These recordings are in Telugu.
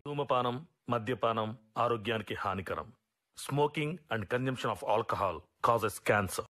ధూమపానం, మద్యపానం ఆరోగ్యానికి హానికరం. Smoking and consumption of alcohol causes cancer.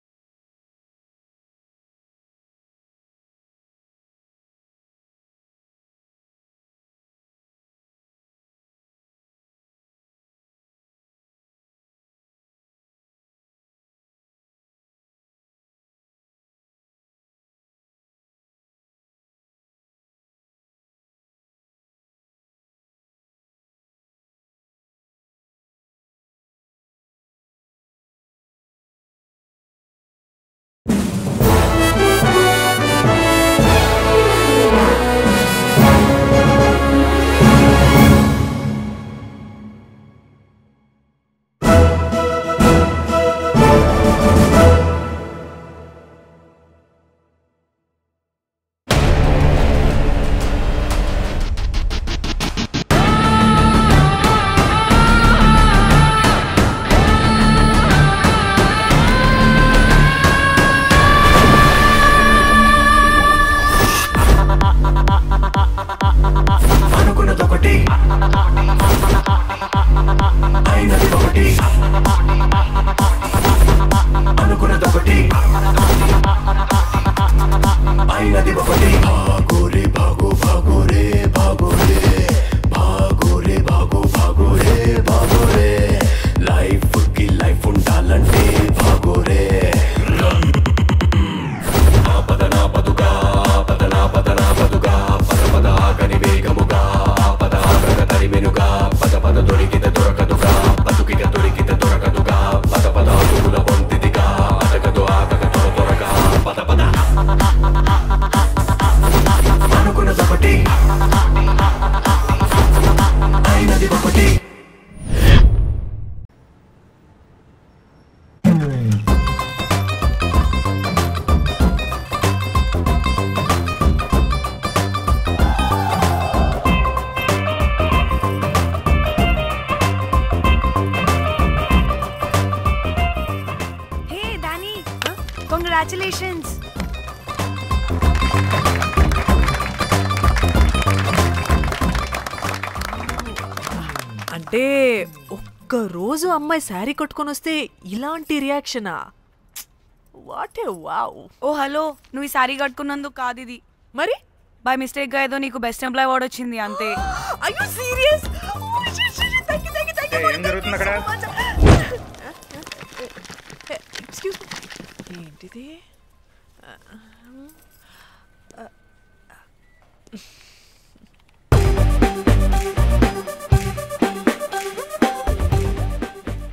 Congratulations. అంటే ఒక్క రోజు అమ్మాయి శారీ కట్టుకొని వస్తే ఇలాంటి రియాక్షనా? What a wow. ఓ హలో, నువ్వు ఈ సారీ కట్టుకున్నందుకు కాదు ఇది. మరి బై మిస్టేక్ గా ఏదో నీకు బెస్ట్ ఎంప్లాయ్ అవార్డ్ వచ్చింది అంతే. Are you serious? ఏం జరుగుతుంది అక్కడ? ఎక్స్క్యూజ్ మీ, ఏంటిది?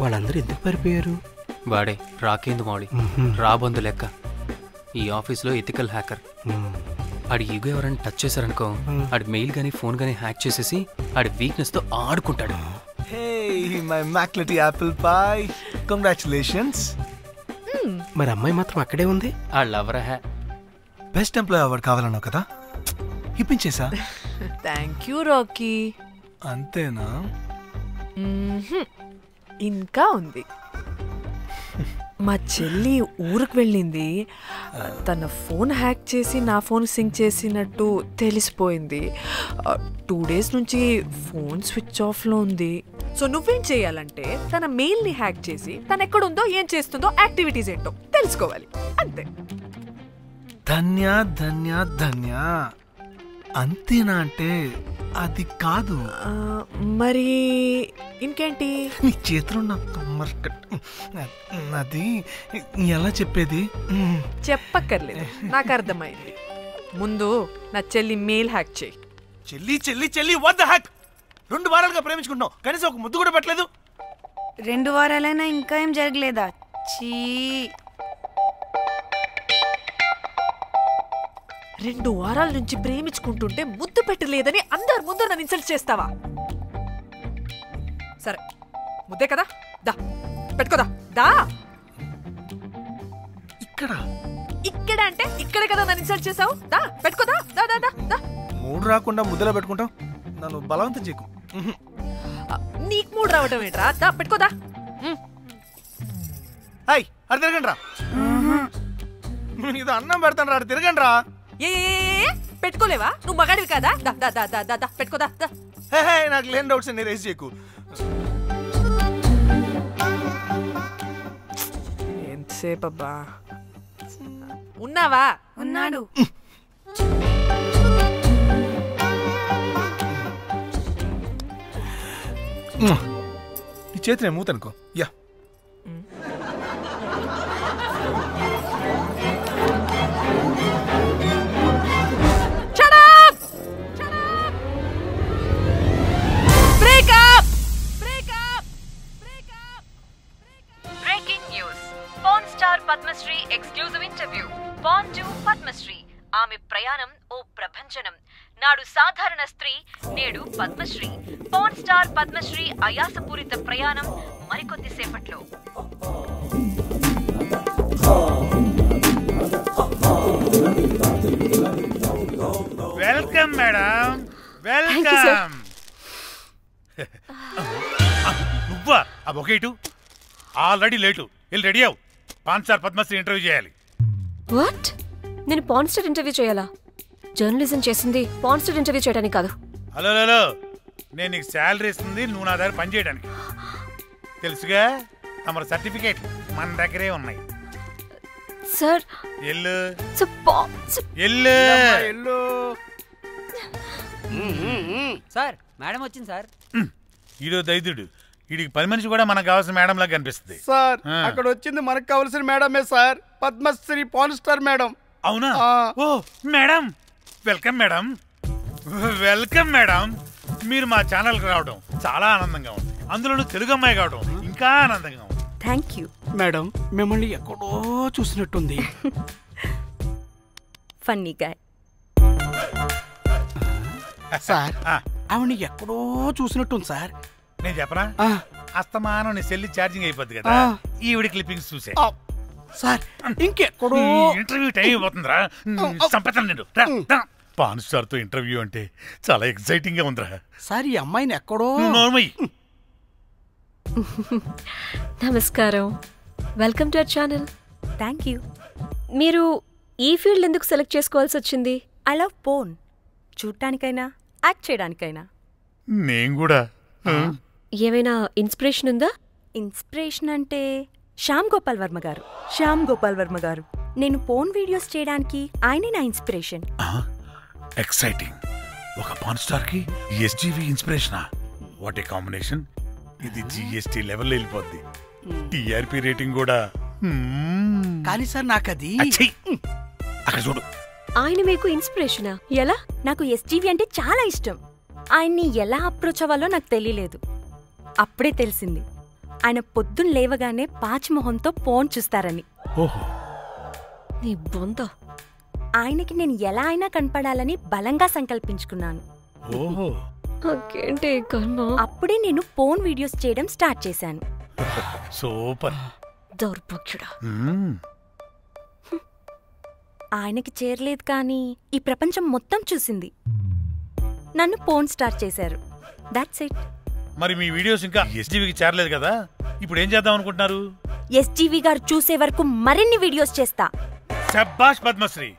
వాళ్ళందరూ ఎందుకు పారిపోయారు? వాడే రాకేందు మౌళి, రాబందు లెక్క. ఈ ఆఫీస్లో ఎథికల్ హ్యాకర్. ఆడి ఈగో ఎవరైనా టచ్ చేశారనుకో, ఆడి మెయిల్ కానీ ఫోన్ కానీ హ్యాక్ చేసేసి ఆడి వీక్నెస్తో ఆడుకుంటాడు. Hey, my McLetty apple pie. Congratulations. మరి అమ్మాయి మాత్రం అక్కడే ఉంది. ఆ లవర్ హ్యా బెస్ట్ ఎంప్లాయ్ అవార్డ్ కావాలన్నావు కదా, ఇప్పించేసా. Thank you Rocky. అంతేనా? ఇంకా ఉంది. మా చెల్లి ఊరికి వెళ్ళింది. తన ఫోన్ హ్యాక్ చేసి నా ఫోన్ సింక్ చేసినట్టు తెలిసిపోయింది. 2 days నుంచి ఫోన్ స్విచ్ ఆఫ్లో ఉంది. సో నువ్వేం చేయాలంటే తన మెయిల్ని హ్యాక్ చేసి తను ఎక్కడుందో ఏం చేస్తుందో యాక్టివిటీస్ ఏంటో తెలుసుకోవాలి, అంతే. ధన్య ధన్య ధన్య. అంతేనా అంటే అది కాదు. మరి ఇంకేంటి? నీ చేతిలో అది ఎలా చెప్పేది? చెప్పక్కర్లేదు, నాకు అర్థమైంది. ముందు నా చెల్లి మెయిల్ హ్యాక్ చేయి. చెల్లి చెల్లి చెల్లి, వాట్ ద హ్యాక్? 2 వారాలుగా ప్రేమించుకుంటున్నావు, కనీసం ఒక ముద్దు కూడా పెట్టలేదు. 2 వారాలైనా ఇంకా ఏం జరగలేదా? చీ. 2 వారాల నుంచి ప్రేమించుకుంటుంటే ముద్దు పెట్టలేదని అందరు ముందు నన్ను ఇన్సల్ట్ చేస్తావా? సరే, ముద్దే కదా, దా పెట్టుకోదా. దా. ఇక్కడ ఇక్కడ అంటే ఇక్కడే కదా నన్ను ఇన్సల్ట్ చేసావు. దా పెట్టుకోదా. దా దా దా దా. మూడు రాకుండా ముద్దలో పెట్టుకుంటావు, నన్ను బలవంతం చేయకు. నీకు మూడు రావటం ఏంట్రా? దా పెట్టుకోదా. హాయ్, అది తిరగండి రా. ఇది అన్నం పెడతాను రా, తిరగండి రా. ఏ పెట్టుకోలేవా? నువ్వు మగాడివి కదా? దా దా దా దా దా పెట్టుకోదా. నాకు లేని డౌట్స్ అన్ని రేస్ చేయకు. ఎంతసేపు అబ్బా? ఉన్నావా? ఉన్నాడు. ఈ చేతిని మూతనుకో. యా Padmashri exclusive interview. Pan to Padmashri. ఆమె ప్రయాణం ఓ ప్రభంజనం. నాడు సాధారణ స్త్రీ, నేడు పద్మశ్రీ. పాన్ స్టార్ పద్మశ్రీ అయాసపూరిత ప్రయాణం మరికొద్ది సేపట్లో. Welcome madam, welcome. నువ్వా? ఆ బొకే ఇటు. Already late. వెళ్ళి రెడీ అవు. పాన్ స్టార్ పద్మశ్రీ ఇంటర్వ్యూ చేయాలి. వాట్? నేను పాన్ స్టార్ ఇంటర్వ్యూ చేయాలా? జర్నలిజం చేసింది పాన్ స్టార్ ఇంటర్వ్యూ చేయడానికి కాదు. హలో హలో, నేను నీకు శాలరీ ఇస్తుంది నువ్వు నా దగ్గర పని చేయడానికి. తెలుసుగా, తమ సర్టిఫికేట్ మన దగ్గరే ఉన్నాయి. సార్ ఎల్లు ఎల్లు. సార్ మేడం వచ్చింది సార్. ఈడో దైదుడు. వీడికి పని మనిషి కూడా మనకు కావాల్సిన మేడం లాగా కనిపిస్తుంది. సార్ అక్కడ వచ్చింది మనకు కావాల్సిన మేడమే sir, Padmashri pan star madam. అవునా? ఓ madam, welcome madam. Welcome madam. మీరు మా ఛానల్కి రావడం చాలా ఆనందంగా ఉంది. అందులోనూ తెలుగు అమ్మాయి కావడం ఇంకా ఆనందంగా ఉంది. Thank you madam. మిమ్మల్ని ఎక్కడో చూసినట్టుంది. Funny guy. సార్ ఆవిడ ఎక్కడో చూసినట్టుంది సార్. నేను చెప్పనా? అస్తమానం నీ సెల్లి ఛార్జింగ్ అయిపోద్ది కదా, ఈవిడ క్లిప్పింగ్స్ చూసే. సార్ ఇంకెక్కడో ఇంటర్వ్యూ టైం అయిపోతుందిరా. సంపేతాను నేను. పాన్ స్టార్ తో ఇంటర్వ్యూ అంటే చాలా ఎక్సైటింగ్ గా ఉందిరా. సార్ ఈ అమ్మాయిని ఎక్కడో. నోర్మయ్యి. నమస్కారం, welcome to our channel. Thank you. మీరు ఈ ఫీల్డ్ ఎందుకు సెలెక్ట్ చేసుకోవాల్సి వచ్చింది? I love porn. చూడటానికైనా యాక్ట్ చేయడానికైనా. నేను కూడా. ఏమైనా ఇన్స్పిరేషన్ ఉందా? ఇన్స్పిరేషన్ అంటే శ్యామ్ గోపాల్ వర్మ గారు. శ్యామ్ గోపాల్ వర్మ గారు. నేను పోన్ వీడియోస్ చేయడానికి ఆయనే నా ఇన్స్పిరేషన్. ఎక్సైటింగ్. ఒక పాన్ స్టార్ కి ఎస్జీవి ఇన్స్పిరేషనా? What a combination. ఇది జిఎస్టీ లెవెల్ వెళ్ళిపోద్ది. టిఆర్పి రేటింగ్ కూడా. కానీ సార్ నాకు అది అక్కడ చూడు. ఆయన మీకు ఇన్స్పిరేషనా? ఎలా? నాకు ఎస్జీవి అంటే చాలా ఇష్టం. ఆయన్ని ఎలా అప్రోచ్ అవ్వాలో నాకు తెలియలేదు. అప్పుడే తెలిసింది ఆయన పొద్దున్న లేవగానే పాచిమొహంతో ఫోన్ చూస్తారని. నీ బొంద. ఆయనకి నేను ఎలా అయినా కనపడాలని బలంగా సంకల్పించుకున్నాను. అప్పుడే నేను ఫోన్ వీడియోస్ చేయడం స్టార్ట్ చేశాను. సూపర్. దౌర్భాగ్యుడా. ఆయనకి చేరలేదు కానీ ఈ ప్రపంచం మొత్తం చూసింది. నన్ను ఫోన్ స్టార్ట్ చేశారు. That's it. మరి మీ వీడియోస్ ఇంకా ఎస్జీవికి చేరలేదు కదా, ఇప్పుడు ఏం చేద్దాం అనుకుంటున్నారు? ఎస్జీవి గారు చూసే వరకు మరిన్ని వీడియోస్ చేస్తా. శభాష్ పద్మశ్రీ,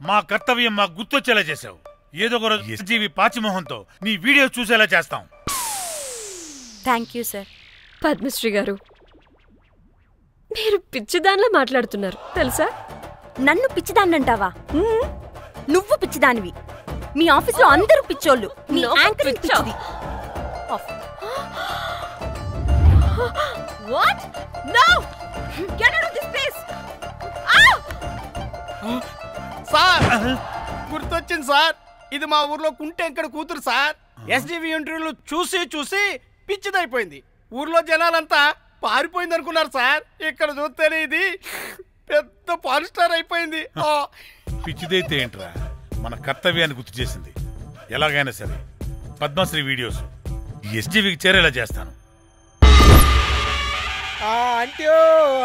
మా కర్తవ్యం మాకు గుర్తొచ్చేలా చేసావు. ఏదో ఒక రోజు ఎస్జీవి పాచిమోహంతో నీ వీడియో చూసేలా చేస్తాం. Thank you sir. పద్మశ్రీ గారు, మీరు పిచ్చిదానిలా మాట్లాడుతున్నారు తెలుసా? నన్ను పిచ్చిదాన్నంటావా? నువ్వు పిచ్చిదానివి. మీ ఆఫీసులో అందరూ పిచ్చోళ్ళు. మీ యాంకరింగ్ పిచ్చిది. What? No! Get out of this place! Sir గుర్తొచ్చింది సార్, ఇది మా ఊర్లో కుంటెంకడ కూతురు సార్. ఎస్జీవి ఇంటర్వ్యూలు చూసి చూసి పిచ్చిదైపోయింది. ఊర్లో జనాలంతా పారిపోయింది అనుకున్నారు సార్. ఇక్కడ చూస్తేనే ఇది పెద్ద పాన్ స్టార్ అయిపోయింది. పిచ్చిదైతే ఏంట్రా, మన కర్తవ్యాన్ని గుర్తు చేసింది. ఎలాగైనా సరే పద్మశ్రీ వీడియోస్ ఎస్జీవికి చేరేలా చేస్తాను. అంట్యో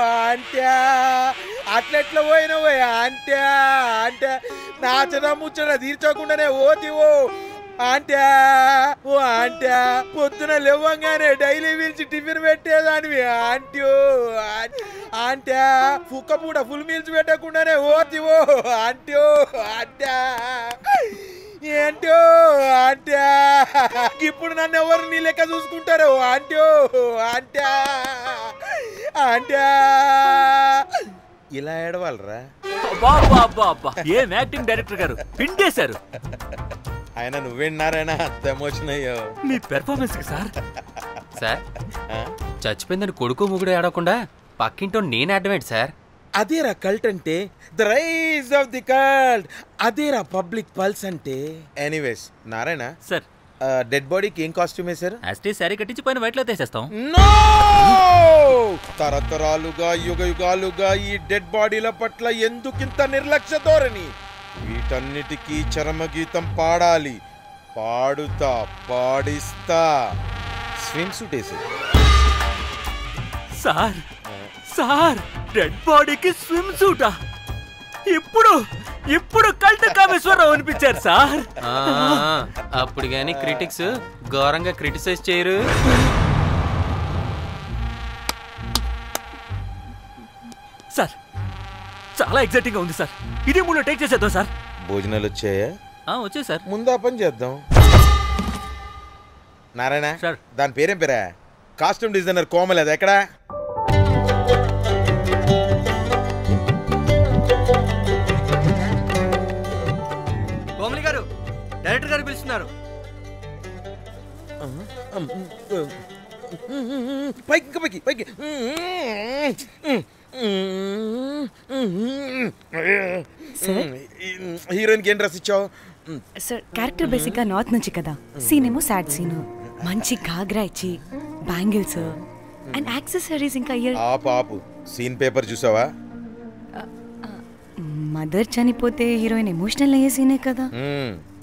అంట్యా అట్లెట్లా పోయినవో అంట్యా అంటే నాచన ముచ్చట తీర్చకుండానే ఓతివో ఆంటా ఓ ఆంటా పొద్దున లేవంగానే డైలీ పిలిచి టిఫిన్ పెట్టేదానివి ఆంటీ ఆంటా పూట ఫుల్ మీల్స్ పెట్టకుండానే ఓతివో ఆంటీ ఆంటా ఏంటో ఆంటా ఇప్పుడు నన్ను ఎవరు నీ లెక్క చూసుకుంటారు ఆంటీ ఆంటా ఆంటా ఇలా ఏడవాలరా ఏం యాక్టింగ్ డైరెక్టర్ గారు పిండేశారు ఆయన నువ్వేనారాయణ అంత ఎమోషన్ అయ్యో మీ పెర్ఫార్మెన్స్ సార్ సార్ చచ్చిపోయిందని కొడుకు ముగుడు ఏడవకుండా పక్కింటో నేను అడ్డమేంటి సార్ అదేరా కల్ట్ అంటే the rise of the cult అదేరా పబ్లిక్ పల్స్ అంటే ఎనీవేస్ నారాయణ సార్ డెడ్ బాడీకి ఏం కాస్ట్యూమ్ వేశారు యాస్టీ శారీ కట్టించి పైన వైట్ లో తీసేస్తాం తరతరాలుగా యుగ యుగాలుగా ఈ డెడ్ బాడీల పట్ల ఎందుకింత నిర్లక్ష్య ధోరణి వీటన్నిటికీ చరమగీతం పాడాలి పాడుతా పాడిస్తా స్విమ్ సూట్ వేసి సార్ సార్ డెడ్ బాడీకి స్విమ్ సూటా ఇప్పుడు కల్ట్ కామేశ్వరరావు అనిపించారు సార్ అప్పుడు గాని క్రిటిక్స్ ఘోరంగా క్రిటిసైజ్ చేయరు సార్ చాలా ఎగ్జైటింగ్ గా ఉంది సార్ ఇదే మూడు టేక్ చేసేద్దాం సార్ భోజనాలు వచ్చాయా వచ్చాయి సార్ ముందు ఆ పని చేద్దాం నారాయణ సార్ దాని పేరేం పేరా కాస్ట్యూమ్ డిజైనర్ కోమల్ అది ఎక్కడా కోమలి గారు డైరెక్టర్ గారు పిలుస్తున్నారు పైకి పైకి పైకి హీరోయిన్కి ఏం డ్రెస్ ఇచ్చావు సార్ క్యారెక్టర్ బేసిక్గా నార్త్ నుంచి కదా సీన్ ఏమో సాడ్ సీను మంచి ఘాగ్రా ఇచ్చి బ్యాంగిల్స్ అండ్ యాక్సెసరీస్ ఇంకా ఆపు సీన్ పేపర్ చూసావా మదర్ చనిపోతే హీరోయిన్ ఎమోషనల్ అయ్యే సీనే కదా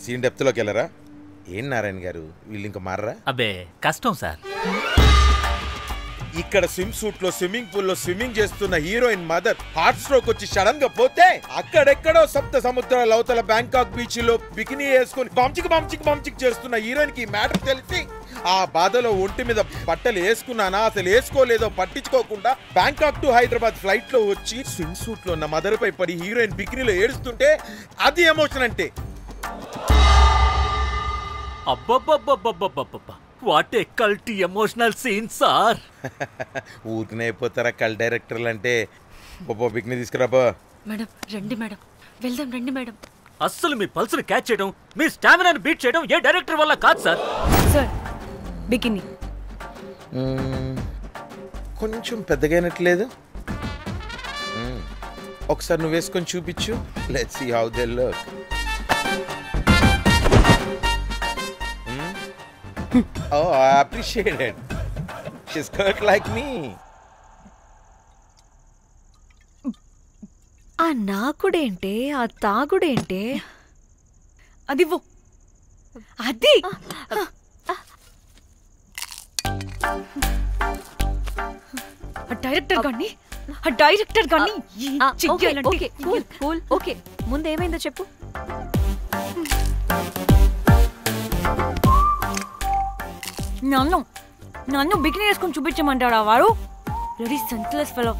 సీన్ డెప్త్ లోకి వెళ్ళరా ఏం నారాయణ గారు వీళ్ళు ఇంకా మారరా అబ్బే కష్టం సార్ ఇక్కడ స్విమ్ సూట్ లో స్విమ్మింగ్ పూల్ లో స్విమ్మింగ్ చేస్తున్న హీరోయిన్ మదర్ హార్ట్ స్ట్రోక్ వచ్చి సడన్ గా పోతే అక్కడెక్కడో సప్త సముద్రాల అవతల బ్యాంకాక్ బీచ్ లో బికినీ వేసుకుని బంచిక్ చేస్తున్న హీరోయిన్ కి మ్యాటర్ తెలిసి ఆ బాధలో ఒంటి మీద బట్టలు వేసుకున్నానా అసలు వేసుకోలేదో పట్టించుకోకుండా బ్యాంకాక్ టు హైదరాబాద్ ఫ్లైట్ లో వచ్చి స్విమ్ సూట్ లో ఉన్న మదర్ పై పడి హీరోయిన్ బికినీలో ఏడుస్తుంటే అది ఎమోషన్ అంటే అబ్బబ్బబ్బబ్బబ్బబ్బబ్బా వాట్ ఏ కల్టీ ఎమోషనల్ సీన్ సార్ ఊరికనే అయిపోతారా కల్ డైరెక్టర్లు అంటే బికినీ తీసుకురాబో మేడం రండి మేడం వెళ్దాం రండి మేడం అస్సలు మీ పల్స్ని క్యాచ్ చేయడం మీ స్టామినాని బీట్ చేయడం ఏ డైరెక్టర్ వల్ల కాదు సార్ సార్ బికినీ కొంచెం పెద్దగైనట్లేదు ఒకసారి నువ్వు వేసుకొని చూపించు let's see how they look Oh, I appreciate it. She's cut like me. ఆ నాకుడేంటే ఆ తాగుడేంటే అది అది డైరెక్టర్ గాని ఓకే ముందేమైందో చెప్పు నన్ను బికినీ వేసుకొని చూపించమంటాడా వాడు వెరీ సెన్స్లెస్ ఫెలో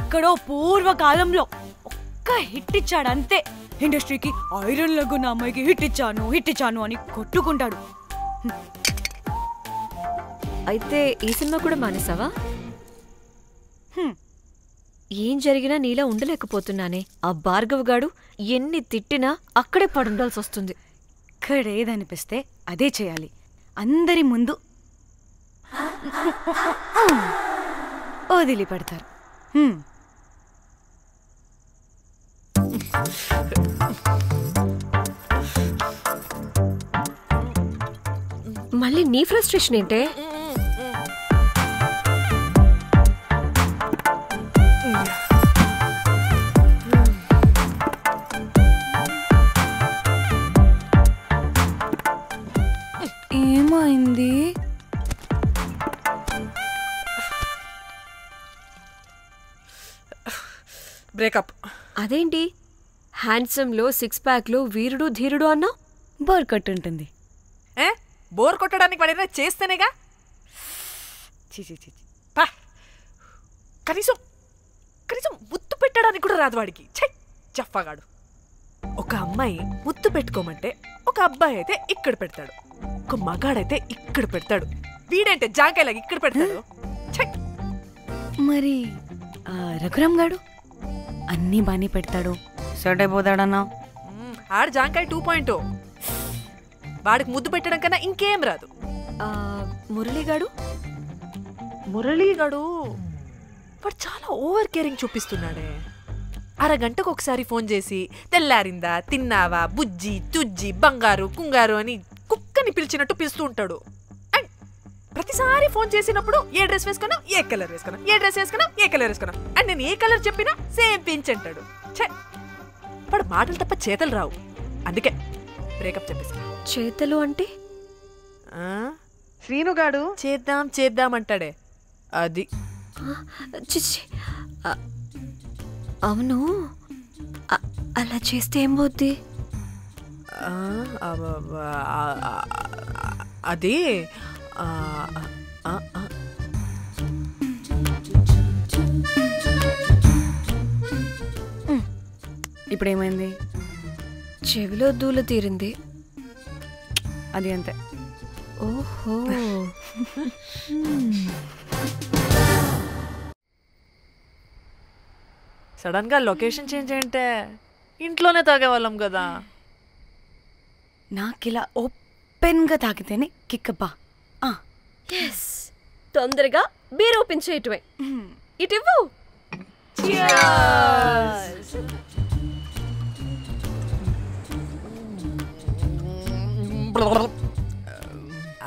ఎక్కడో పూర్వకాలంలో ఒక్క హిట్ ఇచ్చాడు అంతే ఇండస్ట్రీకి ఐరన్ లెగ్ అమ్మాయికి హిట్ ఇచ్చాను అని కొట్టుకుంటాడు అయితే ఈ సినిమా కూడా మానేసావా ఏం జరిగినా నీలా ఉండలేకపోతున్నానే ఆ భార్గవ్ గాడు ఎన్ని తిట్టినా అక్కడే పడుండాల్సి వస్తుంది ఇక్కడేదనిపిస్తే అదే చేయాలి అందరి ముందు వదిలిపెడతారు మళ్ళీ నీ ఫ్రస్ట్రేషన్ ఏంటే ఏమైంది బ్రేకప్ అదేంటి హ్యాండ్సమ్ లో 6 ప్యాక్ లో వీరుడు ధీరుడు అన్నా బోర్ కొట్టుంటుంది. బోర్ కొట్టడానికి వాడైనా చేస్తేనేగా. కనీసం కనీసం ముద్దు పెట్టడానికి కూడా రాదు వాడికి. చెప్పగాడు. ఒక అమ్మాయి ముద్దు పెట్టుకోమంటే ఒక అబ్బాయి అయితే ఇక్కడ పెడతాడు, ఒక మగాడైతే ఇక్కడ పెడతాడు. వీడంటే జాంకాయలాగా ఇక్కడ పెడతాడు. మరి రఘురామ్ గాడు అన్నీ బాగానే పెడతాడు, సెట్ అయిపోతాడన్నా. ఆడు జాంకాయ 2.0. వాడికి ముద్దు పెట్టడం కన్నా ఇంకేం రాదు. మురళీగాడు వాడు చాలా ఓవర్ కేరింగ్ చూపిస్తున్నాడే. అరగంటకు ఒకసారి ఫోన్ చేసి తెల్లారిందా, తిన్నావా, బుజ్జి, తుజ్జి, బంగారు, కుంగారు అని కుక్కని పిలిచినట్టు పిలుస్తూ ఉంటాడు. అండ్ ప్రతిసారి ఫోన్ చేసినప్పుడు ఏ డ్రెస్ వేసుకున్నా, ఏ కలర్ వేసుకున్నా, ఏ డ్రెస్ వేసుకున్నా, ఏ కలర్ వేసుకున్నా, అండ్ నేను ఏ కలర్ చెప్పినా సేమ్ పించ్ అంటాడు. వాడు మాటలు తప్ప చేతలు రావు. అందుకే బ్రేకప్ చెప్పేసి. చేతలు అంటే శ్రీనుగాడు చేద్దాం చేద్దాం అంటాడే అది. అవును, అలా చేస్తే ఏం పోద్ది? అది ఇప్పుడేమైంది? చెవిలో దూల తీరింది. అది అంతే. ఓహో. సడన్ గా లొకేషన్ చేంజ్ అంటే ఇంట్లోనే తాగేవాళ్ళం కదా. నాకిలా ఓపెన్గా తాగితేనే కిక్కబ్బా. తొందరగా బీర్ ఓపెన్ చేయటమే. ఇటివ్వు.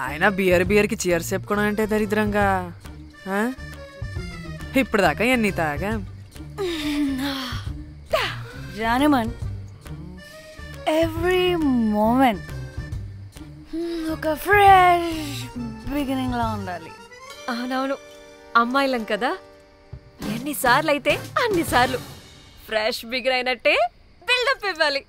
ఆయన బియర్కి చీర్స్ చెప్పుకోవడం అంటే దరిద్రంగా. ఇప్పుడు దాకా ఎన్ని తాగా జానమన్. ఎవ్రీ మూమెంట్ ఒక ఫ్రెష్ బిగినింగ్ లా ఉండాలి. అవునవును, అమ్మాయిలం కదా, ఎన్నిసార్లు అయితే అన్నిసార్లు ఫ్రెష్ బిగిన్ అయినట్టే బిల్డప్ ఇవ్వాలి.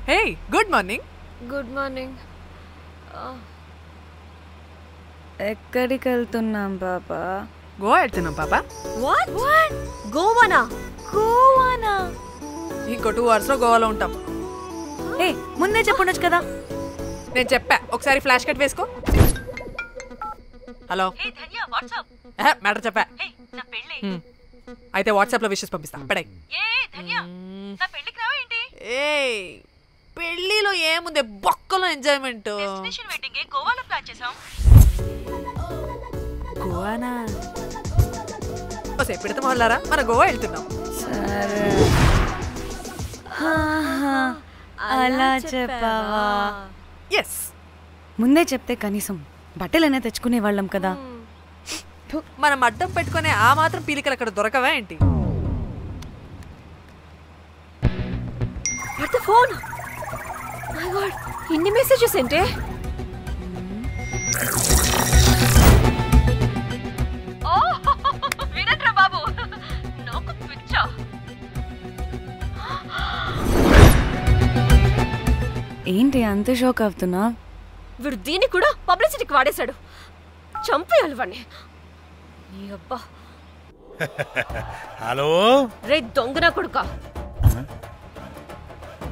హే, గుడ్ మార్నింగ్. Good morning. ఎక్కడికి వెళ్తున్నాం పాపా? గోవా వెళ్తున్నాం పాపా. వాట్? గోవానా? గోవానా? ఇంకో 2 hours లో గోవాలో ఉంటాం. ఏ ముందే చెప్పుండొచ్చు కదా. నేను చెప్పా, ఒకసారి ఫ్లాష్ కట్ వేసుకో. హలో, మ్యాటర్ చెప్పా. అయితే వాట్సాప్ లో విషెస్ పంపిస్తా. పడాయి. పెళ్లిలో ఏముంది, బొక్కలో ఎంజాయ్మెంట్. గోవానా? పెడతా మొదలారా, మన గోవా వెళ్తున్నాం. సరే, అలా చెప్పావా? ఎస్. ముందే చెప్తే కనీసం బట్టలైనా తెచ్చుకునే వాళ్ళం కదా. మనం అడ్డం పెట్టుకునే ఆ మాత్రం పీలికలు అక్కడ దొరకవా ఏంటి? ఫోన్. ఇన్ని మెసేజెస్ ఏంటే? వినట్రా బాబు, నాకు పిచ్చా. ఏంటి అంత షాక్ అవుతున్నా? వీడు దీన్ని కూడా పబ్లిసిటీకి వాడేశాడు. చంపేయాలి వాడిని. నీ అబ్బా. హలో రే దొంగనా కొడుక,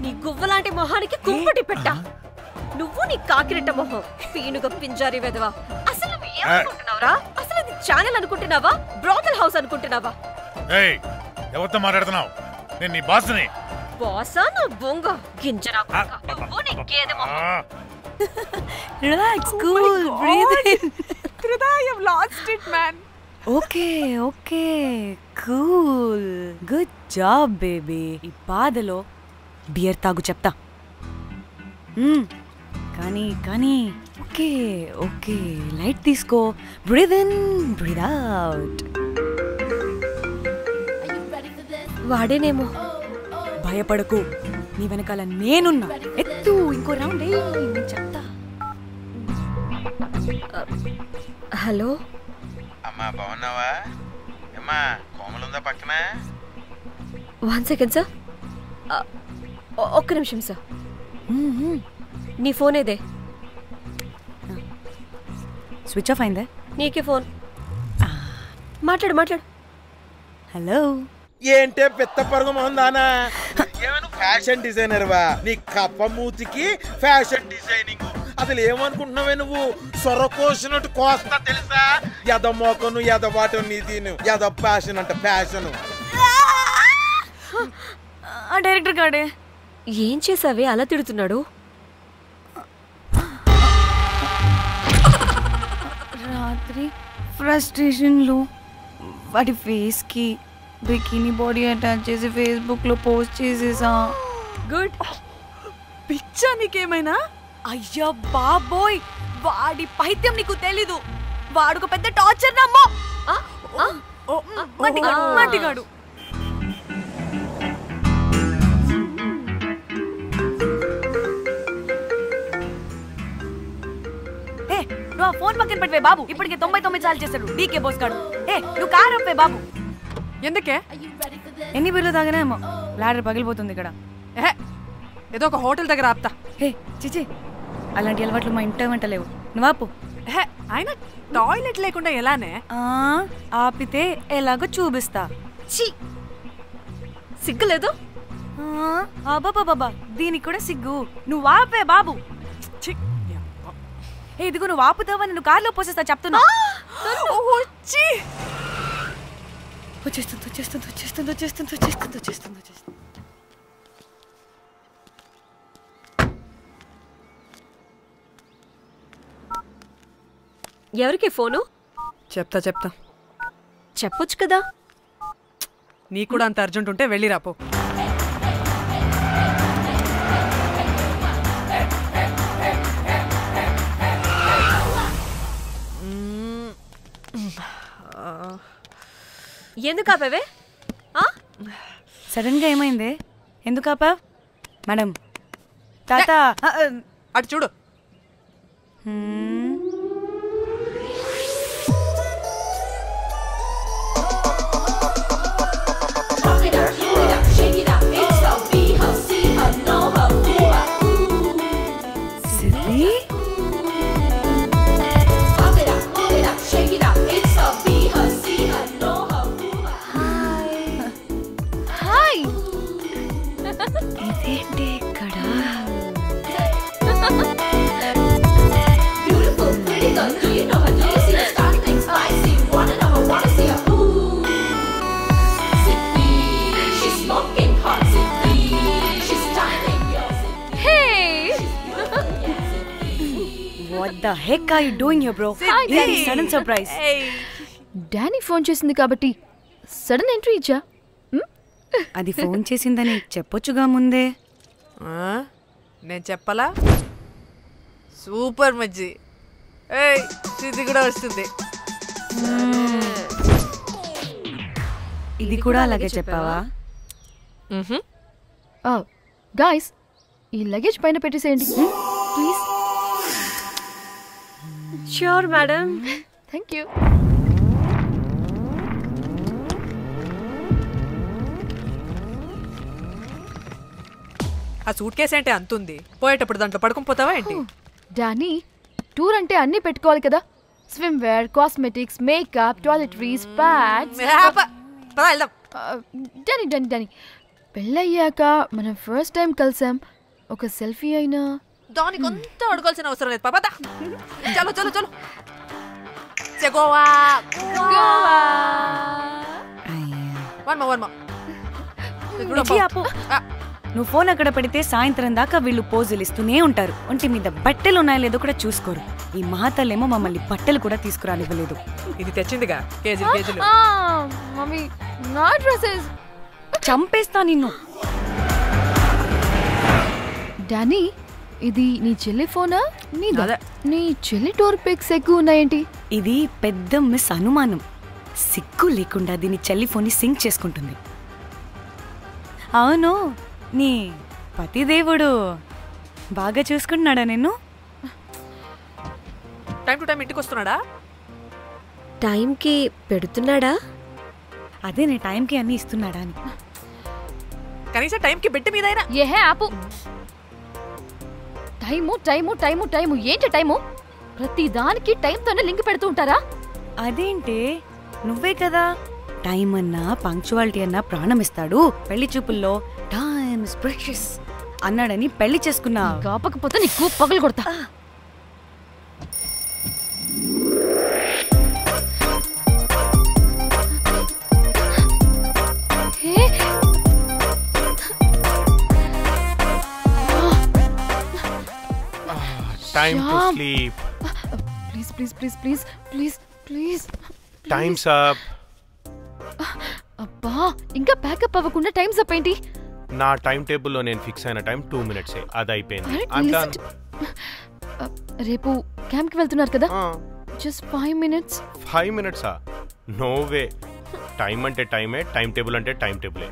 నీ గువ్వలాంటి మొహానికి కుంపటి పెట్టా. నువ్వు నీ కాకిరెట్ట మొహం, పీనుగ పింజారి వెదవా. అసలు నువ్వు ఏమనుకుంటున్నావురా? అసలు ఇది ఛానల్ అనుకుంటున్నావా, బ్రోకల్ హౌస్ అనుకుంటున్నావా? ఏయ్, ఎవరితో మాట్లాడుతున్నావు? నేను నీ బాస్ని. బాసా నా బొంగ గింజరా కొడుక, నువ్వు నీ గేదె మొహం. Relax, cool, breathe in. I have lost it, man. Okay, cool, good job baby. ఈ బాధలో బియర్ తాగు చెప్తా. కానీ ఓకే, లైట్ తీసుకో. Breathe in, breathe out. వాడేనేమో. భయపడకు, నీ వెనకాల నేనున్నా. ఎత్తు, ఇంకో రౌండ్ చెప్తా. హలో, అమ్మా బాగున్నావా? అమ్మా కోమలుందా పక్కన? 1 సెకండ్ సార్. ఒక్క నిమిషం సార్. నీ ఫోన్ ఏదే? స్విచ్ ఆఫ్ అయిందే. నీకే ఫోన్. మాట్లాడు. హలో. ఏంటే పెద్ద పరుగు మొహందానా? ఏమను ఫ్యాషన్ డిజైనర్ వా? నీ కప్ప మూతికి ఫ్యాషన్ డిజైనింగ్. అసలు ఏమనుకుంటున్నావే నువ్వు? సొరకోసినట్టు కోస్తా తెలుసా? ఎద మోకను ఎద వాటను నీ దీను ఎద ఫ్యాషన్ అంట ఫ్యాషన్. డైరెక్టర్ గాడే ఏం చేసావే అలా తిడుతున్నాడు? రాత్రి ఫ్రస్ట్రేషన్లో వాడి ఫేస్కి బికినీ బాడీ అటాచ్ చేసి ఫేస్బుక్లో పోస్ట్ చేసేసా. గుడ్. పిచ్చా నీకేమైనా? అయ్యా బాబోయ్, వాడి పైత్యం నీకు తెలీదు. వాడుకు పెద్ద టార్చర్ నమ్మో. మట్టిగాడు. నువ్వు ఆ ఫోన్ పక్కన పెట్టవే బాబు. ఇప్పటికే 99 సార్లు చేశాడు డీకే బోస్ గాడు. నువ్వు కారు అప్పే బాబు. ఎందుకే? ఎన్ని బిర్లు తాగినామో లాడర్ పగిలిపోతుంది ఇక్కడ. ఏదో ఒక హోటల్ దగ్గర ఆపుతా. చిచి, అలాంటి అలవాట్లు మా ఇంట వెంట లేవు. నువ్వు ఆపు. ఆయన టాయిలెట్ లేకుండా ఎలానే? ఆపితే ఎలాగో చూపిస్తా. సిగ్గులేదు? బాబా దీనికి కూడా సిగ్గు. నువ్వు ఆపే బాబు. ఇదిగో నువ్వు ఆపుతావని నువ్వు కార్లో పోసేస్తా చెప్తున్నా. వచ్చేస్తుంది. ఎవరికి ఫోను? చెప్తా చెప్పొచ్చు కదా. నీ కూడా అంత అర్జెంట్ ఉంటే వెళ్ళి రాపో. ఎందుకు ఆపేవే? సడన్ గా ఏమైంది? ఎందుకు ఆపా? మేడం తాత అటు చూడు. What the heck are you doing here, bro? Hi, Danny. Sudden surprise. Danny phone చేసింది కాబట్టి సడన్ ఎంట్రీ ఇచ్చా. అది ఫోన్ చేసిందని చెప్పొచ్చుగా ముందే. నేను చెప్పలా? సూపర్ మజ్జి. ఇది కూడా వస్తుంది. ఇది కూడా అలాగే చెప్పావా? గాయ్స్, ఈ లగేజ్ పైన పెట్టేసేయండి please. Sure madam. Thank you. ఆ సూట్ కేసు అంటే అంతుంది, పోయేటప్పుడు దాంట్లో పడుకుని పోతావా ఏంటి? డానీ, టూర్ అంటే అన్నీ పెట్టుకోవాలి కదా. Swimwear, cosmetics, makeup, toiletries, pads. Danny Danny Danny పెళ్ళయ్యాక మనం ఫస్ట్ టైం కలిసాం. ఒక సెల్ఫీ అయినా దానికి అంతా అడగాల్సిన అవసరం లేదు. పాపా చలో చలో చలో. గోవా నువ్వు ఫోన్ అక్కడ పెడితే సాయంత్రం దాకా వీళ్ళు పోజులు ఇస్తూనే ఉంటారు. ఒంటి మీద బట్టలు ఉన్నాయో లేదో కూడా చూసుకోరు. ఈ మహాతల్లేమో మమ్మల్ని బట్టలు కూడా తీసుకురానివ్వలేదు. ఇది తెచ్చిందిగా కేజీలు కేజీలు. మమ్మీ నా డ్రెస్సెస్. చంపేస్తా నిన్ను. డానీ, ఇది నీ చెల్లి ఫోనా? నీ చెల్లి టూర్ పిక్స్ ఎక్కువ ఉన్నాయేంటి? ఇది పెద్ద మిస్ అనుమానం. సిగ్గు లేకుండా దీని చెల్లి ఫోన్ని సింక్ చేసుకుంటుంది. అవును, నీ పతిదేవుడు బాగా చూసుకుంటున్నాడా నిన్ను? టైం టు టైం ఇంటికి వస్తున్నాడా? టైంకి పెడుతున్నాడా? అదే నేను టైంకి అన్ని ఇస్తున్నాడా అని. కనీసం టైంకి పెట్టి మీదైనా ఏహే ఆపు. టైము టైము టైము టైము ఏంటి టైము? ప్రతి దానికి టైంతోనే లింక్ పెడుతూ ఉంటారా? అదేంటే నువ్వే కదా టైం అన్నా పంక్చువాలిటీ అన్నా ప్రాణం ఇస్తాడు, పెళ్లి చూపుల్లో టైమ్ ఇస్ ప్రెషియస్ అన్నాడని పెళ్లి చేసుకున్నా. కాపకపోతే నీకు పగలు కొడతా. Time to sleep. Please, please, please, please, please, please. Time's up. అబ్బా ఇంకా ప్యాకప్ అవ్వకుండా టైమ్స్ అప్ ఏంటి? నా టైం టేబుల్లో నేను ఫిక్స్ అయిన టైం 2 minutes అది అయిపోయింది. రేపు క్యాంప్కి వెళ్తున్నారు కదా? Just 5 minutes. 5 minutes? No way. Time అంటే టైమే, టైం టేబుల్ అంటే టైం టేబులే.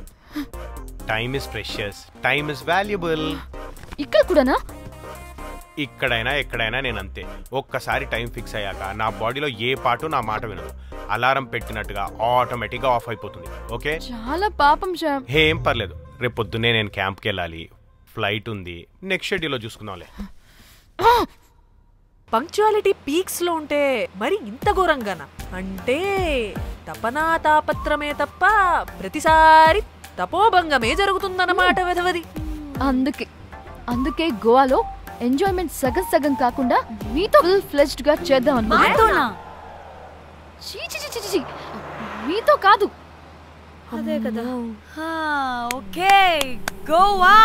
Time is precious, time is valuable. ఇక్కడ కూడానా? ఇక్కడైనా ఎక్కడైనా నేను అంతే. ఒక్కసారి టైం ఫిక్స్ అయ్యాక నా బాడీలో ఏ పాటు నా మాట వినదు. అలారం పెట్టినట్టుగా ఆటోమేటిక్గా ఆఫ్ అయిపోతుంది. ఓకే, చాలా పాపం శ్యామ్. ఏం పర్లేదు, రేపు పొద్దున్నే నేను క్యాంప్కి వెళ్ళాలి, ఫ్లైట్ ఉంది. నెక్స్ట్ షెడ్యూల్లో చూసుకుందాంలే. పంక్చువాలిటీ పీక్స్ లో ఉంటే మరి ఇంత ఘోరంగానా? అంటే తపనా తాపత్రమే తప్ప ప్రతిసారి తపోభంగమే జరుగుతుందన్నమాట వెధవది. అందుకే గోవాలో ఎంజాయ్మెంట్ సగం సగం కాకుండా మీతో ఫుల్ ఫ్లెజ్డ్ గా చేద్దాం అనుకున్నా. మీతో కాదు. అదే కదా. ఓకే, గోవా.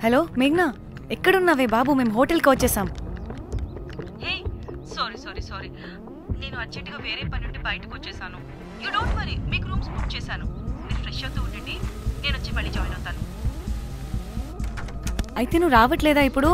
హలో మేఘ్నా, ఎక్కడున్నావే బాబు? మేము హోటల్కి వచ్చేసాం. సారీ నేను అర్జెంటుగా వేరే పని నుండి బయటకు వచ్చేసాను. యూ డోంట్ వరీ, మీకు రూమ్స్ బుక్ చేశాను. మీరు ఫ్రెష్ అవుతూ ఉండండి, నేను వచ్చి మళ్ళీ జాయిన్ అవుతాను. అయితే నువ్వు రావట్లేదా ఇప్పుడు?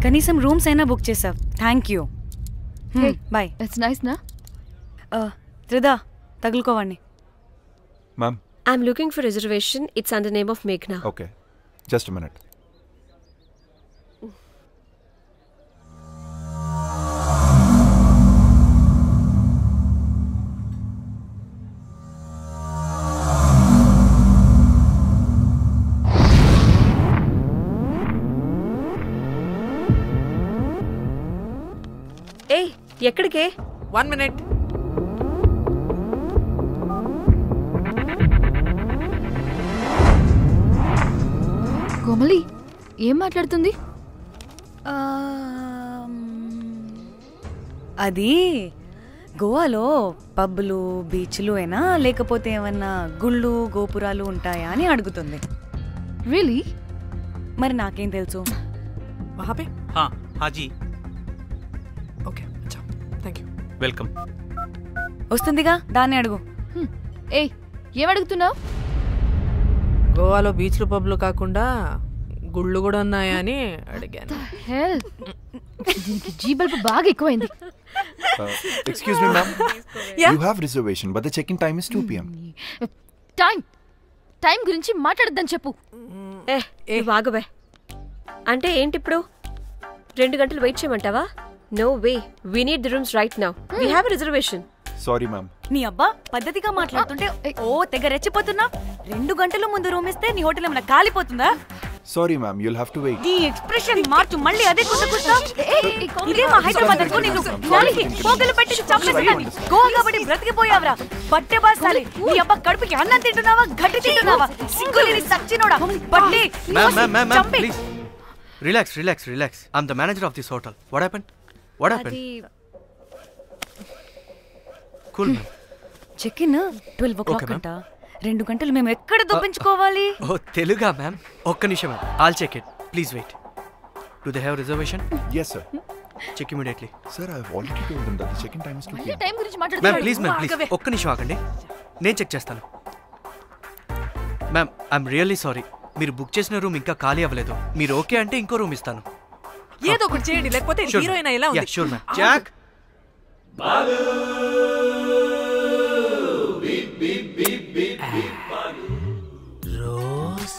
కనీసం రూమ్స్ అయినా బుక్ చేసావు. Thank you. Bye. It's nice నా. త్రిదా, తగులుకోవండి. Ma'am, I'm looking for reservation. It's under name of మేఘ్నా. Okay, just minute. ఎక్కడికే? 1 minute. కోమలి ఏం మాట్లాడుతుంది? అది గోవాలో పబ్బులు బీచ్లు అయినా లేకపోతే ఏమన్నా గుళ్ళు గోపురాలు ఉంటాయా అని అడుగుతుంది. రియలీ? మరి నాకేం తెలుసు? Okay, thank you. వెల్కమ్. వస్తుందిగా, దాన్ని అడుగు. ఏయ్, ఏం అడుగుతున్నావు? గోవాలో బీచ్లు పబ్లు కాకుండా గుళ్ళు కూడా ఉన్నాయా అని అడిగాను. దీనికి జీబల్బ్ బాగా ఎక్కువైంది. Excuse me, ma'am. You have reservation, but the check-in time is 2 p.m. Time గురించి మాట్లాడద్దని చెప్పు. బాగుబే. అంటే ఏంటి ఇప్పుడు? 2 గంటలు వెయిట్ చేయమంటావా? No way. We need the rooms right now. We have a reservation. Sorry, ma'am. నీ అబ్బా పద్ధతిగా మాట్లాడుతుంటే ఓ తెగ రెచ్చిపోతున్నా. 2 గంటల ముందు రూమ్ ఇస్తే నీ హోటల్ ఏమైనా కాలిపోతుందా? Sorry, ma'am. You'll have to wait. నీ ఎక్స్ప్రెషన్ మార్చు, మళ్ళీ అదే కుసకుస్తా. ఇదే మా హైదరాబాద్ అనుకో. నేను నాలికి పోగలు పెట్టి చంపేస్తాను. గోవా కాబట్టి బ్రతికిపోయావరా బట్టే బాసాలి. నీ అబ్బా కడుపుకి అన్నం తింటున్నావా, గడ్డి తింటున్నావా? సింగులేని సచ్చినోడా బట్టే. Ma'am, please. Relax. I'm the manager of this hotel. What happened? Cool. Check in 12 o'clock అంట. 2 గంటలు మేము ఎక్కడ దొప్పించుకోవాలి? ఓ తెలుగా మ్యామ్? ఒక్క నిమిషం. I'll check it. Please wait. Do they have reservation? Yes, sir. Check immediately. Sir, I've already told them that the check-in time is 2 p.m. Time గురించి మాట్లాడుతున్నాడు. మ్యామ్ ప్లీజ్ ఒక్క నిమిషం ఆగండి. నేను చెక్ చేస్తాను. Ma'am I'm really sorry. మీరు బుక్ చేసిన రూమ్ ఇంకా ఖాళీ అవ్వలేదు. మీరు ఓకే అంటే ఇంకో రూమ్ ఇస్తాను. ఏదో ఒకటి చేయండి, లేకపోతే హీరోయిన్ ఎలా ఉంది? Sure ma'am. Jack Rose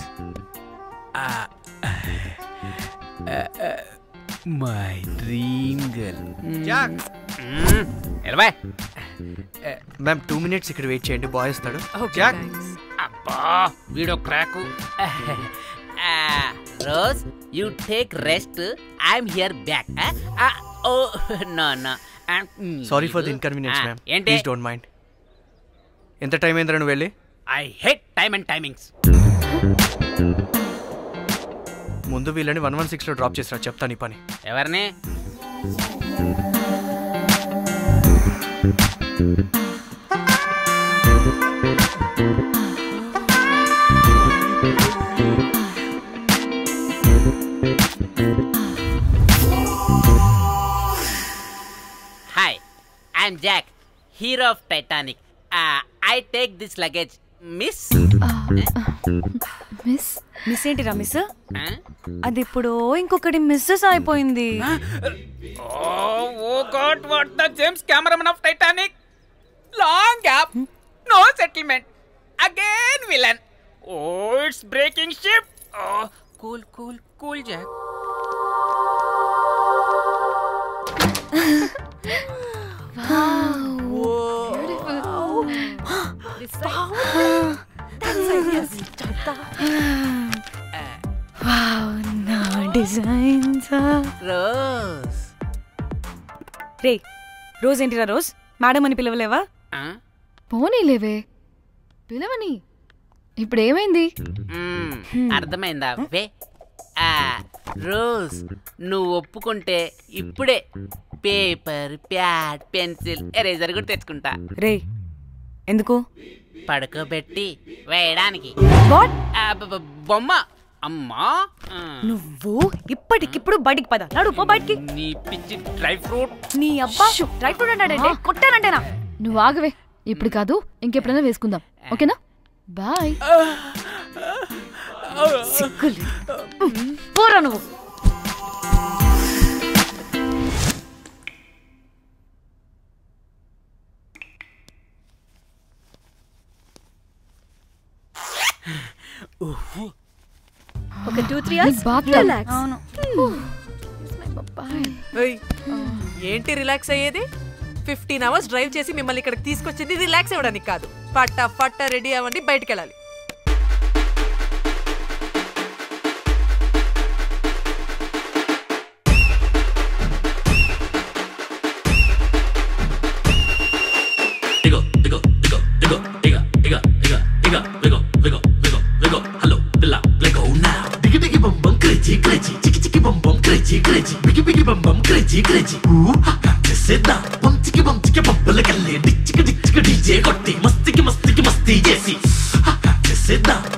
my dream girl. Jack ఎలవా మ్యామ్ 2 minutes ఇక్కడ వెయిట్ చేయండి. బాయ్ వస్తాడు. జాక్ అబ్బా వీడో crack. Rose you take rest. I'm here back. Oh no sorry for the inconvenience ma'am. ఏంటి? Please don't mind. ఎంత టైం అయిందిరా నువ్వు వెళ్ళి? I hate time and timings. ముందు వీళ్ళని 116లో డ్రాప్ చేసినా చెప్తాను ఈ పని. ఎవరిని? Hi, I'm Jack, hero of Titanic. I take this luggage, miss. Miss ఏంటిరా మిస్? అది ఇప్పుడు ఇంకొకటి మిస్సెస్ అయిపోయింది. Oh God, what the James Cameron of Titanic? Long gap, no settlement. Again villain. Oh, it's breaking ship. Oh, cool, Jack. Rose రే రోజ్ ఏంటిరా రోజ్? మేడం అని పిలవలేవా? పోనీలేవే పిలవని. ఇప్పుడు ఏమైంది? అర్థమైందా? వే రోజ్ నువ్వు ఒప్పుకుంటే ఇప్పుడే పేపర్, ప్యాడ్, పెన్సిల్, ఎరేజర్ కూడా తెచ్చుకుంటా. రే ఎందుకు? పడుకోబెట్టి వేయడానికి. బొమ్మ. అమ్మా నువ్వు ఇప్పటికిప్పుడు బయటికి పద. నడు పో బయటికి. నీ పిచ్చి డ్రై ఫ్రూట్. నీ అబ్బా డ్రై ఫ్రూట్ అన్నాడంటే కొట్టానంటేనా? నువ్వు ఆగవే. ఇప్పుడు కాదు, ఇంకెప్పుడైనా వేసుకుందాం. ఓకేనా? బాయ్. సిగ్గులు పోరా నువ్వు. ఒక 2-3 hours రిలాక్స్. అవును. ఏంటి రిలాక్స్ అయ్యేది? 15 hours డ్రైవ్ చేసి మిమ్మల్ని ఇక్కడికి తీసుకొచ్చింది రిలాక్స్ అవ్వడానికి కాదు. ఫట్టా రెడీ అవ్వండి, బయటికి వెళ్ళాలి.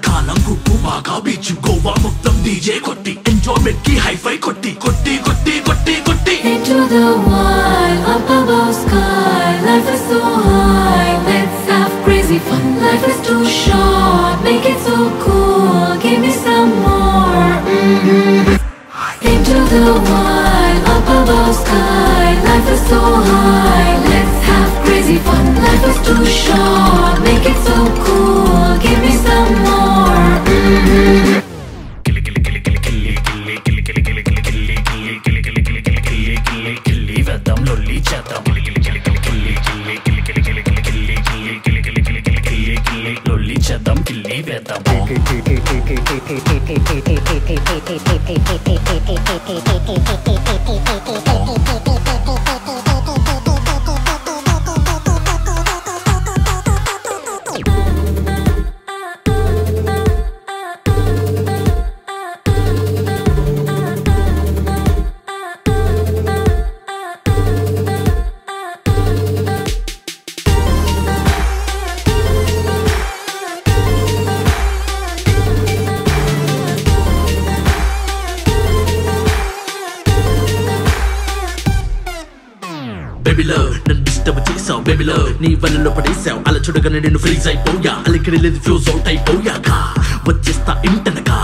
కాలం గుప్పు బాగా బీచ్ గోవా మొత్తం డీజే కొట్టి ఎంజాయ్మెంట్ కి హైఫై కొట్టి కొట్టి కొట్టి కొట్టి కొట్టి Into the wild, up above sky. Life is so high, let's have crazy fun. Life is too short, make it so cool. Give me some more. Into the wild, up above sky. Life is so high, let's have crazy fun. Life is too short, make it so cool. Give me some more. Baby love, నన్ను డిస్టర్బ్ చేసావు baby love, నీ వలలో పడేసావు అలా చూడగానే నేను ఫ్రీజ్ అయిపోయా, అలికిడి లేదు ఫ్యూజ్ అవుట్ అయిపోయాక వచ్చేస్తా ఇంటనగా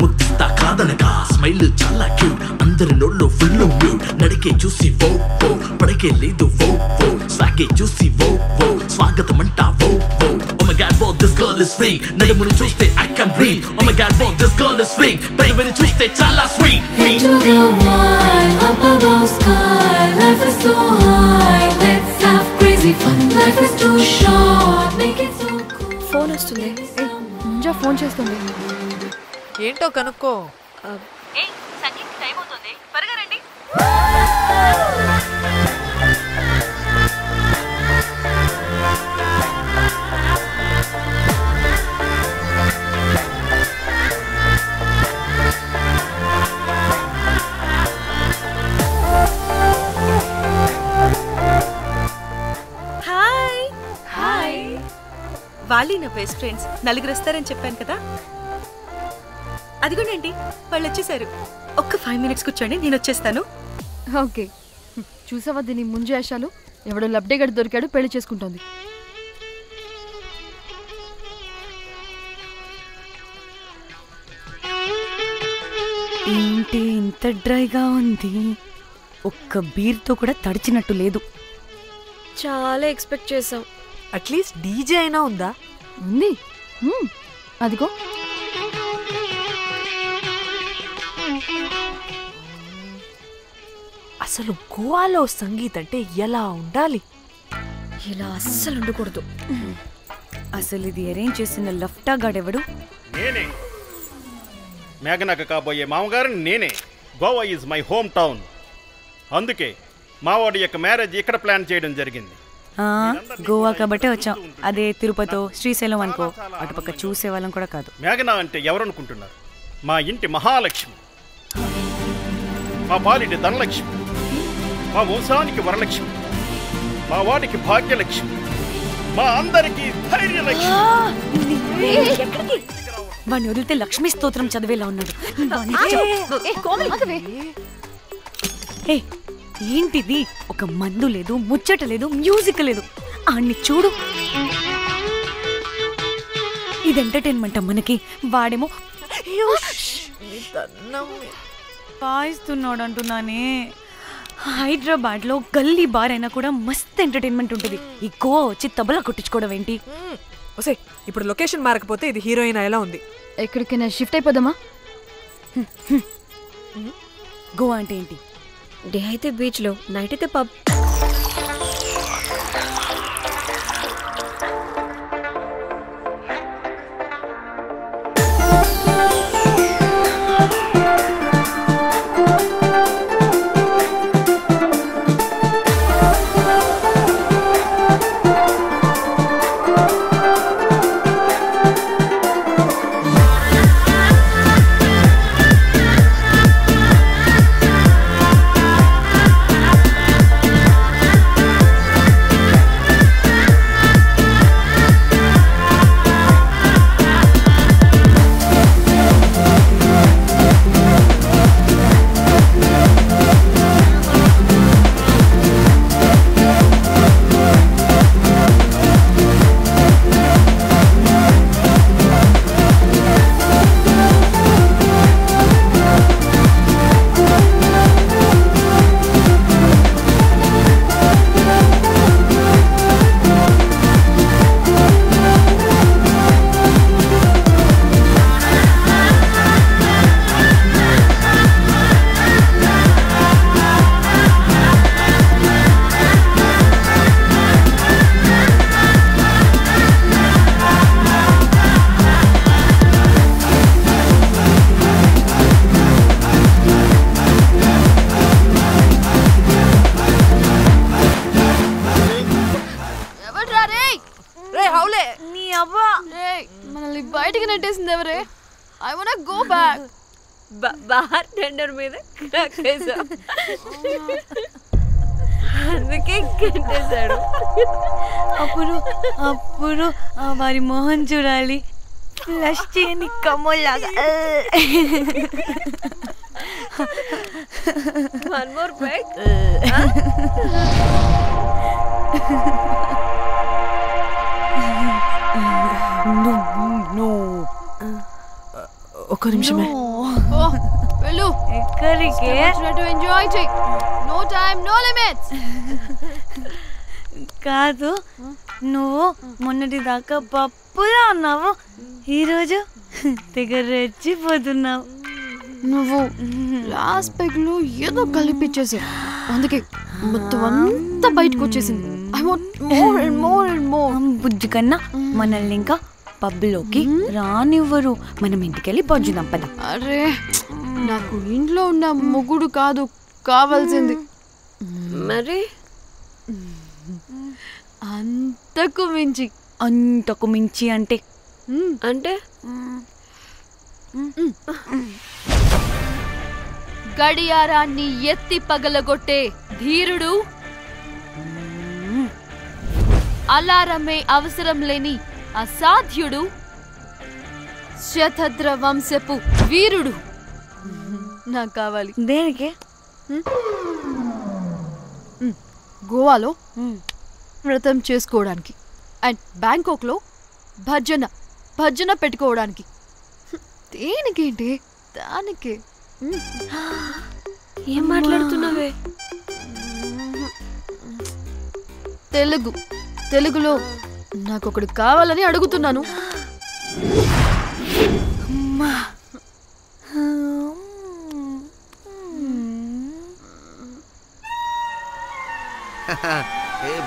ముద్దిస్తా కాదనగా, స్మైల్ చాలా క్యూట్ అందరి నోళ్ళు ఫుల్ మ్యూట్, నడికే చూసి వో వో పడకే లేదు వో వో, స్వాగే చూసి వో వో స్వాగతం అంటా వో వో. Oh my god, whoa, this girl is free, నడుముని చూస్తే I can breathe. Oh my god, whoa, this girl is free, baby చూస్తే చాలా sweet. Into the wild, up above sky, life is so high, let's have crazy fun. Life is too short, make it so cool. Phone వస్తుంది. ముంజా ఫోన్ చేస్తుంది. ఏంటో కనుక్కో. ఏయ్ సంగీత్ టైం అవుతుంది, త్వరగా రండి. హాయ్ హాయ్, వాళ్ళీ నా బెస్ట్ ఫ్రెండ్స్, నలుగురు వస్తారని చెప్పాను కదా, అదిగోనండి వాళ్ళు వచ్చేసారు. ఒక్క 5 minutes కూర్చోండి, నేను వచ్చేస్తాను. ఓకే, చూసావా దీని ముంజేషాలు, ఎవడో లబ్డేగడ్ దొరికాడు, పెళ్లి చేసుకుంటోంది. ఏంటి ఇంత డ్రైగా ఉంది, ఒక్క బీర్తో కూడా తడిచినట్టు లేదు. చాలా ఎక్స్పెక్ట్ చేసాం. అట్లీస్ట్ డీజే అయినా ఉందా? ఉంది, అదిగో. అసలు గోవాలో సంగీత్ అంటే ఎలా ఉండాలి? ఇలా అస్సలు ఉండకూడదు. అసలు ఇది అరేంజ్ చేసిన లఫ్టా గాడెవడు? నేనే, మేఘనకు కాబోయే మామగారు నేనే. Goa is my home town, అందుకే మావాడి యొక్క మ్యారేజ్ ఇక్కడ ప్లాన్ చేయడం జరిగింది. గోవా కాబట్టే వచ్చాం, అదే తిరుపతో శ్రీశైలం అనుకో అటుపక్క చూసే వాళ్ళం కూడా కాదు. మేఘన అంటే ఎవరనుకుంటున్నారు? మా ఇంటి మహాలక్ష్మి, మా పాలిటి ధనలక్ష్మి, మా వంశానికి వరలక్ష్మి, మా వాడికి భాగ్యలక్ష్మి, మా అందరికీ ధైర్యలక్ష్మి. వాడిని వదిలితే లక్ష్మీ స్తోత్రం చదివేలా ఉన్నాడు. ఏంటిది, ఒక మందు లేదు, ముచ్చట లేదు, మ్యూజిక్ లేదు, ఆడిని చూడు. ఇది ఎంటర్టైన్మెంట్ మనకి, వాడేమో పాయిస్తున్నాడు అంటున్నానే. హైదరాబాద్ లో గల్లీ బార్ అయినా కూడా మస్త్ ఎంటర్టైన్మెంట్ ఉంటుంది, ఈ గోవా వచ్చి తబలా కొట్టించుకోవడం ఏంటి? ఓసే, ఇప్పుడు లొకేషన్ మారకపోతే ఇది హీరోయిన్ ఎలా ఉంది? ఎక్కడికైనా షిఫ్ట్ అయిపోదామా? గోవా అంటే ఏంటి? డే అయితే బీచ్ లో, నైట్ అయితే పబ్. బయటికి నెట్టేసింది ఎవరే? I want go back. Bar tender మీద కక్కేసా, అందుకే కట్టేశాడు. అప్పుడు వారి మొహం చూడాలి, ఫ్లష్ చేయని కమ్మోలాగా. One more back. ఒక్క నిమిషమే. వెళ్ళు. ఎక్కడికి? ఎంజాయ్ చెయ్. No time, no limits. కాదు, నువ్వు మొన్నటి దాకా పప్పులా ఉన్నావు, ఈరోజు తెగ రెచ్చిపోతున్నావు. నువ్వు లాస్ట్ పెగ్ లో ఏదో కలిపిచ్చేసి, అందుకే మొత్తం అంతా బయటకు వచ్చేసింది. I want more and more and more. బుజ్జి కన్నా మనల్ని ఇంకా పబ్లోకి రానివ్వరు. మనం ఇంటికెళ్ళి పజ్జుదాం పద. అరే, నాకు ఇంట్లో ఉన్న మొగుడు కాదు కావాల్సింది. మరి అంతకు మించి. అంతకు మించి అంటే అంటే గడియారాన్ని ఎత్తి పగలగొట్టే ధీరుడు, అలారమే అవసరం లేని అసాధ్యుడు, శతద్ర వంశపు వీరుడు నాకు కావాలి. దేనికి? గోవాలో వ్రతం చేసుకోవడానికి అండ్ బ్యాంకాక్లో భజన పెట్టుకోవడానికి. దేనికేంటి? దానికి. ఏం మాట్లాడుతున్నావే? తెలుగులో నాకొకడు కావాలని అడుగుతున్నాను.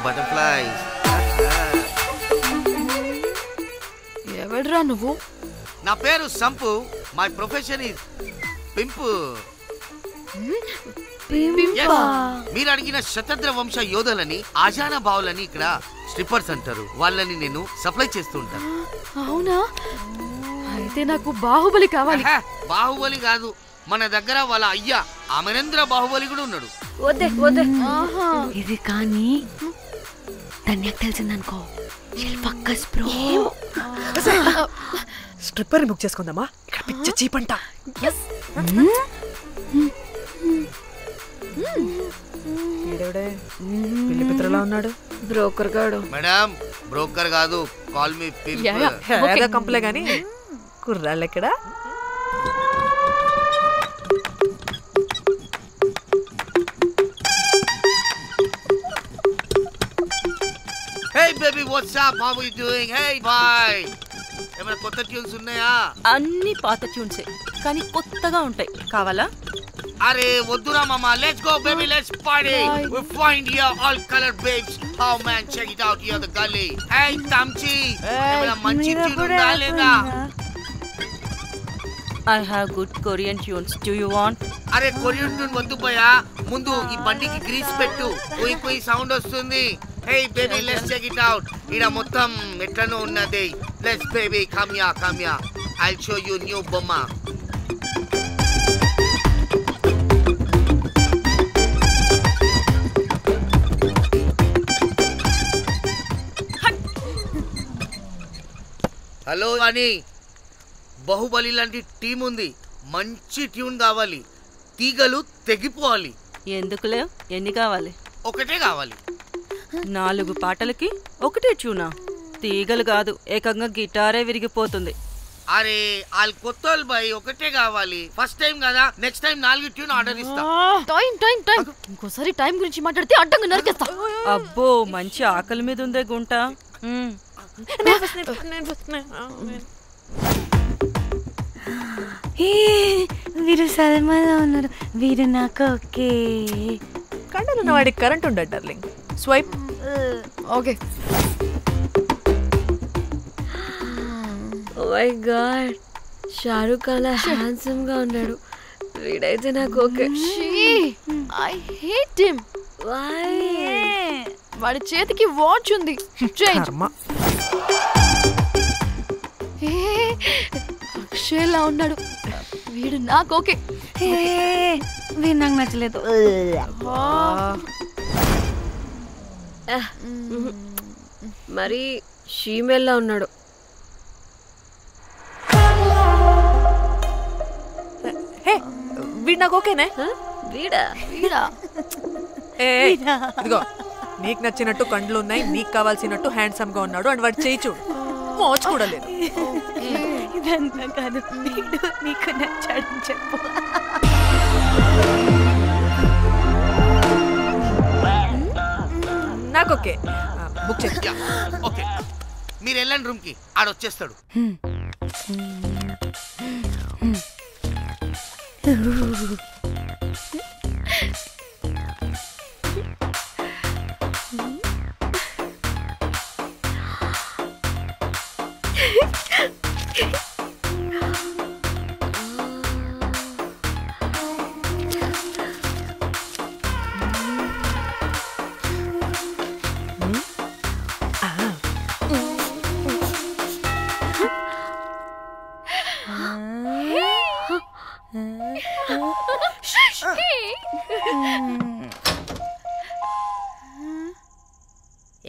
బటర్ఫ్లైస్. ఎవడ్రా నువ్వు? నా పేరు Sampu. My profession is pimp. మీరు అడిగిన శతద్ర వంశ యోధులని, ఆజానా బావులని ఇక్కడ స్ట్రిప్పర్స్ అంటారు. వాళ్ళని నేను సప్లై చేస్తూ ఉంటాను. అవునా? అయితే నాకు బాహుబలి కావాలి. బాహుబలి కాదు, మన దగ్గర వాళ్ళ అయ్యా అమరేంద్ర బాహుబలి కూడా ఉన్నాడు. వద్దే వద్దే. ఇది కానీ ధన్యకు తెలిసిందనుకో, స్ట్రిప్పర్ బుక్ చేసుకుందామా? ఇక్కడ పిచ్చ చీపంట. పిల్లి పిత్రలా ఉన్నాడు. బ్రోకర్ గాడు. మేడం, బ్రోకర్ కాదు, కాల్ మీ పింప్. కంపలే గాని కుర్రాళ్ళు ఎక్కడ? Hey baby, what's up? How are you doing? Hey bye. ఏమైనా కొత్త ట్యూన్స్ ఉన్నాయా? అన్ని పాత ట్యూన్సే, కానీ కొత్తగా ఉంటాయి. కావాలా? అరే వద్దురా మామా. Let's go baby, let's party. We find here all color babes. Oh man, check it out here the gully. Hey Tamchi, ఏమైనా మంచి ట్యూన్ ఉందా లేదా? I have good Korean tunes. Do you want? అరే కొరియన్ ట్యూన్ వద్దు పోయా, ముందు ఈ బండికి గ్రీస్ పెట్టు. కుయ్ కుయ్ సౌండ్ వస్తుంది. Hey baby, let's check it out. ఇడ మొత్తం ఎట్లనో ఉన్నది. Let's baby, come here. I'll show you new bomma. Hello అని, బాహుబలి లాంటి టీం ఉంది. మంచి ట్యూన్ కావాలి, తీగలు తెగిపోవాలి. ఎందుకులే, ఎన్ని కావాలి? ఒకటే కావాలి. 4 పాటలకి ఒకటే ట్యూనా? తీగలు కాదు, ఏకంగా గిటారే విరిగిపోతుంది. అరే వాళ్ళు కొత్త వాళ్ళు బాయ్, ఒకటే కావాలి. ఫస్ట్ టైం కదా, నెక్స్ట్ టైం 4 ట్యూన్ ఆర్డర్ ఇస్తా. టైం ఇంకోసారి టైం గురించి మాట్లాడితే అడ్డంగా నరికేస్తా. అబ్బో, మంచి ఆకలి మీద ఉందే గుంట. వీరు సల్మాలో ఉన్నారు. వీరు నాకు ఓకే. కండలున్న వాడికి కరెంట్ ఉండదు darling. Swipe. Okay. Oh my God, Shahrukh Khan handsome గా ఉన్నాడు. వీడైతే నాకు ఓకే. I hate him. వాడి చేతికి వాచ్ ఉంది. అక్షయ్లా ఉన్నాడు వీడు. నాకు ఓకే. వీడు నాకు నచ్చలేదు. మరి షీమేల్లా ఉన్నాడు. వీడు నాకు ఓకేనే. వీడా వీడా ఇదిగో నీకు నచ్చినట్టు కండ్లు ఉన్నాయి, నీకు కావాల్సినట్టు హ్యాండ్సమ్ గా ఉన్నాడు అండ్ వాడు చేయి చూడు మోచు కూడా లేదు. ఇదంతా కాదు, వీడు నీకు నచ్చాడని చెప్పు. నాకు ఓకే. బుక్ చేసి ఓకే మీరు వెళ్ళండి రూమ్ కి, ఆడొచ్చేస్తాడు.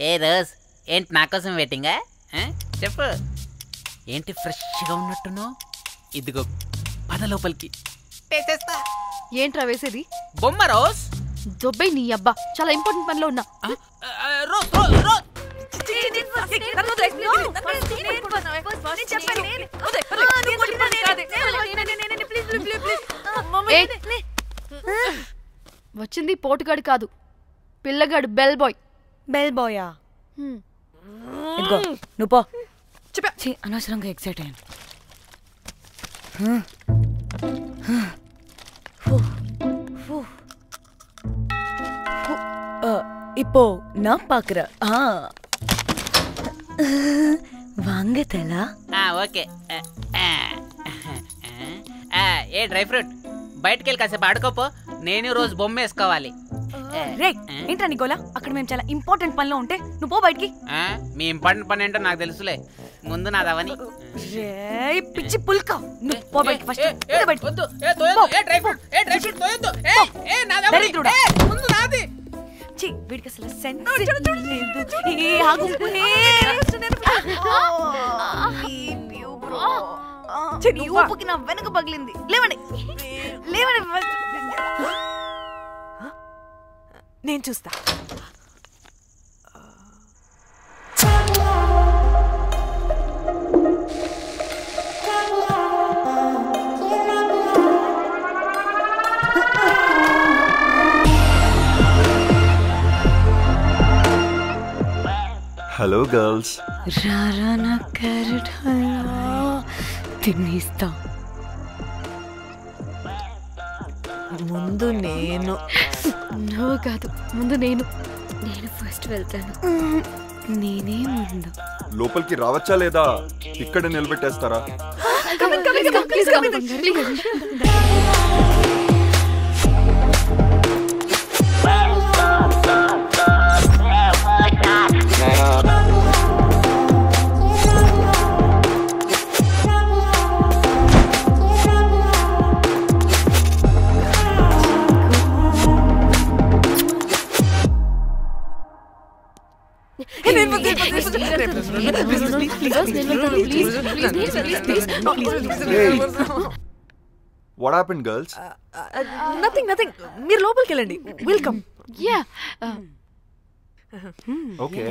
ఏ రోజ్, ఏంటి నా కోసం వెయిటింగా? చెప్పు, ఏంటి ఫ్రెష్గా ఉన్నట్టున్నావు? ఇదిగో పద లోపలికి. ఏంట్రా వేసేది? బొమ్మ రోజ్. దొబ్బై నీ అబ్బా, చాలా ఇంపార్టెంట్ పనిలో ఉన్నా. వచ్చింది పోటుగాడు కాదు, పిల్లగాడు బెల్ బాయ్. బెల్ బాయా? ఇదిగో నువ్వు పో. అనవసరంగా ఎక్సైట్ అయ్యాను. இப்போ நான் பாக்குறேன். வாங்க தலா. ఓకే. ఏ డ్రై ఫ్రూట్, బయటకు వెళ్ళి కాసేపు ఆడుకోపో. నేను రోజు బొమ్మ వేసుకోవాలి. రే ఏంట్రా నికోలా, అక్కడ మేము చాలా ఇంపార్టెంట్ పనిలో ఉంటే నువ్వు పో బయటికి. మీ ఇంపార్టెంట్ పని ఏంటో నాకు తెలుసులే, ముందు నాదవని. పిచ్చి పుల్క, నువ్వు పో బయటికి ఫస్ట్. వీడికి అసలు సెన్స్ లేదు. ఊపుకి నా వెనక పగిలింది. లేవండి లేవండి. నేను చూస్తా. Hello girls. రారా నా క్యారెట్ హల్వా తినేస్తా. ముందు నేను. నువ్వు కాదు, ముందు నేను. నేను ఫస్ట్ వెళ్తాను. నేనే ముందు. లోపలికి రావచ్చా లేదా ఇక్కడ నిలబెట్టేస్తారా? What happened, girls? Nothing. మీరు లోపలికి వెళ్ళండి. వెల్కమ్. Yeah. Okay.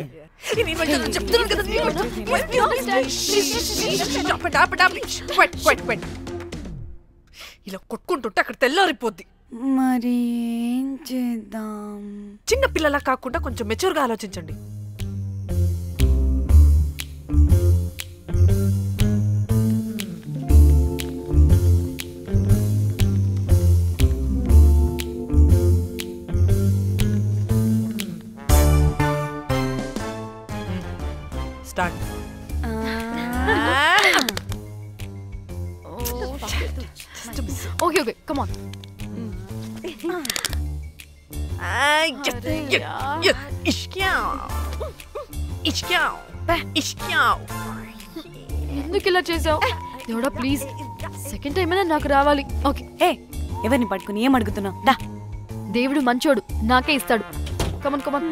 ఇలా కొట్టుకుంటుంటే అక్కడ తెల్లారిపోద్ది. మరి ఏం చేద్దాం? చిన్న పిల్లలా కాకుండా కొంచెం మెచ్యూర్గా ఆలోచించండి. Start. Okay, come on. ఎందుకు ఇలా చేసావు? దేవుడా ప్లీజ్ సెకండ్ టైం అయినా నాకు రావాలి. ఓకే. ఎవరిని పట్టుకుని ఏం అడుగుతున్నావు? దా. దేవుడు మంచోడు, నాకే ఇస్తాడు. Come on come on.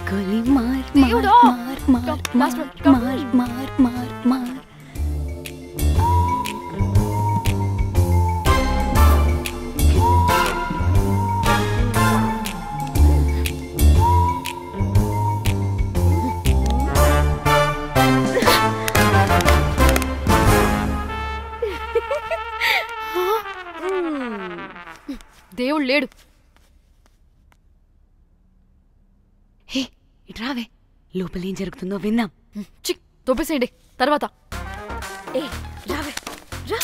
గోలీ మార్ మార్ మార్ మార్ మార్ మార్ మార్. దేవుడు లేడు. హే ఇట్రావే, లోపల ఏం జరుగుతుందో విందాం. చిక్ తోపేసేయండి తర్వాత. రావే రా.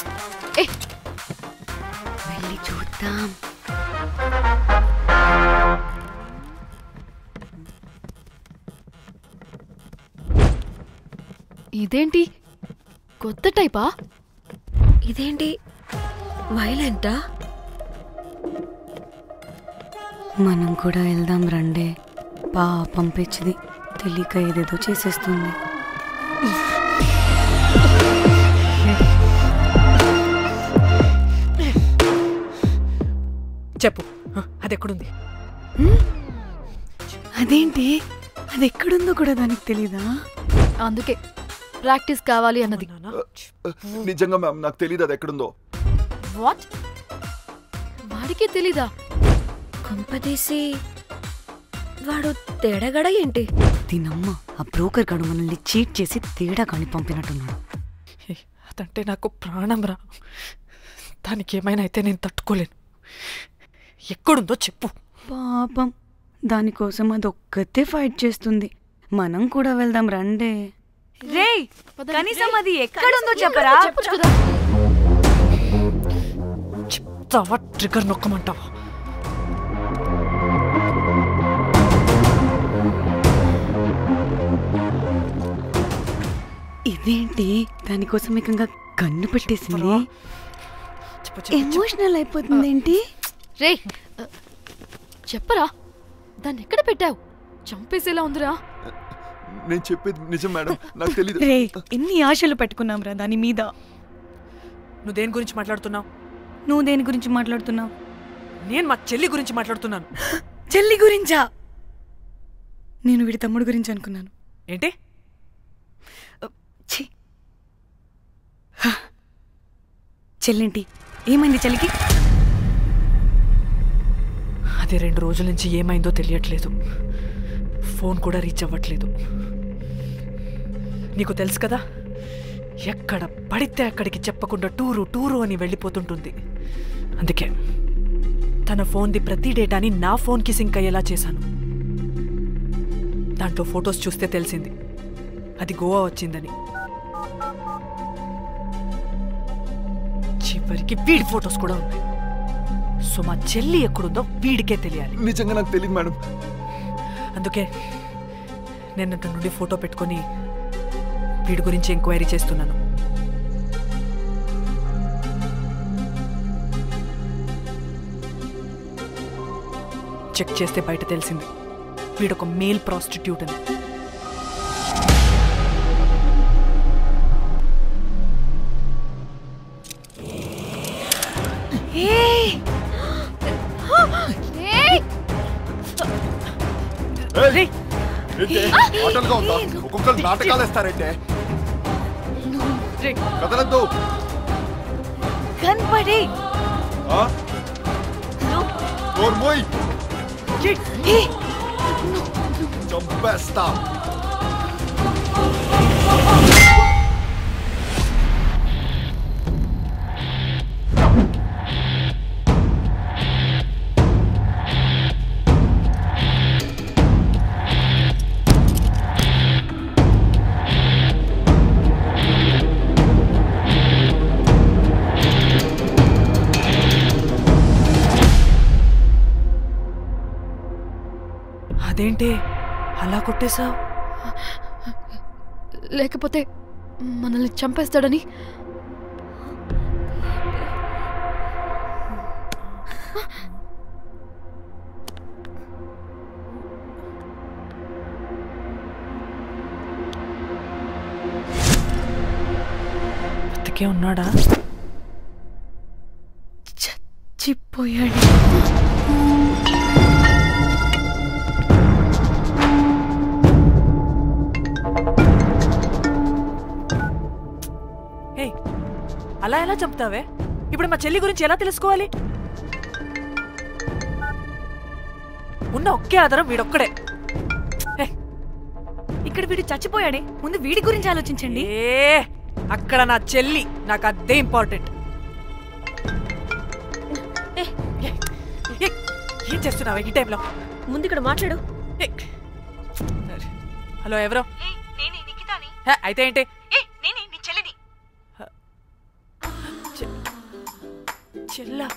వెళ్ళి చూద్దాం. ఇదేంటి కొత్త టైపా? ఇదేంటి వైలెంటా? మనం కూడా వెళ్దాం రండే. పాపం పిచ్చిది, తెలియక ఏదేదో చేసేస్తుంది. చెప్పు, అది ఎక్కడుంది? అదేంటి, అది ఎక్కడుందో కూడా దానికి తెలీదా? అందుకే ప్రాక్టీస్ కావాలి అన్నది. నిజంగా మ్యామ్ నాకు తెలియదు అది ఎక్కడుందో. వాట్? వాడికి తెలీదా? కొంపదీసి వాడు తేడాగడ ఏంటి? దీనమ్మ, ఆ బ్రోకర్ గాడు మనల్ని చీట్ చేసి తేడా కాని పంపినట్టున్నాడు. అదంటే నాకు ప్రాణం రా. దానికి ఏమైనా అయితే నేను తట్టుకోలేను. ఎక్కడుందో చెప్పు. పాపం, దానికోసం అది ఒక్కతే ఫైట్ చేస్తుంది. మనం కూడా వెళ్దాం రండే. రేయ్, కనీసం అది ఎక్కడుందో చెప్పరా? చెప్తావా? ట్రిగర్ నొక్కమంటావా? ఇదేంటి, దానికోసం ఏకంగా కన్ను పెట్టేసింది. ఎమోషనల్ అయిపోతుంది ఏంటి? రే చెప్పరా, దాన్ని ఎక్కడ పెట్టావు? చంపేసేలా ఉందిరా. నేను చెప్పేది నిజం మేడం, నాకు తెలియదు. రే, ఎన్ని ఆశలు పెట్టుకున్నాం రా దాని మీద. నువ్వు దేని గురించి మాట్లాడుతున్నావు? నువ్వు దేని గురించి మాట్లాడుతున్నావు? నేను మా చెల్లి గురించి మాట్లాడుతున్నాను. చెల్లి గురించా? నేను వీడి తమ్ముడు గురించి అనుకున్నాను. ఏంటి? చెల్లింటి ఏమైంది? చెల్లికి అది 2 రోజుల నుంచి ఏమైందో తెలియట్లేదు. ఫోన్ కూడా రీచ్ అవ్వట్లేదు. నీకు తెలుసు కదా, ఎక్కడ పడితే అక్కడికి చెప్పకుండా టూరు అని వెళ్ళిపోతుంటుంది. అందుకే తన ఫోన్ది ప్రతి డేటాని నా ఫోన్కి సింక్ అయ్యేలా చేశాను. దాంట్లో ఫొటోస్ చూస్తే తెలిసింది అది గోవా వచ్చిందని. చివరికి వీడి ఫొటోస్ కూడా ఉన్నాయి. సో మా చెల్లి ఎక్కడుందో వీడికే తెలియాలి. నిజంగా నాకు తెలియదు మేడం. అందుకే నేను అక్కడి నుండి ఫోటో పెట్టుకొని వీడి గురించి ఎంక్వైరీ చేస్తున్నాను. చెక్ చేస్తే బయట తెలిసింది వీడొక మేల్ ప్రాస్టిట్యూట్ అని. ఆటలుగా ఉందా? ఒక్కొక్కరు నాటకాలు వేస్తారంటే కదలద్దు. కనపడి చంపేస్తా. అదేంటి అలా కొట్టేశావు? లేకపోతే మనల్ని చంపేస్తాడని. బతికే ఉన్నాడా? చచ్చిపోయాడు. అలా ఎలా చెప్తావే? ఇప్పుడు మా చెల్లి గురించి ఎలా తెలుసుకోవాలి? ఉన్న ఒకే ఆధారం వీడొక్కడే. ఇక్కడ వీడు చచ్చిపోయాడే, ముందు వీడి గురించి ఆలోచించండి. అక్కడ నా చెల్లి, నాకు అదే ఇంపార్టెంట్. ఏం చేస్తున్నావే ఈ టైంలో? ముందు ఇక్కడ మాట్లాడు. హలో, ఎవరో? అయితే ఏంటి? చెల్లా,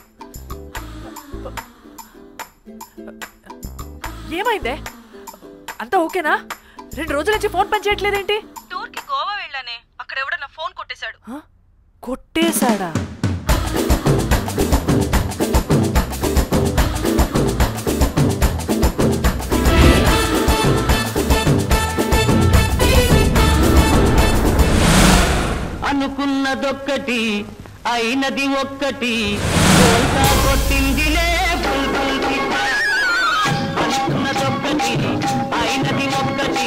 ఏమైందే? అంతా ఓకేనా? 2 రోజుల నుంచి ఫోన్ పని చేయట్లేదేంటి? టూర్ కి గోవా వెళ్ళానే, అక్కడ ఎవడో నా ఫోన్ కొట్టేశాడు. కొట్టేశాడా? అనుకున్నదొక్కటి అయినది ఒక్కటి, కొట్టిందిలే బుల్బుల్ పిట్ట. అనుకున్నదొక్కటి అయినది ఒక్కటి.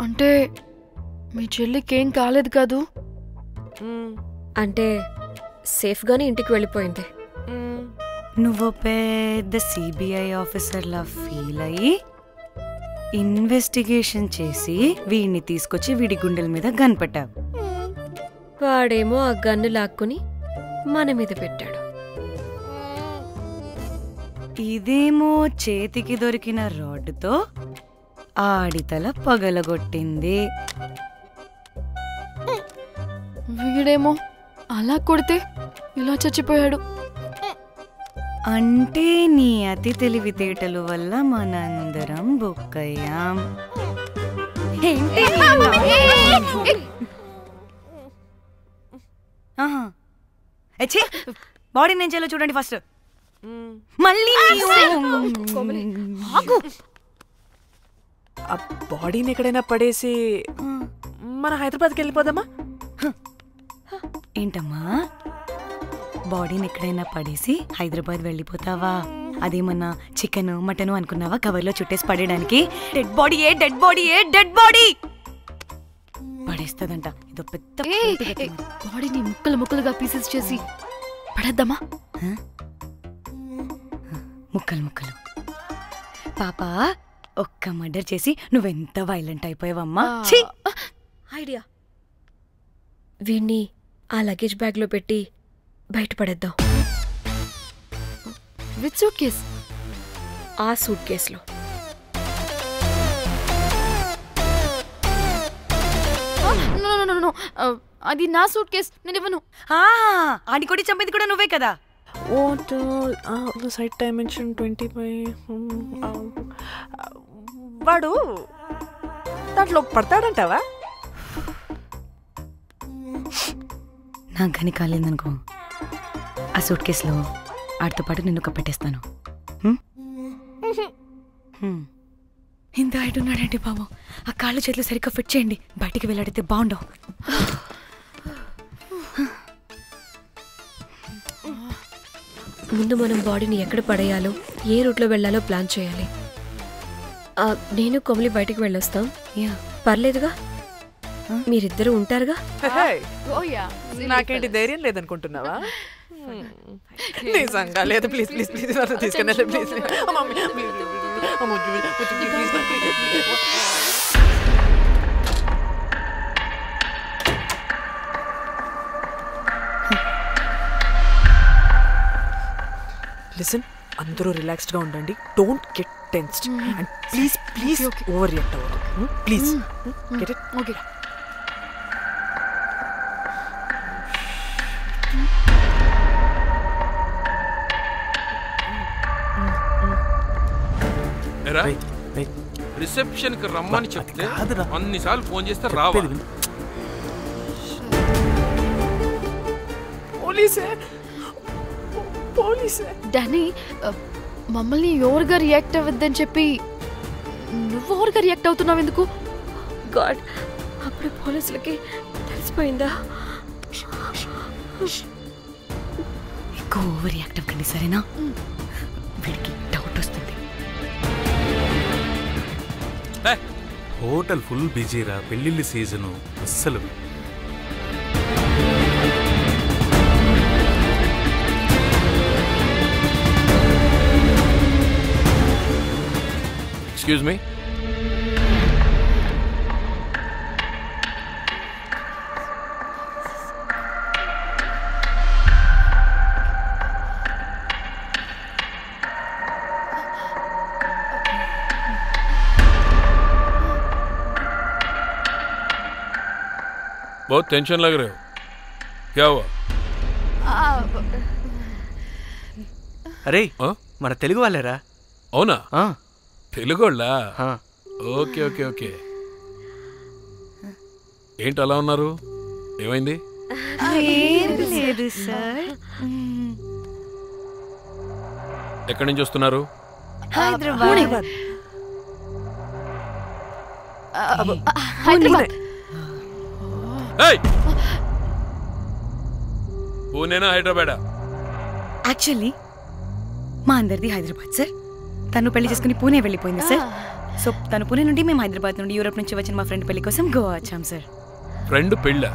అంటే మీ చెల్లికేం కాలేదు కాదు? అంటే సేఫ్గానే ఇంటికి వెళ్ళిపోయింది. నువ్వు పెద్ద సిబిఐ ఆఫీసర్లా ఫీల్ అయ్యి ఇన్వెస్టిగేషన్ చేసి వీడిని తీసుకొచ్చి వీడి గుండెల మీద గన్ పెట్టావు. వాడేమో ఆ గన్ను లాక్కుని మన మీద పెట్టాడు. ఇదేమో చేతికి దొరికిన రాడ్డుతో ఆడితల పగలగొట్టింది. వీడేమో అలా కొడితే ఇలా చచ్చిపోయాడు. అంటే నీ అతి తెలివితేటలు వల్ల మనందరం బుక్కయ్యాం. బాడీ నేను చేయాలో చూడండి ఫస్ట్. మళ్ళీ ఆ బాడీని ఎక్కడైనా పడేసి మన హైదరాబాద్కి వెళ్ళిపోదామా? ఏంటమ్మా, బాడీని ఎక్కడైనా పడేసి హైదరాబాద్ వెళ్ళిపోతావా? అదేమన్నా చికెన్ మటన్ అనుకున్నావా కవర్లో చుట్టేసి పడేయడానికి? డెడ్ బాడీ ఏ డెడ్ బాడీ ఏ డెడ్ బాడీ పడేస్తుందంట. ఇదో పెద్ద బాడీని ముక్కలు ముక్కలుగా పీసెస్ చేసి పడేద్దామా? ముక్కలు ముక్కలు. పాప, ఒక్క మర్డర్ చేసి నువ్వెంత వైలెంట్ అయిపోయావమ్మా. ఐడియా, వీణ్ణి ఆ లగేజ్ బ్యాగ్ లో పెట్టి బయటపడేద్దాం. With suitcase? ఆ సూట్ కేసులో. అది నా సూట్ కేస్, నేను ఇవ్వను. ఆడి కొట్టి చంపేది కూడా నువ్వే కదా. Site dimension 25. వాడు దాంట్లో పడతాడంటావా? నాకు కానీ కాలేదనుకో, ఆ సూట్ కేసులో ఆడితో పాటు నిన్ను కప్పెట్టేస్తాను. ఇంత హైట్ ఉన్నాడండి బాబు. ఆ కాళ్ళు చేతులు సరిగ్గా ఫిట్ చేయండి, బయటికి వెళ్ళాడితే బాగుండవు. ముందు మనం బాడీని ఎక్కడ పడేయాలో, ఏ రూట్లో వెళ్ళాలో ప్లాన్ చేయాలి. నేను కొమలి బయటికి వెళ్ళొస్తాం. పర్లేదుగా, మీరిద్దరూ ఉంటారుగా. నాకేంటి ధైర్యం లేదనుకుంటున్నావా? నిజంగా లేదు. ప్లీజ్ ప్లీజ్ ప్లీజ్ తీసుకెళ్ళి ప్లీజ్. లిసన్, అందరూ రిలాక్స్డ్ గా ఉండండి. Don't get tensed and please please over react అవ్వదు. Please get it? Okay. Reception కి రమ్మని చెప్తే అన్నిసార్లు ఫోన్ చేస్తే రావాలి. పోలీసే పోలీసే. డానీ మమ్మల్ని ఎవరుగా రియాక్ట్ అవ్వద్దని చెప్పి నువ్వు ఎవరుగా రియాక్ట్ అవుతున్నావు ఎందుకు? గాడ్, అప్పుడు పోలీసులకి తెలిసిపోయిందా? ఎక్కువ ఓవర్ రియాక్ట్ అవ్వకండి సరేనా? వీడికి డౌట్ వస్తుంది. హోటల్ ఫుల్ బిజీరా, పెళ్ళిళ్ళ సీజను అస్సలు. Excuse me? बहुत टेंशन लग रहे हो, क्या हुआ? అరే మన తెలుగు వాళ్ళేరా. అవునా? తెలుగు వాళ్ళా? Okay okay okay. ఏంటి అలా ఉన్నారు? ఏమైంది? ఏం లేదు సార్. ఎక్కడి నుంచి వస్తున్నారు? హైదరాబాద్. పూణేనా హైదరాబాదా? యాక్చువల్లీ మా అందరిది హైదరాబాద్ సార్. తను పెళ్లి చేసుకుని పూణే వెళ్ళిపోయింది సార్. సో తను పూణే నుండి మేము హైదరాబాద్ నుండి యూరోప్ నుంచి వచ్చిన మా ఫ్రెండ్ పెళ్లి కోసం గోవా వచ్చాం సార్. ఫ్రెండ్ పెళ్ళా?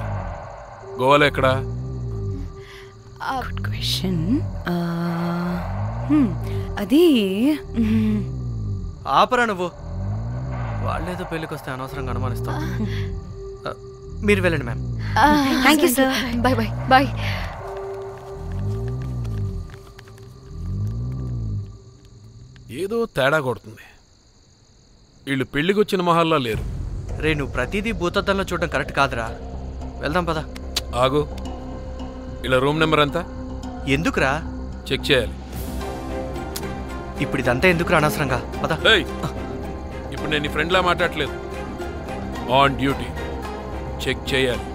గోవాలో ఎక్కడా? Good question. అది ఆపరా నువ్వు. వాళ్ళేదో పెళ్ళికి వస్తే అనవసరంగా అనుమానిస్తాం. మీరు వెళ్ళండి ma'am. Thank you sir. Bye bye bye. ఏదో తేడా కొడుతుంది. వీళ్ళు పెళ్లికి వచ్చిన మహల్లా లేరు. రే నువ్వు ప్రతిదీ భూతద్దంలో చూడడం కరెక్ట్ కాదురా. వెళ్దాం పదా. ఆగు, ఇలా రూమ్ నెంబర్ ఎంత? ఎందుకురా? చెక్ చేయాలి. ఇప్పుడు ఇదంతా ఎందుకురా అనవసరంగా? పదా. ఇప్పుడు నేను నీ ఫ్రెండ్లా మాట్లాడలేదు. ఆన్ డ్యూటీ చెక్ చేయాలి.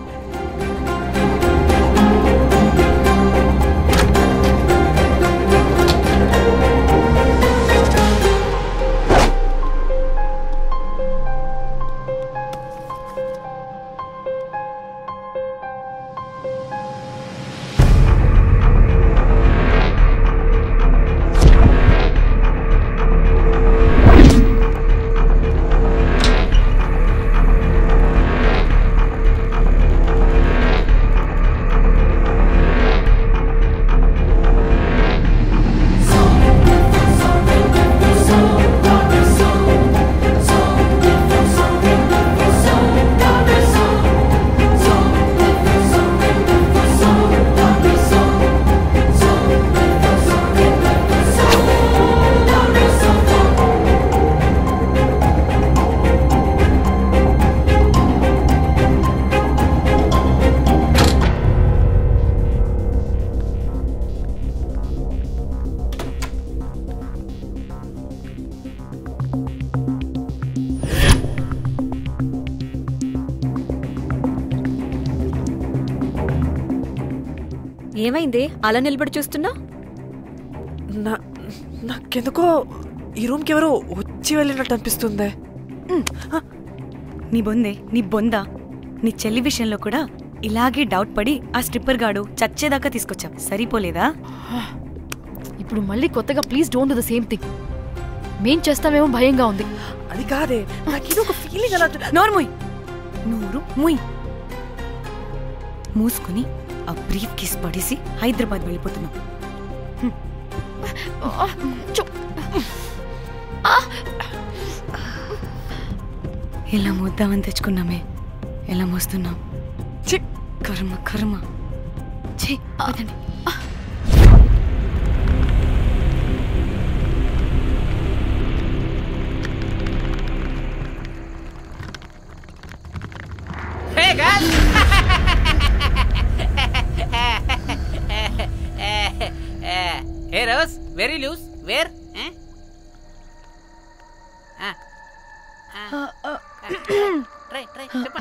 ఏమైంది అలా నిలబడి చూస్తున్నా? నాకెందుకో ఈ రూమ్కి ఎవరో వచ్చి వెళ్ళినట్టు అనిపిస్తుంది. నీ బొందా నీ చెల్లి విషయంలో కూడా ఇలాగే డౌట్ పడి ఆ స్ట్రిప్పర్ గాడు చచ్చేదాకా తీసుకొచ్చాం. సరిపోలేదా? ఇప్పుడు మళ్ళీ కొత్తగా please don't do the same thing. మేం చేస్తామేమో భయంగా ఉంది. అది కాదే, నాకేదో ఒక ఫీలింగ్ అలా. నోరు ముయ్. మూసుకుని ఆ బ్రీఫ్ కేస్ పడేసి హైదరాబాద్ వెళ్ళిపోతున్నాం. ఎలా మోద్దామని తెచ్చుకున్నామే, ఎలా మోస్తున్నాం. కర్మ కర్మ. పదండి. Hey guys! Hey Rose, very loose. Where?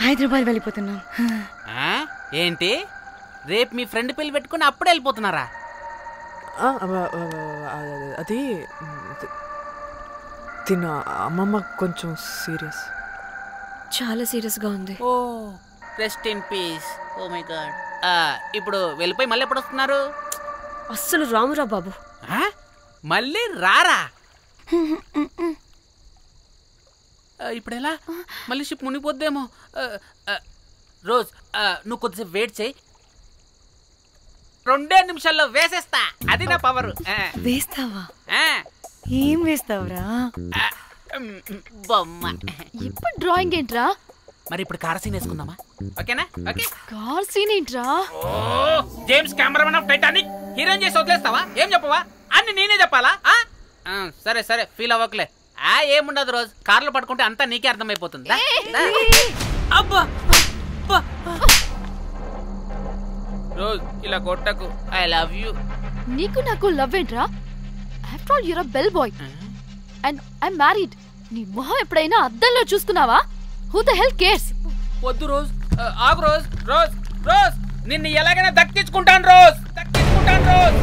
Hyderabad వెళ్ళిపోతున్నాం. ఏంటి రేపు మీ ఫ్రెండ్ పెళ్లి పెట్టుకుని అప్పుడే వెళ్ళిపోతున్నారా? అది తిన అమ్మమ్మ కొంచెం సీరియస్, చాలా సీరియస్గా ఉంది. Oh rest in peace. Oh my god. ఇప్పుడు వెళ్ళిపోయి మళ్ళీ ఎప్పుడు వస్తున్నారు? అస్సలు రామురా బాబు. మళ్ళీ రారా? ఇప్పుడు ఎలా? మళ్ళీ షిప్ మునిగిపోద్దేమో. రోజ్ నువ్వు కొద్దిసేపు వెయిట్ చేయి, 2 నిమిషాల్లో వేసేస్తా. అది నా పవర్. వేస్తావా? ఏం వేస్తావురా? బొమ్మ. ఇప్పుడు డ్రాయింగ్ ఏంట్రా? మరి ఇప్పుడు కార్ సీన్ వేసుకుందామా? ఓకేనా? ఓకే. కార్ సీన్ ఏంట్రా? James Cameron of Titanic heroine చేసి వదిలేస్తావా? ఏం చెప్పవా? అన్ని నేనే చెప్పాలా? సరే సరే, ఫీల్ అవ్వకలే. ఏముండదు రోజ్, కార్లో పడుకుంటే అంతా నీకే అర్థమైపోతుంది. అబ్బా రోజ్ ఇలా కొట్టకు. I love you. నీకు నాకు లవ్ ఏంట్రా? After all your a bell boy and I married. నీ మొహం ఎప్పుడైనా అద్దంలో చూసుకున్నావా? Who the hell cares? వద్దు రోజ్, ఆగు రోజ్. రోజ్ రోజ్ నిన్ను ఎలాగైనా దక్కించుకుంటాను రోజ్, దక్కించుకుంటాను రోజ్.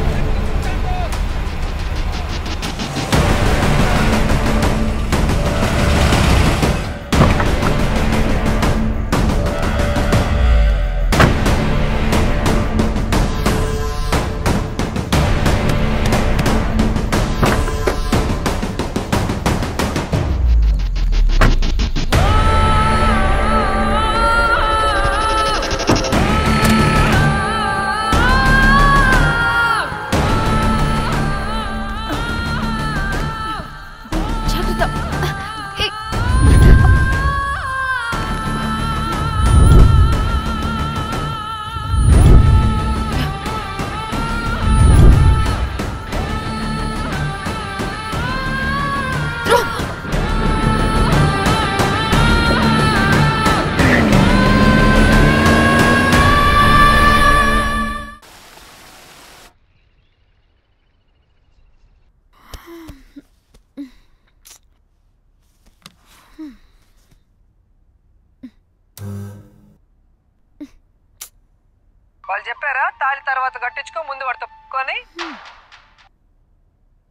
వాళ్ళు చెప్పారా తాళి తర్వాత కట్టించుకో, ముందు పడుకొని.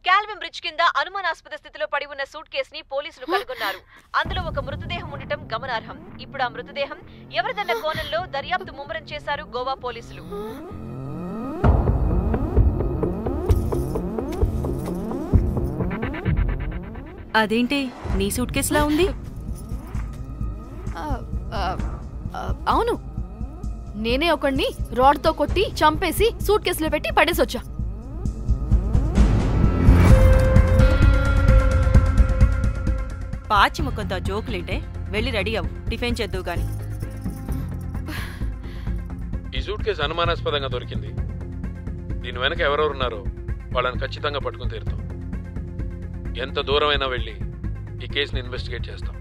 క్యాల్విన్ బ్రిడ్జ్ కింద అనుమానాస్పద స్థితిలో పడి ఉన్న సూట్ కేసుని పోలీసులు కనుగొన్నారు. అందులో ఒక మృతదేహం ఉండటం గమనార్హం. ఇప్పుడు ఆ మృతదేహం ఎవరిదన్న కోణంలో దర్యాప్తు ముమ్మరం చేశారు గోవా పోలీసులు. అదేంటి నీ సూట్ కేసులా ఉంది? అవును, నేనే ఒకడిని రాడ్తో కొట్టి చంపేసి సూట్ కేసులో పెట్టి పడేసొచ్చా. పాచి ముఖంతో జోకులేంటే వెళ్ళి రెడీ అవ్వు, టిఫిన్ చేద్దువు గాని. ఈ సూట్ కేసు అనుమానాస్పదంగా దొరికింది. దీని వెనక ఎవరెవరున్నారో వాళ్ళని ఖచ్చితంగా పట్టుకుని తీరుతాం. ఎంత దూరమైనా వెళ్ళి ఈ కేసుని ఇన్వెస్టిగేట్ చేస్తాం.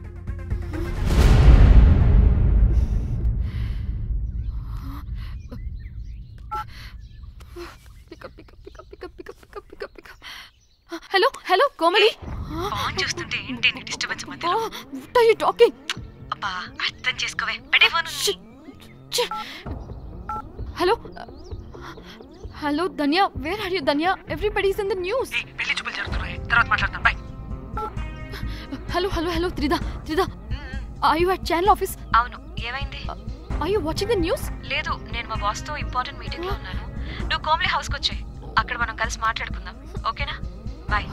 Hello hello Komali. ఫోన్ చూస్తుంటే ఏంటి నీ డిస్టర్బెన్స్ మధ్యలో? What are you talking? అబ్బా అర్థం చేసుకోవే, పడే phone. Hello hello Dhanya, where are you Dhanya? Everybody is in the news. పెళ్లి చూపులు జరుగుతున్నాయి, తర్వాత మాట్లాడతాం. Bye. Hello hello hello Tridha Tridha, are you at channel office? అవును, ఏమైంది? Are you watching the news? లేదు, నేను మా బాస్ తో ఇంపార్టెంట్ మీటింగ్ లో ఉన్నాను. నువ్వు కోమ్లీ హౌస్ కి వచ్చేయ్, అక్కడ మనం కలిసి మాట్లాడుకుందాం. ఓకేనా? బాయ్.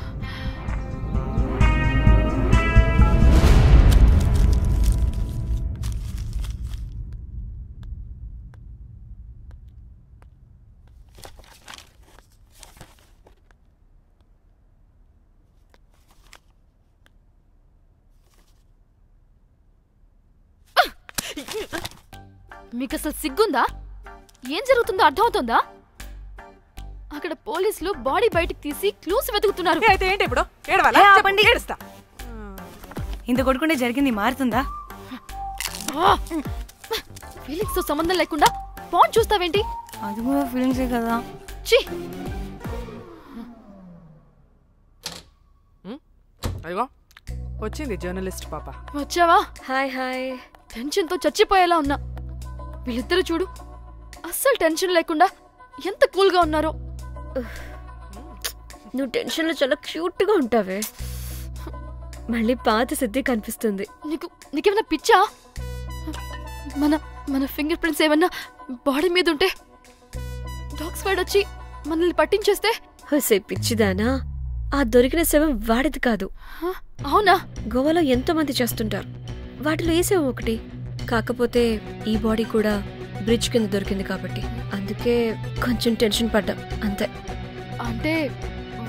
మీకు అసలు సిగ్గుందా? ఏం జరుగుతుందో అర్థమవుతుందా? అక్కడ పోలీసులు బాడీ బయటికి తీసి క్లూస్ వెతుకుతున్నారు. అయితే ఏంటి ఇప్పుడు? ఏడవాలా? ఆపండి. ఏడుస్తా. ఇంత కొడుకుంటే జరిగింది మారుతుందా? ఫీలింగ్స్ తో సంబంధం లేకుండా ఫోన్ చూస్తావేంటి? అది కూడా ఫీలింగ్సే కదా. ఛీ, అయ్యో వచ్చింది జర్నలిస్ట్ పాప. వచ్చావా? Hi hi. టెన్షన్ తో చచ్చిపోయేలా ఉన్నా. వీళ్ళిద్దరు చూడు, అస్సలు టెన్షన్ లేకుండా ఎంత కూల్గా ఉన్నారో. నువ్వు టెన్షన్లో చాలా క్యూట్గా ఉంటావే. మళ్ళీ పాత సిద్ధి కనిపిస్తుంది. నీకేమైనా పిచ్చా? మన మన ఫింగర్ ప్రింట్స్ ఏమన్నా బాడీ మీద ఉంటే డాగ్ స్క్వాడ్ వచ్చి మనల్ని పట్టించేస్తే? హోసే పిచ్చిదానా, ఆ దొరికిన శవం వాడిది కాదు. అవునా? గోవాలో ఎంతో మంది చేస్తుంటారు, వాటిలో ఏ శవం ఒకటి. కాకపోతే ఈ బాడీ కూడా బ్రిడ్జ్ కింద దొరికింది కాబట్టి అందుకే కొంచెం టెన్షన్ పడ్డా అంతే. అంటే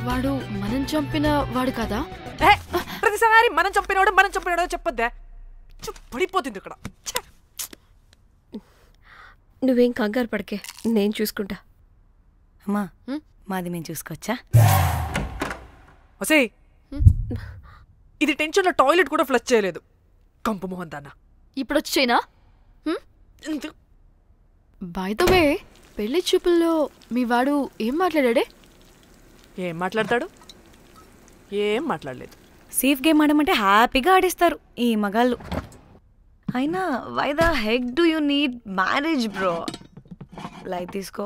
వాడు మనం చంపిన వాడు కదా? ప్రతిసారి మనం చంపినవాడో చెప్పొద్దే, పడిపోతుంది ఇక్కడ. నువ్వేం కంగారు పడకే, నేను చూసుకుంటా. అమ్మా మాది మేము చూసుకోవచ్చా? ఒసే ఇది టెన్షన్లో టాయిలెట్ కూడా ఫ్లష్ చేయలేదు. కంపు మోహన్ దాన్న ఇప్పుడు వచ్చేనా? బై ద వే, పెళ్లి చూపుల్లో మీ వాడు ఏం మాట్లాడాడే? ఏం మాట్లాడతాడు? ఏం మాట్లాడలేదు. సేఫ్ గేమ్ ఆడమంటే హ్యాపీగా ఆడిస్తారు ఈ మగాళ్ళు. అయినా why the heck do you need marriage bro? Light తీసుకో.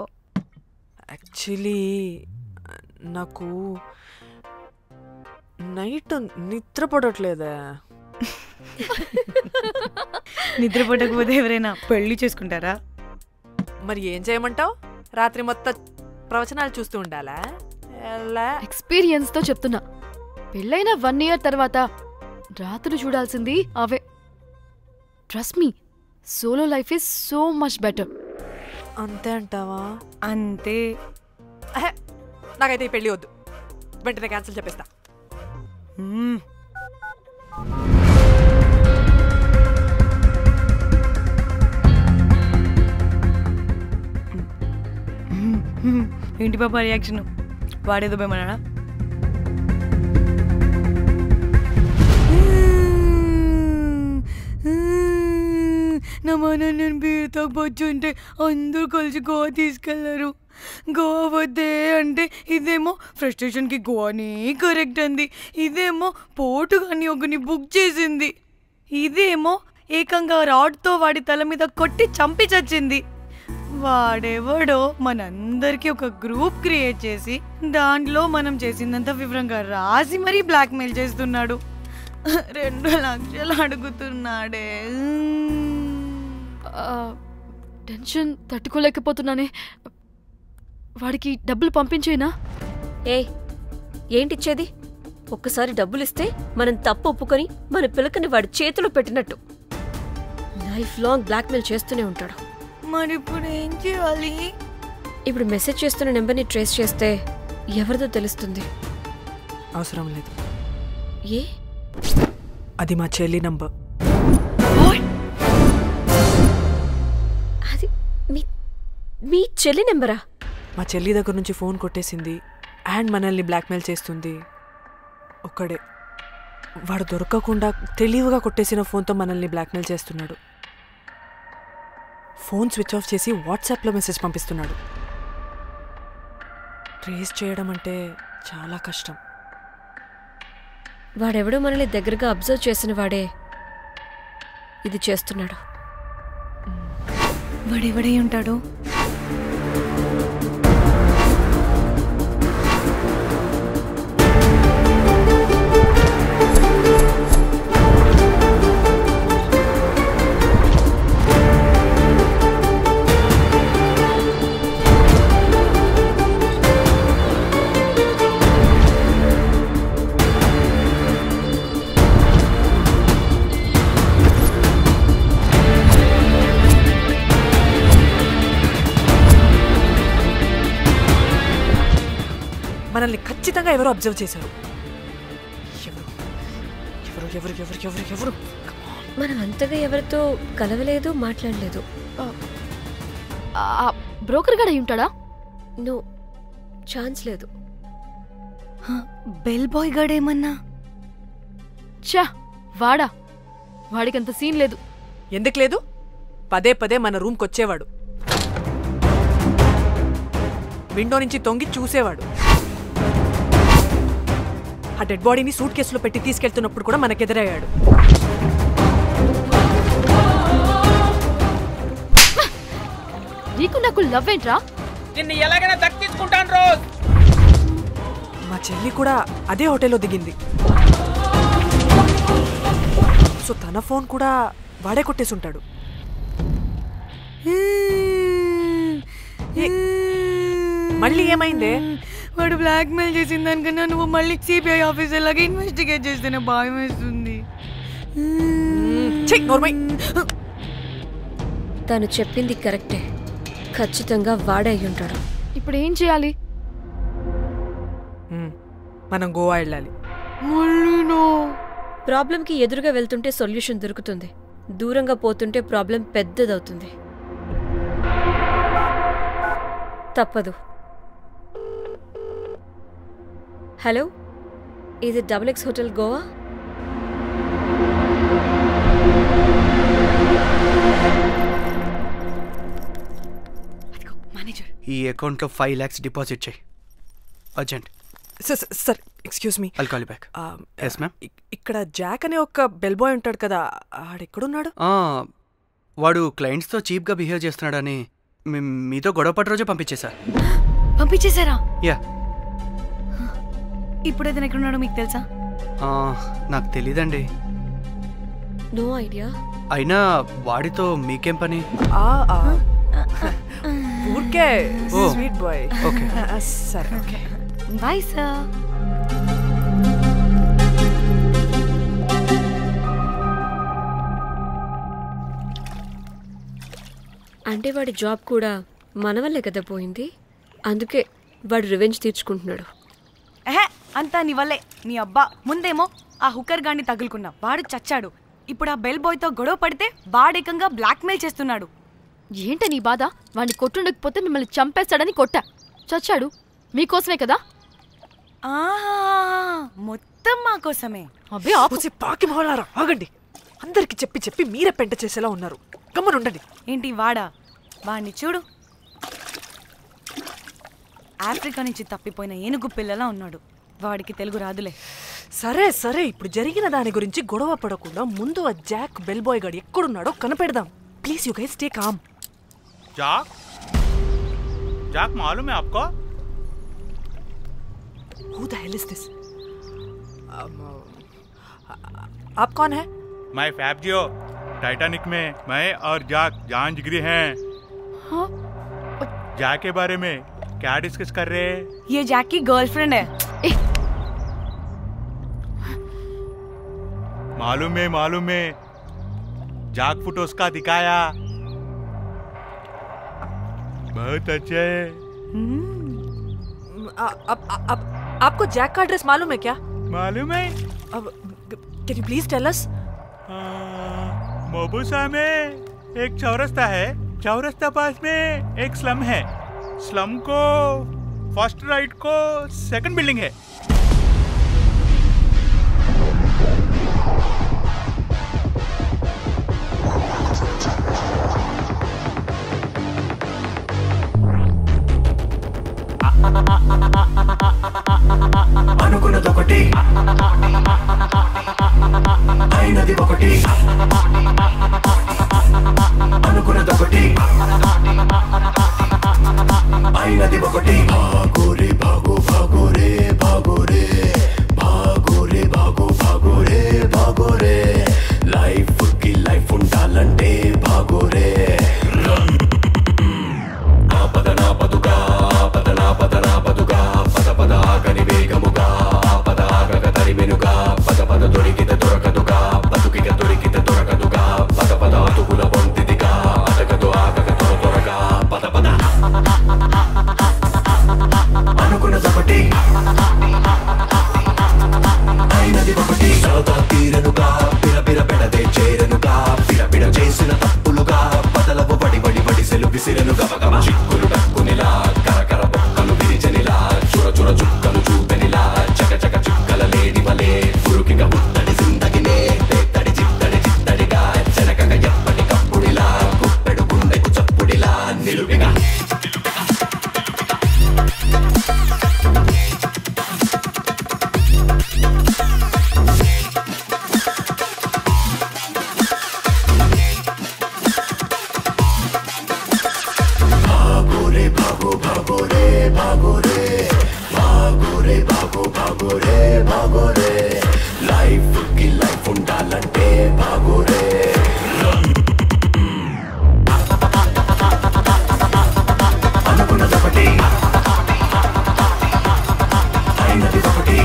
యాక్చువల్లీ నాకు నైట్ నిద్ర పడట్లేదా? నిద్రపోటకపోతే ఎవరైనా పెళ్లి చేసుకుంటారా? మరి ఏం చేయమంటావు? రాత్రి మొత్తం ప్రవచనాలు చూస్తూ ఉండాలా? ఎక్స్పీరియన్స్ తో చెప్తున్నా, పెళ్ళైన 1 year తర్వాత రాత్రులు చూడాల్సింది అవే. Trust me, solo life is so much better. అంతే అంటావా? అంతే. నాకైతే ఈ పెళ్ళి వద్దు, వెంటనే క్యాన్సిల్ చెప్పేస్తా. ఏంటి పాప రియాక్షన్? వాడేదో భయమన్నాడా? నా మన నేను బీరు తాగబోతుంటే అందరూ కలిసి గోవా తీసుకెళ్లారు. గోవా వద్దే అంటే ఇదేమో ఫ్రస్ట్రేషన్కి గోవాని కరెక్ట్ అంది, ఇదేమో పోటు కానీ ఒకని బుక్ చేసింది, ఇదేమో ఏకంగా రాడ్తో వాడి తల మీద కొట్టి చంపి చచ్చింది. వాడెవడో మనందరికీ ఒక గ్రూప్ క్రియేట్ చేసి దాంట్లో మనం చేసిందంతా వివరంగా రాసి మరీ బ్లాక్మెయిల్ చేస్తున్నాడు. 2 లక్షలు అడుగుతున్నాడే. టెన్షన్ తట్టుకోలేకపోతున్నానే. వాడికి డబ్బులు పంపించేనా? ఏంటిచ్చేది? ఒక్కసారి డబ్బులిస్తే మనం తప్పు ఒప్పుకొని మన పిల్లకని వాడి చేతిలో పెట్టినట్టు. లైఫ్ లాంగ్ బ్లాక్మెయిల్ చేస్తూనే ఉంటాడు. మరి ఇప్పుడు ఏం చేయాలి? ఇప్పుడు మెసేజ్ చేస్తున్న నెంబర్ని ట్రేస్ చేస్తే ఎవరిదో తెలుస్తుంది. అవసరం లేదు. ఏ? అది మా చెల్లి నంబర్. అది మీ చెల్లి నెంబరా? మా చెల్లి దగ్గర నుంచి ఫోన్ కొట్టేసింది అండ్ మనల్ని బ్లాక్మెయిల్ చేస్తుంది. ఒక్కడే, వాడు దొరకకుండా తెలివిగా కొట్టేసిన ఫోన్తో మనల్ని బ్లాక్మెయిల్ చేస్తున్నాడు. ఫోన్ స్విచ్ ఆఫ్ చేసి వాట్సాప్లో మెసేజ్ పంపిస్తున్నాడు. ట్రేస్ చేయడం అంటే చాలా కష్టం. వాడెవడో మనల్ని దగ్గరగా అబ్జర్వ్ చేసిన వాడే ఇది చేస్తున్నాడు. వాడెవడై ఉంటాడు? మనల్ని ఖచ్చితంగా ఎవరు అబ్జర్వ్ చేశారు. ఎవరు ఎవరు ఎవరు ఎవరు ఎవరు? మనం అంతగా ఎవరితో కలవలేదు, మాట్లాడలేదు. బ్రోకర్ గడ ఉంటాడా? నో, ఛాన్స్ లేదు. బెల్ బాయ్ గడేమన్నా? చా, వాడా? వాడికంత సీన్ లేదు. ఎందుకు లేదు? పదే పదే మన రూమ్కి వచ్చేవాడు, విండో నుంచి తొంగి చూసేవాడు. ఆ డెడ్ బాడీని సూట్ కేసులో పెట్టి తీసుకెళ్తున్నప్పుడు కూడా మనకెదురయ్యాడు. నీకు నాకు లవ్ ఏంట్రా? నిన్ను ఎలాగైనా దక్కించుకుంటాను రోజ్. మా చెల్లి కూడా అదే హోటల్లో దిగింది. సో తన ఫోన్ కూడా వాడే కొట్టేసుంటాడు. మళ్ళీ ఏమైందే? వాడు బ్లాక్ మెయిల్ చేసిన దానికన్నా నువ్వు మళ్ళీ సిబిఐ ఆఫీసర్ లాగా ఇన్వెస్టిగేట్ చేస్తేనే భయం వేస్తుంది. తను చెప్పింది కరెక్టే. ఖచ్చితంగా వాడే అయి ఉంటాడు. ఇప్పుడు ఏం చేయాలి? మనం గోవా వెళ్ళాలి. ప్రాబ్లంకి ఎదురుగా వెళ్తుంటే సొల్యూషన్ దొరుకుతుంది, దూరంగా పోతుంటే ప్రాబ్లం పెద్దదవుతుంది. తప్పదు. హలో, ఇది XX హోటల్ గోవా? ఈ అకౌంట్లో 5 lakhs డిపాజిట్ చేయి urgent. Sir excuse me. I'll call you back. Yes ma'am. ఇక్కడ జాక్ అనే ఒక బెల్ బాయ్ ఉంటాడు కదా, ఆడెక్కడున్నాడు? వాడు క్లయింట్స్తో చీప్గా బిహేవ్ చేస్తున్నాడని మీతో గొడవ పడి రోజే పంపించేశారు. పంపించేశారా? యా. ఇప్పుడు అతను ఎక్కడున్నాడో మీకు తెలుసా? నాకు తెలీదండి. No idea. అయినా వాడితో మీకేం పని? ఊరికే స్వీట్ బాయ్. ఓకే సరే, ఓకే బాయ్ సార్. అంటే వాడి జాబ్ కూడా మన వల్లే కదా పోయింది. అందుకే వాడు రివెంజ్ తీర్చుకుంటున్నాడు. అంతా నీ వల్లే. నీ అబ్బా ముందేమో ఆ హుకర్ గాన్ని తగులుకున్నా, వాడు చచ్చాడు. ఇప్పుడు ఆ బెల్ బాయ్తో గొడవ పడితే వాడేకంగా బ్లాక్మెయిల్ చేస్తున్నాడు. ఏంట నీ బాధ? వాడిని కొట్టుండకపోతే మిమ్మల్ని చంపేస్తాడని కొట్టా. చచ్చాడు మీకోసమే కదా? మొత్తం మా కోసమే. అబ్బే ఆపుసి పాకి మొహలారా, ఆగండి. అందరికి చెప్పి చెప్పి మీరే పెంట చేసేలా ఉన్నారు. గమ్మనుండండి. ఏంటి వాడా? వాడిని చూడు, ఆఫ్రికా నుంచి తప్పిపోయిన ఏనుగు పిల్లలా ఉన్నాడు. వాడికి తెలుగు రాదులే. సరే సరే, ఇప్పుడు జరిగిన దాని గురించి గొడవ పడకుండా ముందు ఆ జాక్ బెల్ బాయ్ గాడు ఎక్కడున్నాడో కనిపెడదాం. Please you guys stay calm. Jack Jack मालूम है आपको? Who the hell is this? आप कौन है? मैं फैब्जियो। टाइटैनिक में मैं और जाक जान जिगरी हैं। हाँ? जाक के बारे में क्या डिस्कस कर रहे हैं? ये जैक की गर्लफ्रेंड है। मालूम है जाक फोटोस का दिखाया, बहुत अच्छे है। आपको जैक का एड्रेस मालूम है क्या? मालूम है। Can you please tell us? मोबुसा में एक चौरस्ता है, चौरस्ता पास में एक स्लम है, स्लम को फर्स्ट राइट को सेकंड बिल्डिंग है। అనుకున్నదొకటి అయినది ఒకటి, అనుకున్నదొకటి అయినది ఒకటి. భాగోరే భాగో భాగోరే భాగోరే భాగోరే భాగో భాగోరే భాగోరే, లైఫ్ కి లైఫ్ ఉండాలంటే భాగోరే. ఆపదనా పదుగా పదనా పదనా పదుగా పద పద ఆగని వేగముగా పద ఆగగ తరిమెనుగా పద పద దొరికితే దొరకదుగా బతుకిక దొరికితే దొరకదుగా పద పద అతుకుల వంతిదిగా అతగదు ఆగగ త్వర త్వరగా भागो भागो रे भागो रे भागो रे भागो भागो रे भागो रे लाइफ की लाइफ ఉండాలంటే भागो रे అనుకున్నదొకటి అయినది ఒకటి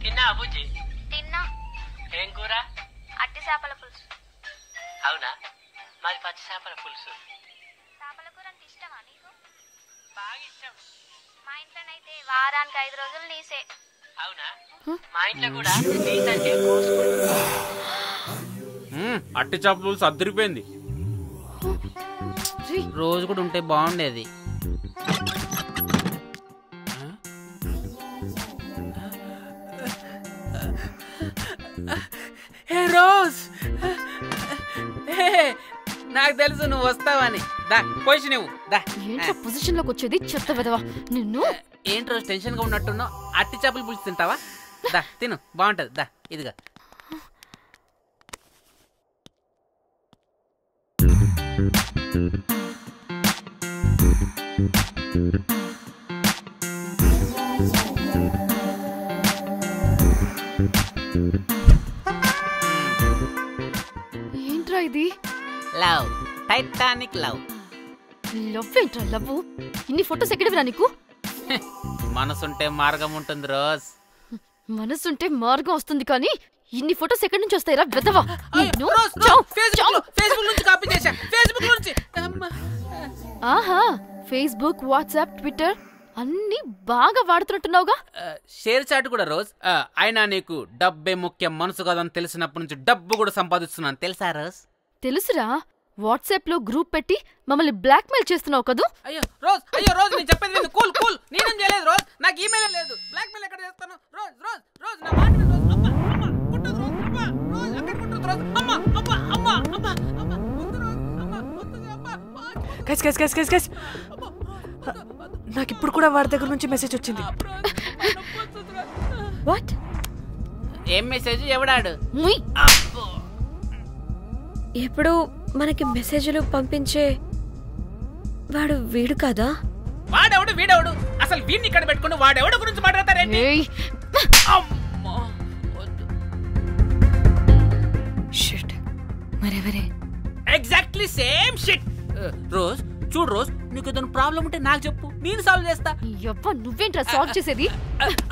తిన్నా బుజ్జి? తిన్నా. ఏం కూర? అట్టి చేపల పులుసు. అవునా, మాది పచ్చి చేపల పులుసు. చేపల కూర అంటే ఇష్టమా నీకు? బాగా ఇష్టం. మా ఇంట్లోనైతే వారానికి 5 రోజులు నీసే. అవునా, మా ఇంట్లో కూడా నీసంటే కోసుకుంటుంది. అట్టి చేపల పులుసు అద్దరిపోయింది. రోజు కూడా ఉంటే బాగుండేది. హే రోజ్, నాకు తెలుసు నువ్వు వస్తావని. దా పొజిషన్ నువ్వు దా. ఏంట్రా పొజిషన్ లోకి వచ్చేది చెత్త వెదవా నిన్ను. ఏంటి రోజు టెన్షన్ గా ఉన్నట్టున్నావు? అట్టి చేపలు పులుసు తింటావా? దా తిను, బాగుంటది. దా ఇదిగా. ఏంట్రా ఇది? Love, Titanic love. లవ్ ఏంట్రా లవ్? ఇన్ని ఫోటోస్ ఎక్కడివిరా నీకు? మనసుంటే మార్గం ఉంటుంది రోజ్. మనసుంటే మార్గం వస్తుంది కానీ ఇన్ని ఫోటోస్ ఎక్కడి నుంచి వస్తాయిరా వెదవా? ఫేస్బుక్ నుంచి కాపీ చేశా. ఫేస్బుక్ నుంచి. ఆహా, ఫేస్బుక్, వాట్సాప్, ట్విట్టర్ అన్ని బాగా వాడుతున్నట్టున్నావుగా. షేర్ చాట్ కూడా రోజ్. అయినా నీకు డబ్బే ముఖ్యం, మనసు కాదని తెలిసినప్పటి నుంచి డబ్బు కూడా సంపాదిస్తున్నాను తెలుసా రోజ్? తెలుసురా, వాట్సాప్ లో గ్రూప్ పెట్టి మమ్మల్ని బ్లాక్ మెయిల్ చేస్తున్నావు కదూ. అయ్యో రోజ్ నేను చెప్పేది విను. కూల్ కూల్, నేనేం చేయలేదు రోజ్. నాకు ఈమెయిల్ లేదు. బ్లాక్ మెయిల్ ఎక్కడ చేస్తాను? రోజ్ రోజ్ రోజ్ నా మాట విను రోజ్. అమ్మా అమ్మా కుట్టదు రోజ్. అమ్మా రోజ్ అక్కడ కుట్టదు రోజ్. అమ్మా అమ్మా అమ్మా అమ్మా అమ్మా వద్దు రోజ్. అమ్మా వద్దు అమ్మా. గైస్ నాకు ఇప్పుడు కూడా వాడి దగ్గర నుంచి మెసేజ్ వచ్చింది. వాట్? ఏం మెసేజ్? ఎవడాడు? ఎప్పుడు మనకి మెసేజ్లు పంపించే వాడు వీడు కదా? వాడెవడు వీడెవడు? అసలు వీడిని ఇక్కడ పెట్టుకుని వాడెవడు గురించి మాట్లాడతారేంటి? షిట్, మరెవరే? Exactly same shit. రోజ్ చూడు రోజ్, నీకు ఏదైనా ప్రాబ్లం ఉంటే నాకు చెప్పు, నేను సాల్వ్ చేస్తా. నువ్వేంట్రా సాల్వ్ చేసేది?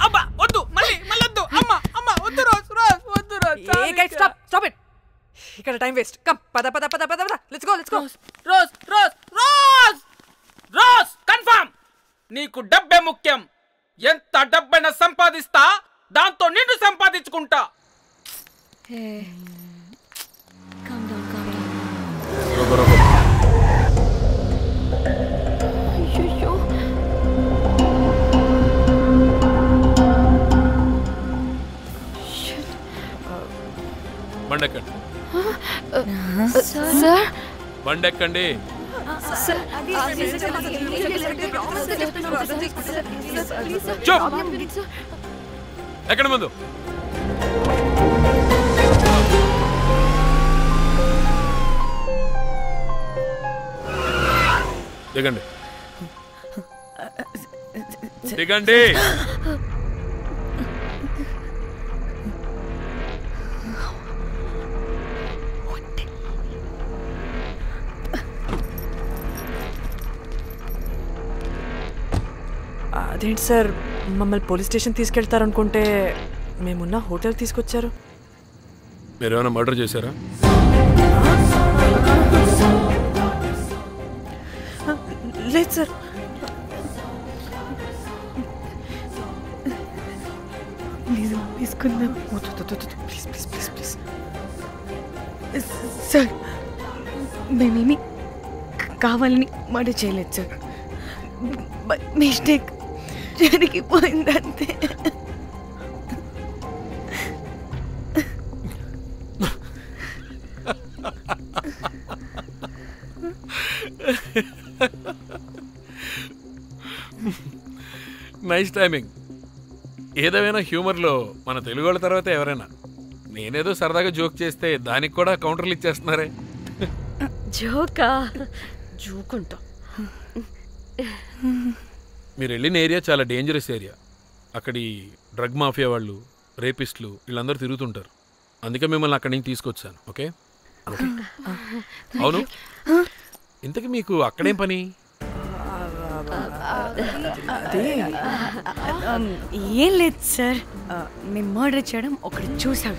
అబ్బా వద్దు, మళ్ళీ వద్దు. అమ్మా అమ్మా వద్దు రోజ్. రోజ్ వద్దు రోజ్. Stop it. ఇక్కడ టైం వేస్ట్. కమ్ పద పద పద పద పద. Let's go. Rose Rose Rose rose confirm. నీకు డబ్బే ముఖ్యం. ఎంత డబ్బైనా సంపాదిస్తా, దాంతో నిన్ను సంపాదించుకుంటా. బండెక్కండి. సార్ బండెక్కండి. ఎక్కడ ముందు దిగండి. దిగండి. అదేంటి సార్, మమ్మల్ని పోలీస్ స్టేషన్ తీసుకెళ్తారనుకుంటే మేమున్న హోటల్ తీసుకొచ్చారు. మీరేమైనా మర్డర్ చేశారా? లేదు సార్. తీసుకుందాం please please please please sir. మేమేమి కావాలని మర్డర్ చేయలేదు సార్. మిస్టేక్ జరిగిపోయిందంతే. Nice timing. ఏదేమైనా హ్యూమర్లో మన తెలుగు వాళ్ళ తర్వాత ఎవరైనా. నేనేదో సరదాగా జోక్ చేస్తే దానికి కూడా కౌంటర్లు ఇచ్చేస్తున్నారే. జోకా? జోకుంటా. మీరు వెళ్ళిన ఏరియా చాలా డేంజరస్ ఏరియా. అక్కడి డ్రగ్ మాఫియా వాళ్ళు, రేపిస్టులు వీళ్ళందరూ తిరుగుతుంటారు. అందుకే మిమ్మల్ని అక్కడి నుంచి తీసుకొచ్చాను. ఓకే? అవును, ఇంతకీ మీకు అక్కడేం పని? ఏం లేదు సార్, మేము మర్డర్ చేయడం ఒకటి చూసాం.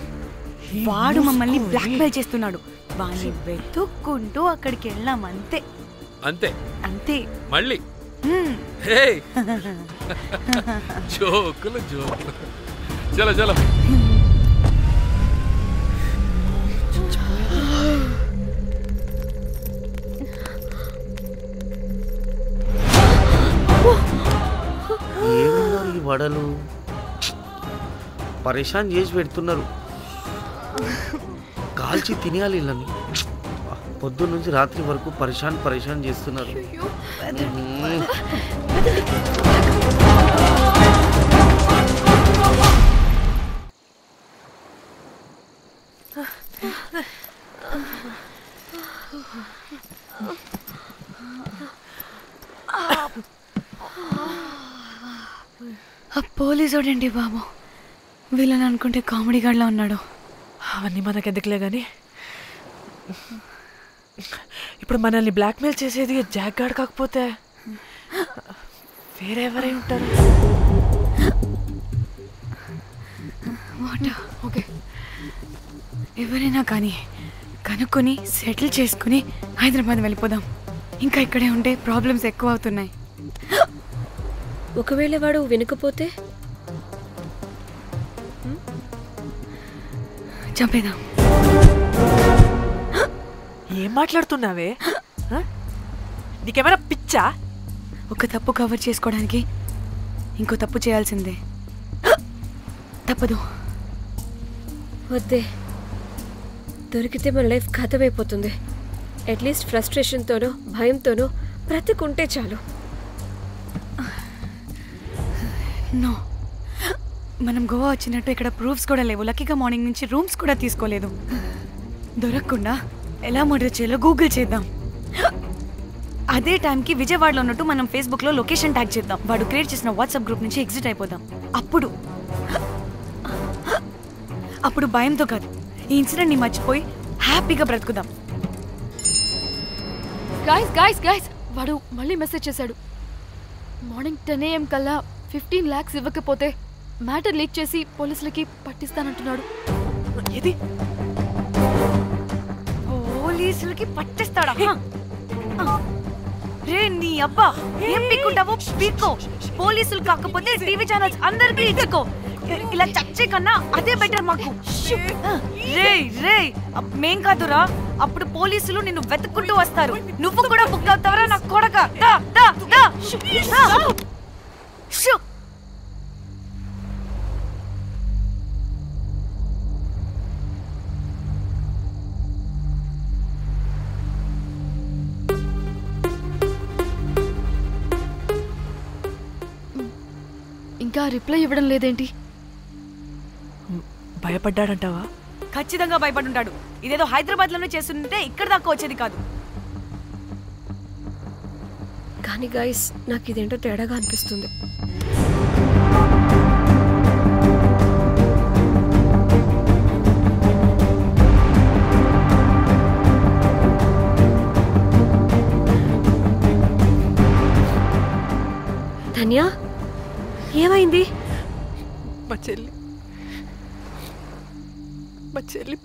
వాడు మమ్మల్ని బ్లాక్మెయిల్ చేస్తున్నాడు. వాడిని వెతుక్కుంటూ అక్కడికి వెళ్ళాం. అంతే అంతే అంతే. మళ్ళీ జోకులు జోకులు. చలో చలో. ఏమున్నారు ఈ వడలు? పరేషాన్ చేసి పెడుతున్నారు. కాల్చి తినేయాలి ఇళ్ళని. పొద్దున్న నుంచి రాత్రి వరకు పరేషాన్ చేస్తున్నారు. పోలీసోడండి బాబు. వీళ్ళని అనుకుంటే కామెడీ గాడ్లా ఉన్నాడు. అవన్నీ మనకెందుకులే కానీ ఇప్పుడు మనల్ని బ్లాక్మెయిల్ చేసేది జాక్ గార్డ్ కాకపోతే వేరే ఎవరై ఉంటారు? ఓకే, ఎవరైనా కానీ కనుక్కొని సెటిల్ చేసుకుని హైదరాబాద్ వెళ్ళిపోదాం. ఇంకా ఇక్కడే ఉంటే ప్రాబ్లమ్స్ ఎక్కువ అవుతున్నాయి. ఒకవేళ వాడు వినకపోతే చంపేదాం. ఏం మాట్లాడుతున్నావే? నీకేమైనా పిచ్చా? ఒక తప్పు కవర్ చేసుకోవడానికి ఇంకో తప్పు చేయాల్సిందే. తప్పదు. వద్దే, దొరికితే మన లైఫ్ ఖతమైపోతుంది. అట్లీస్ట్ ఫ్రస్ట్రేషన్తోనో భయంతోనో బ్రతుకుంటే చాలు. నో, మనం గోవా వచ్చినట్టు ఇక్కడ ప్రూఫ్స్ కూడా లేవు. లక్కీగా మార్నింగ్ నుంచి రూమ్స్ కూడా తీసుకోలేదు. దొరకకుండా ఎలా మర్డర్ చేయాలో గూగుల్ చేద్దాం. అదే టైంకి విజయవాడలో ఉన్నట్టు మనం ఫేస్బుక్లో లొకేషన్ ట్యాగ్ చేద్దాం. వాడు క్రియేట్ చేసిన వాట్సాప్ గ్రూప్ నుంచి ఎగ్జిట్ అయిపోదాం. అప్పుడు భయంతో కాదు, ఈ ఇన్సిడెంట్ని మర్చిపోయి హ్యాపీగా బ్రతుకుదాం. గైస్ గైస్ గైస్ వాడు మళ్ళీ మెసేజ్ చేశాడు. మార్నింగ్ 10 AM కల్లా 15 lakhs ఇవ్వకపోతే మ్యాటర్ లీక్ చేసి పోలీసులకి పట్టిస్తానంటున్నాడు. ఏది? పోలీసులకి పట్టిస్తాడా? రే నీ అబ్బా, ఏం పీక్కుంటావో పీక్కో. పోలీసులు కాకపోతే టీవీ ఛానల్స్ అందరికీ ఇచ్చుకో. ఇలా చచ్చే కన్నా అదే బెటర్ మాకు. రే రే, మేం కాదురా, అప్పుడు పోలీసులు నిన్ను వెతుక్కుంటూ వస్తారు. నువ్వు కూడా బుక్ అవుతావరా నా కొడక. ఇంకా రిప్లై ఇవ్వడం లేదేంటి? భయపడ్డాడంటావా? ఖచ్చితంగా భయపడుంటాడు. ఇదేదో హైదరాబాద్ లోనే చేస్తుంటే ఇక్కడ దాకా వచ్చేది కాదు. కానీ గైస్, నాకు ఇదేంటో తేడాగా అనిపిస్తుంది. ధన్య, ఏమైంది? మా చెల్లి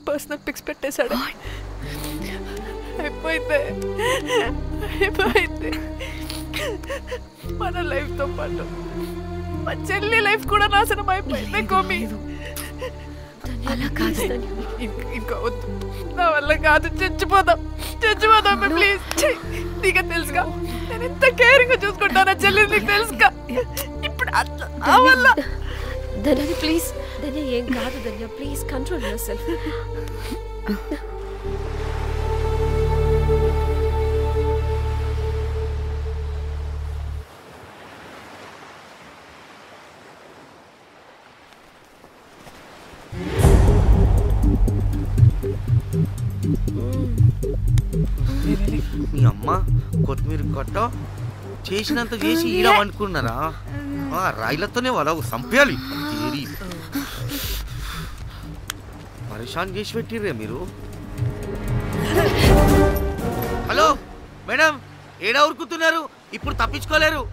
పర్సనల్ పిక్స్ పెట్టేశాడు. అయిపోయింది మన లైఫ్ తో పాటు మా చెల్లి లైఫ్ కూడా నాశనం అయిపోయింది. కోమి, ఇంకా వద్దు, నా వల్ల కాదు. చచ్చిపోదాం ప్లీజ్. నీకు తెలుసుగా నేను ఎంత కేరింగ్ గా చూసుకుంటానా చెల్లి, నీకు తెలుసుగా. ఇప్పుడు ధన్య ప్లీజ్. ధన్య ఏం కాదు. ధన్య ప్లీజ్ కంట్రోల్ యువర్ సెల్ఫ్. మీ అమ్మ కొత్తిమీర కట్ట చేసినంత చేసి ఈడ అనుకున్నారా? రాయిలతోనే వాళ్ళ సంపేయాలి. పరేషాన్ చేసి పెట్టిర్రే మీరు. హలో మేడం, ఏడా ఉరుకుతున్నారు? ఇప్పుడు తప్పించుకోలేరు.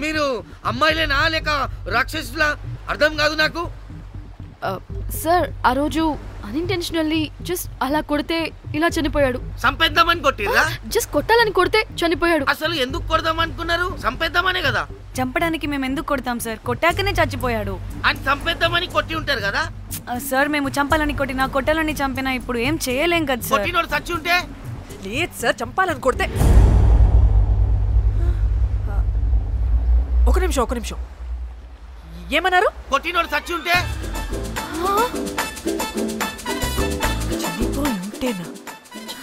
మీరు అమ్మాయిలేనా లేక రాక్షసులా? అర్థం కాదు నాకు. సార్ ఆ రోజు అన్ఇంటెన్షనల్లీ జస్ట్ అలా కొడితే ఇలా చనిపోయాడు. సంపేద్దామని కొట్టిర్రా? జస్ట్ కొట్టాలని కొడితే చనిపోయాడు. అసలు ఎందుకు కొడదాం అనుకున్నారు? సంపేద్దామనే కదా. చంపడానికి మేము ఎందుకు కొడతాం సార్? కొట్టాకనే చచ్చిపోయాడు. అని సంపేద్దామని కొట్టి ఉంటారు కదా సార్. మేము చంపాలని కొట్టినా కొట్టాలని చంపినా ఇప్పుడు ఏం చేయలేం కదా సార్. కొట్టినోడు చచ్చి ఉంటే? లేదు సార్, చంపాలని కొడితే. ఒక నిమిషం ఏమన్నారు? కొట్టినోడు చచ్చి ఉంటే?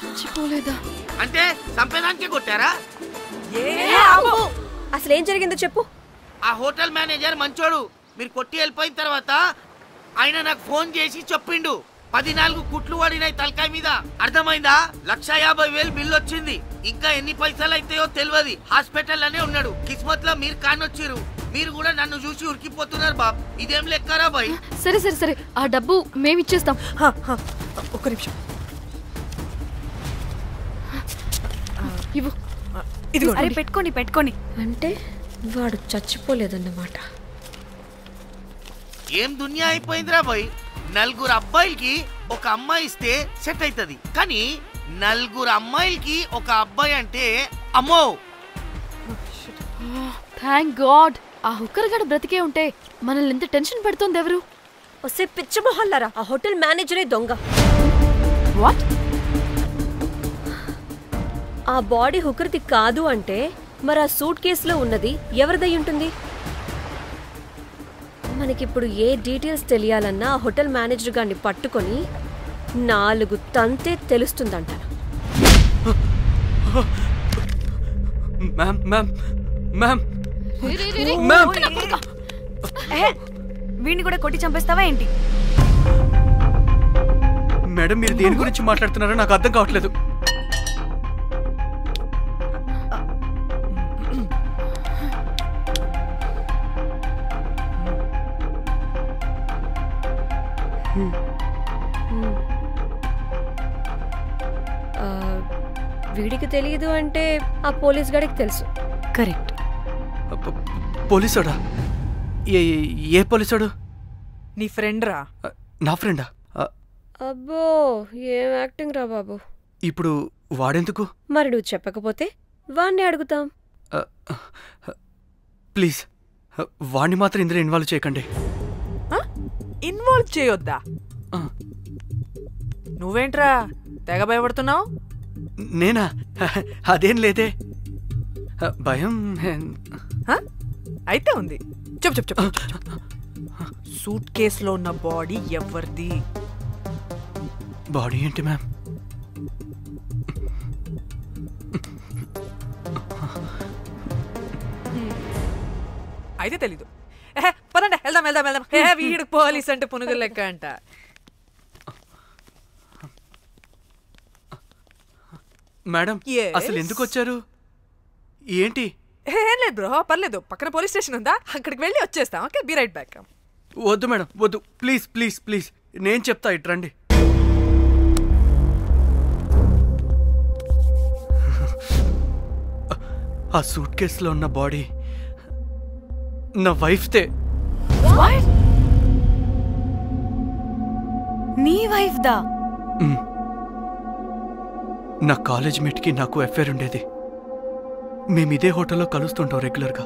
చచ్చిపోలేదా అంటే సంపేదానికే కొట్టారా? అసలు ఏం జరిగిందో చెప్పు. ఆ హోటల్ మేనేజర్ మంచోడు. మీరు కొట్టి వెళ్ళిపోయిన తర్వాత ఆయన నాకు ఫోన్ చేసి చెప్పిండు 14 కుట్లు పడినాయి తలకాయ మీద. అర్థమైందా? 1,50,000 బిల్లు వచ్చింది. ఇంకా ఎన్ని పైసలు అయితాయో తెలియదు. హాస్పిటల్లోనే ఉన్నాడు. కిస్మత్ లో మీరు కానొచ్చిరు. మీరు కూడా నన్ను చూసి ఉరికిపోతున్నారు బాబ్. ఇదేం లెక్కరా బాయ్? సరే సరే సరే, ఆ డబ్బు మేమిచ్చేస్తాం. ఒక్క నిమిషం ఇవ్వు. అరే పెట్టుకోండి. అంటే వాడు చచ్చిపోలేదన్నమాట. ఏం దునియా అయిపోయిందిరా బాయ్. 4 అబ్బాయిలకి ఒక అమ్మాయి ఇస్తే సెట్ అవుతుంది, కానీ 4 అమ్మాయిలకి ఒక అబ్బాయి అంటే అమ్మో. థ్యాంక్ గాడ్ ఆ హుక్కర్ గడ బ్రతికే ఉంటే మనల్ని ఎంత టెన్షన్ పెడుతోంది ఎవరు? వస్తే పిచ్చి మొహల్లారా, ఆ హోటల్ మేనేజరే దొంగ. వాట్? ఆ బాడీ హుకర్ది కాదు అంటే మరి ఆ సూట్ కేసులో ఉన్నది ఎవరిదై ఉంటుంది? మనకిప్పుడు ఏ డీటెయిల్స్ తెలియాలన్నా ఆ హోటల్ మేనేజర్ గారిని పట్టుకొని 4 తంతే తెలుస్తుందంట. వీడిని కూడా కొట్టి చంపేస్తావా ఏంటి? మేడం, మీరు దేని గురించి మాట్లాడుతున్నారో నాకు అర్థం కావట్లేదు. వీడికి తెలియదు అంటే ఆ పోలీస్ గాడికి తెలుసు. కరెక్ట్. పోలీసోడా? ఏ పోలీసోడు? నీ ఫ్రెండ్ రా. నా ఫ్రెండా? అబ్బో ఏం యాక్టింగ్ రా బాబు. ఇప్పుడు వాడెందుకు? మరి నువ్వు చెప్పకపోతే వాణ్ణి అడుగుతాం. ప్లీజ్ వాణ్ణి మాత్రం ఇందులో ఇన్వాల్వ్ చేయకండి. ఇన్వాల్వ్ చేయొద్దా? నువ్వేంట్రా తెగ భయపడుతున్నావు? నేనా? అదేం లేదే. భయం అయితే ఉంది. చెప్పు. సూట్ కేసులో ఉన్న బాడీ ఎవరిది? బాడీ ఏంటి మ్యామ్? అయితే తెలీదు. పదండి వెళ్దాం. వీడు పోలీస్ అంటే పునుగులు లెక్క అంట. మేడం అసలు ఎందుకు వచ్చారు? ఏంటి? ఏం లేదు బ్రో, పర్లేదు. పక్కన పోలీస్ స్టేషన్ ఉందా, అక్కడికి వెళ్ళి వచ్చేస్తాం. Okay, be right back. వద్దు మేడం, వద్దు. ప్లీజ్ నేను చెప్తా, ఇట్రండి. ఆ సూట్ కేసులో ఉన్న బాడీ నా వైఫ్తే. నీ వైఫ్ దా? నా కాలేజ్ మేట్కి నాకు అఫేర్ ఉండేది. మేము ఇదే హోటల్లో కలుస్తుంటాం రెగ్యులర్గా.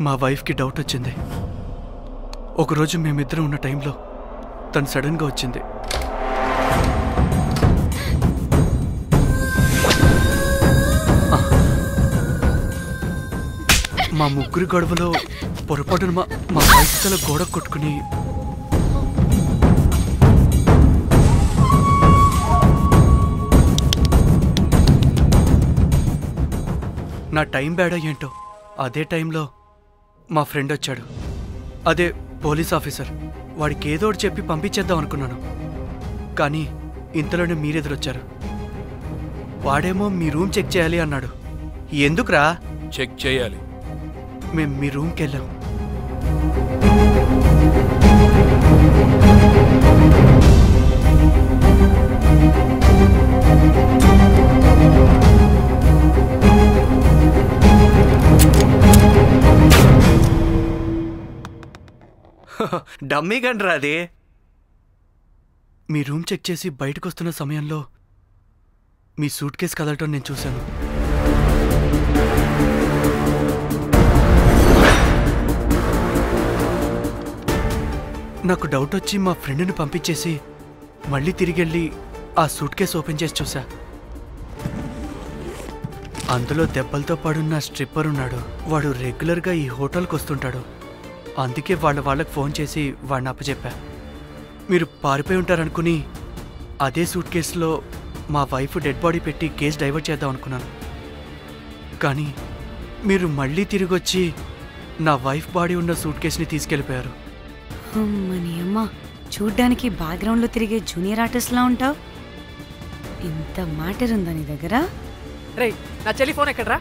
మా వైఫ్కి డౌట్ వచ్చింది. ఒకరోజు మేమిద్దరం ఉన్న టైంలో తను సడన్గా వచ్చింది. మా ముగ్గురి గొడవలో పొరపాటున మా వైఫ్ తల గోడ కొట్టుకుని నా టైం బ్యాడ్ ఏంటో అదే టైంలో మా ఫ్రెండ్ వచ్చాడు. అదే పోలీస్ ఆఫీసర్. వాడికి ఏదో ఒకటి చెప్పి పంపించేద్దాం అనుకున్నాను, కానీ ఇంతలోనే మీరెదురొచ్చారు. వాడేమో మీ రూమ్ చెక్ చేయాలి అన్నాడు. ఎందుకురా? చెక్ చేయాలి. మేము మీ రూమ్కి వెళ్ళాం. డమ్మీ గండ్రా అది. మీ రూమ్ చెక్ చేసి బయటకు వస్తున్న సమయంలో మీ సూట్ కేసు కదలటం నేను చూశాను. నాకు డౌట్ వచ్చి మా ఫ్రెండ్ని పంపించేసి మళ్ళీ తిరిగెళ్ళి ఆ సూట్ కేసు ఓపెన్ చేసి చూసా. అందులో దెబ్బలతో పడున్న స్ట్రిప్పర్ ఉన్నాడు. వాడు రెగ్యులర్గా ఈ హోటల్కి వస్తుంటాడు. అందుకే వాళ్ళకి ఫోన్ చేసి వాడిని అప్పచెప్పా. మీరు పారిపోయి ఉంటారనుకుని అదే సూట్ కేసులో మా వైఫ్ డెడ్ బాడీ పెట్టి కేసు డైవర్ట్ చేద్దాం అనుకున్నాను. కానీ మీరు మళ్ళీ తిరిగి వచ్చి నా వైఫ్ బాడీ ఉన్న సూట్ కేసుని తీసుకెళ్ళిపోయారు. అమ్మని అమ్మ, చూడ్డానికి బ్యాక్గ్రౌండ్లో తిరిగే జూనియర్ ఆర్టిస్ట్లా ఉంటావు. ఇంత మ్యాటర్ ఉందా నీ దగ్గర? రే, నా టెలిఫోన్ ఎక్కడరా?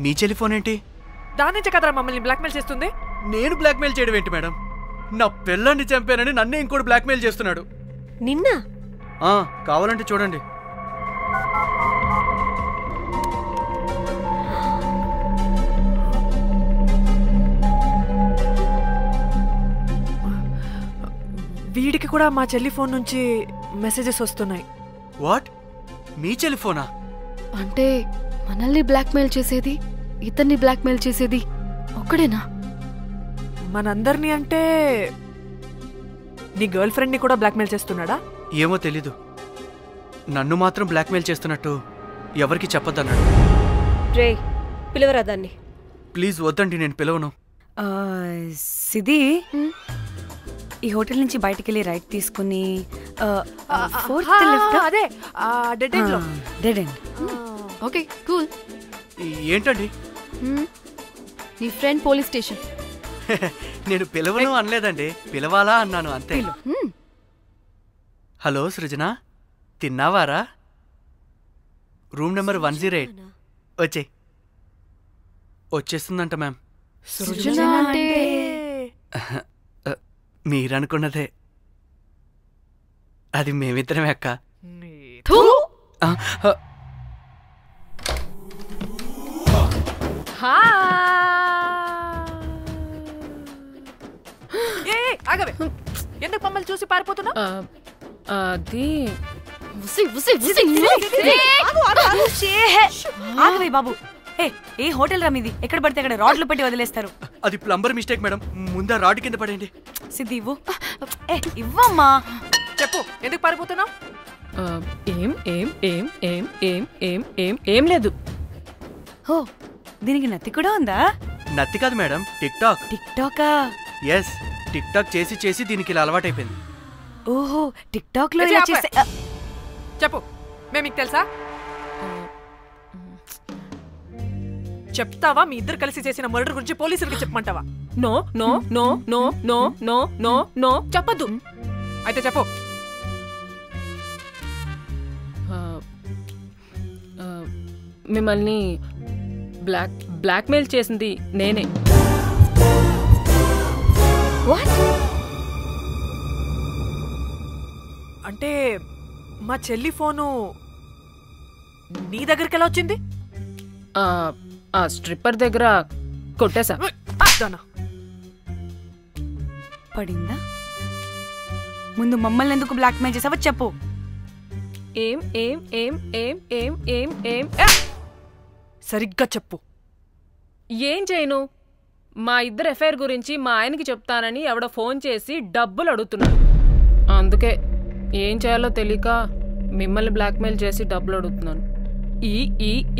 మీ టెలిఫోన్ ఏంటి? దాని నుంచే కదరా మమ్మల్ని బ్లాక్మెయిల్ చేస్తుంది. నేను బ్లాక్మెయిల్ చేయడం ఏంటి మేడం? నా పిల్లాన్ని చంపానని నన్నే ఇంకోటి బ్లాక్మెయిల్ చేస్తున్నాడు. నిన్న కావాలంటే చూడండి. వీడికి కూడా మా చెల్లి ఫోన్ నుంచి మెసేజెస్ వస్తున్నాయి. వాట్? మీ టెలిఫోనా? అంటే మనల్ని బ్లాక్మెయిల్ చేసేది, ఇతన్ని బ్లాక్మెయిల్ చేసేది ఒక్కడేనా? మనందరినీ అంటే నీ గర్ల్ ఫ్రెండ్ ని కూడా బ్లాక్మెయిల్ చేస్తున్నాడా? ఏమో తెలీదు. నన్ను మాత్రం బ్లాక్మెయిల్ చేస్తున్నట్టు ఎవరికి చెప్పొద్దన్నాడు. రే, పిలవరా దాన్ని. ప్లీజ్ వద్దండి, నేను పిలవను. సిది, ఈ హోటల్ నుంచి బయటికి వెళ్ళి రైట్ తీసుకుని అదే డెడ్ ఎండ్ లో. Dead end. Okay, cool. ఏంటండి? నీ ఫ్రెండ్ పోలీస్ స్టేషన్. నేను పిలవను అనలేదండి, పిలవాలా అన్నాను అంతే. హలో సృజన, తిన్నావారా? Room number 108. వచ్చేస్తుందంట మ్యామ్. సృజన అంటే మీరనుకున్నదే. అది మేమిద్దరమే అక్క. ఆగవే, ఎందుకు మమ్మల్ని చూసి పారిపోతున్నా? అది ఆగవే బాబు. ఏ హోటల్ రా మీది? ఎక్కడ పడితే అక్కడ రాడ్లు పెట్టి వదిలేస్తారు. అది ప్లంబర్ మిస్టేక్ మేడం. ముందా రాడ్ కింద పడండి. సిద్ధి ఇవ్వు. ఇవ్వమ్మా. చెప్పు, ఎందుకు పారిపోతున్నావు? ఏం లేదు. ఓ, దీనికి నత్తి కూడా ఉందా? నత్తి కాదు మేడం, టిక్ టాక్. టిక్ టాకా? ఎస్, టిక్ టాక్ చేసి చేసి దీనికి ఇలా అలవాటైపోయింది. ఓహో, టిక్ టాక్ లో చెప్పు, మేము మీకు తెలుసా? చెప్తావా? మీ ఇద్దరు కలిసి చేసిన మర్డర్ గురించి పోలీసులకి చెప్పమంటావా? No no no no no no no no చెప్పద్దు. అయితే చెప్పు. మిమ్మల్ని బ్లాక్మెయిల్ చేసింది నేనే. అంటే మా చెల్లి ఫోను నీ దగ్గరికి ఎలా వచ్చింది? ఆ స్ట్రిప్పర్ దగ్గర కొట్టేశా. పడిందా? ముందు మమ్మల్ని ఎందుకు బ్లాక్మెయిల్ చేసావో చెప్పు. సరిగ్గా చెప్పు. ఏం చేయను? మా ఇద్దరు ఎఫ్ఐఆర్ గురించి మా ఆయనకి చెప్తానని ఎవడో ఫోన్ చేసి డబ్బులు అడుగుతున్నాడు. అందుకే ఏం చేయాలో తెలియక మిమ్మల్ని బ్లాక్మెయిల్ చేసి డబ్బులు అడుగుతున్నాను.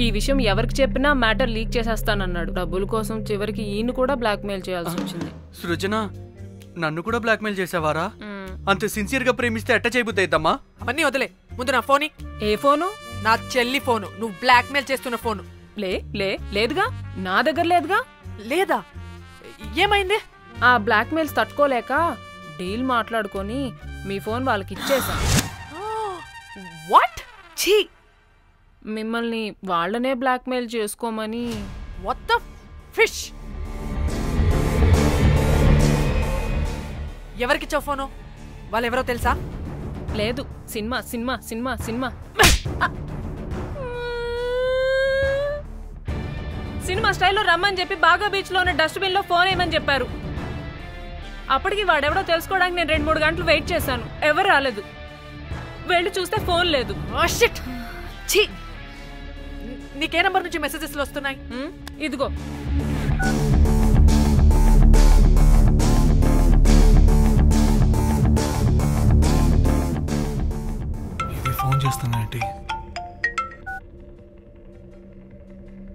ఈ విషయం ఎవరికి చెప్పినా మ్యాటర్ లీక్ చేసేస్తానన్నాడు. డబ్బుల కోసం చివరికి ఈయన కూడా బ్లాక్మెయిల్ చేయాల్సి వచ్చింది. సృజన, నన్ను కూడా బ్లాక్మెయిల్ చేసావారా? అంత సిన్సియర్ గా ప్రేమిస్తే ఎట్ట చేయబుద్ది అయిద్దమ్మా? అవన్నీ వదిలే, ముందు నా ఫోన్. ఏ ఫోను? నా చెల్లి ఫోను. నువ్వు బ్లాక్మెయిల్ చేస్తున్న ఫోను. లేదుగా, నా దగ్గర లేదుగా. లేదా? ఏమైంది? ఆ బ్లాక్మెయిల్స్ తట్టుకోలేక డీల్ మాట్లాడుకొని మీ ఫోన్ వాళ్ళకి ఇచ్చేసా. ఛీ మిమ్మల్ని వాళ్ళనే బ్లాక్మెయిల్ చేసుకోమని. What the fish. ఎవరికిచ్చావు ఫోను? వాళ్ళెవరో తెలుసా? లేదు, cinema cinema cinema cinema cinema స్టైల్లో రమ్మని చెప్పి బాగా బీచ్ లో ఉన్న డస్ట్బిన్ లో ఫోన్ వేయమని చెప్పారు. అప్పటికి వాడెవడో తెలుసుకోవడానికి నేను 2-3 గంటలు వెయిట్ చేశాను. ఎవరు రాలేదు. వెళ్ళి చూస్తే ఫోన్ లేదు. ఛీ, నీకే నంబర్ నుంచి మెసేజెస్ వస్తున్నాయి? ఇదిగో. ఇది ఫోన్ చేస్తున్నానంటే.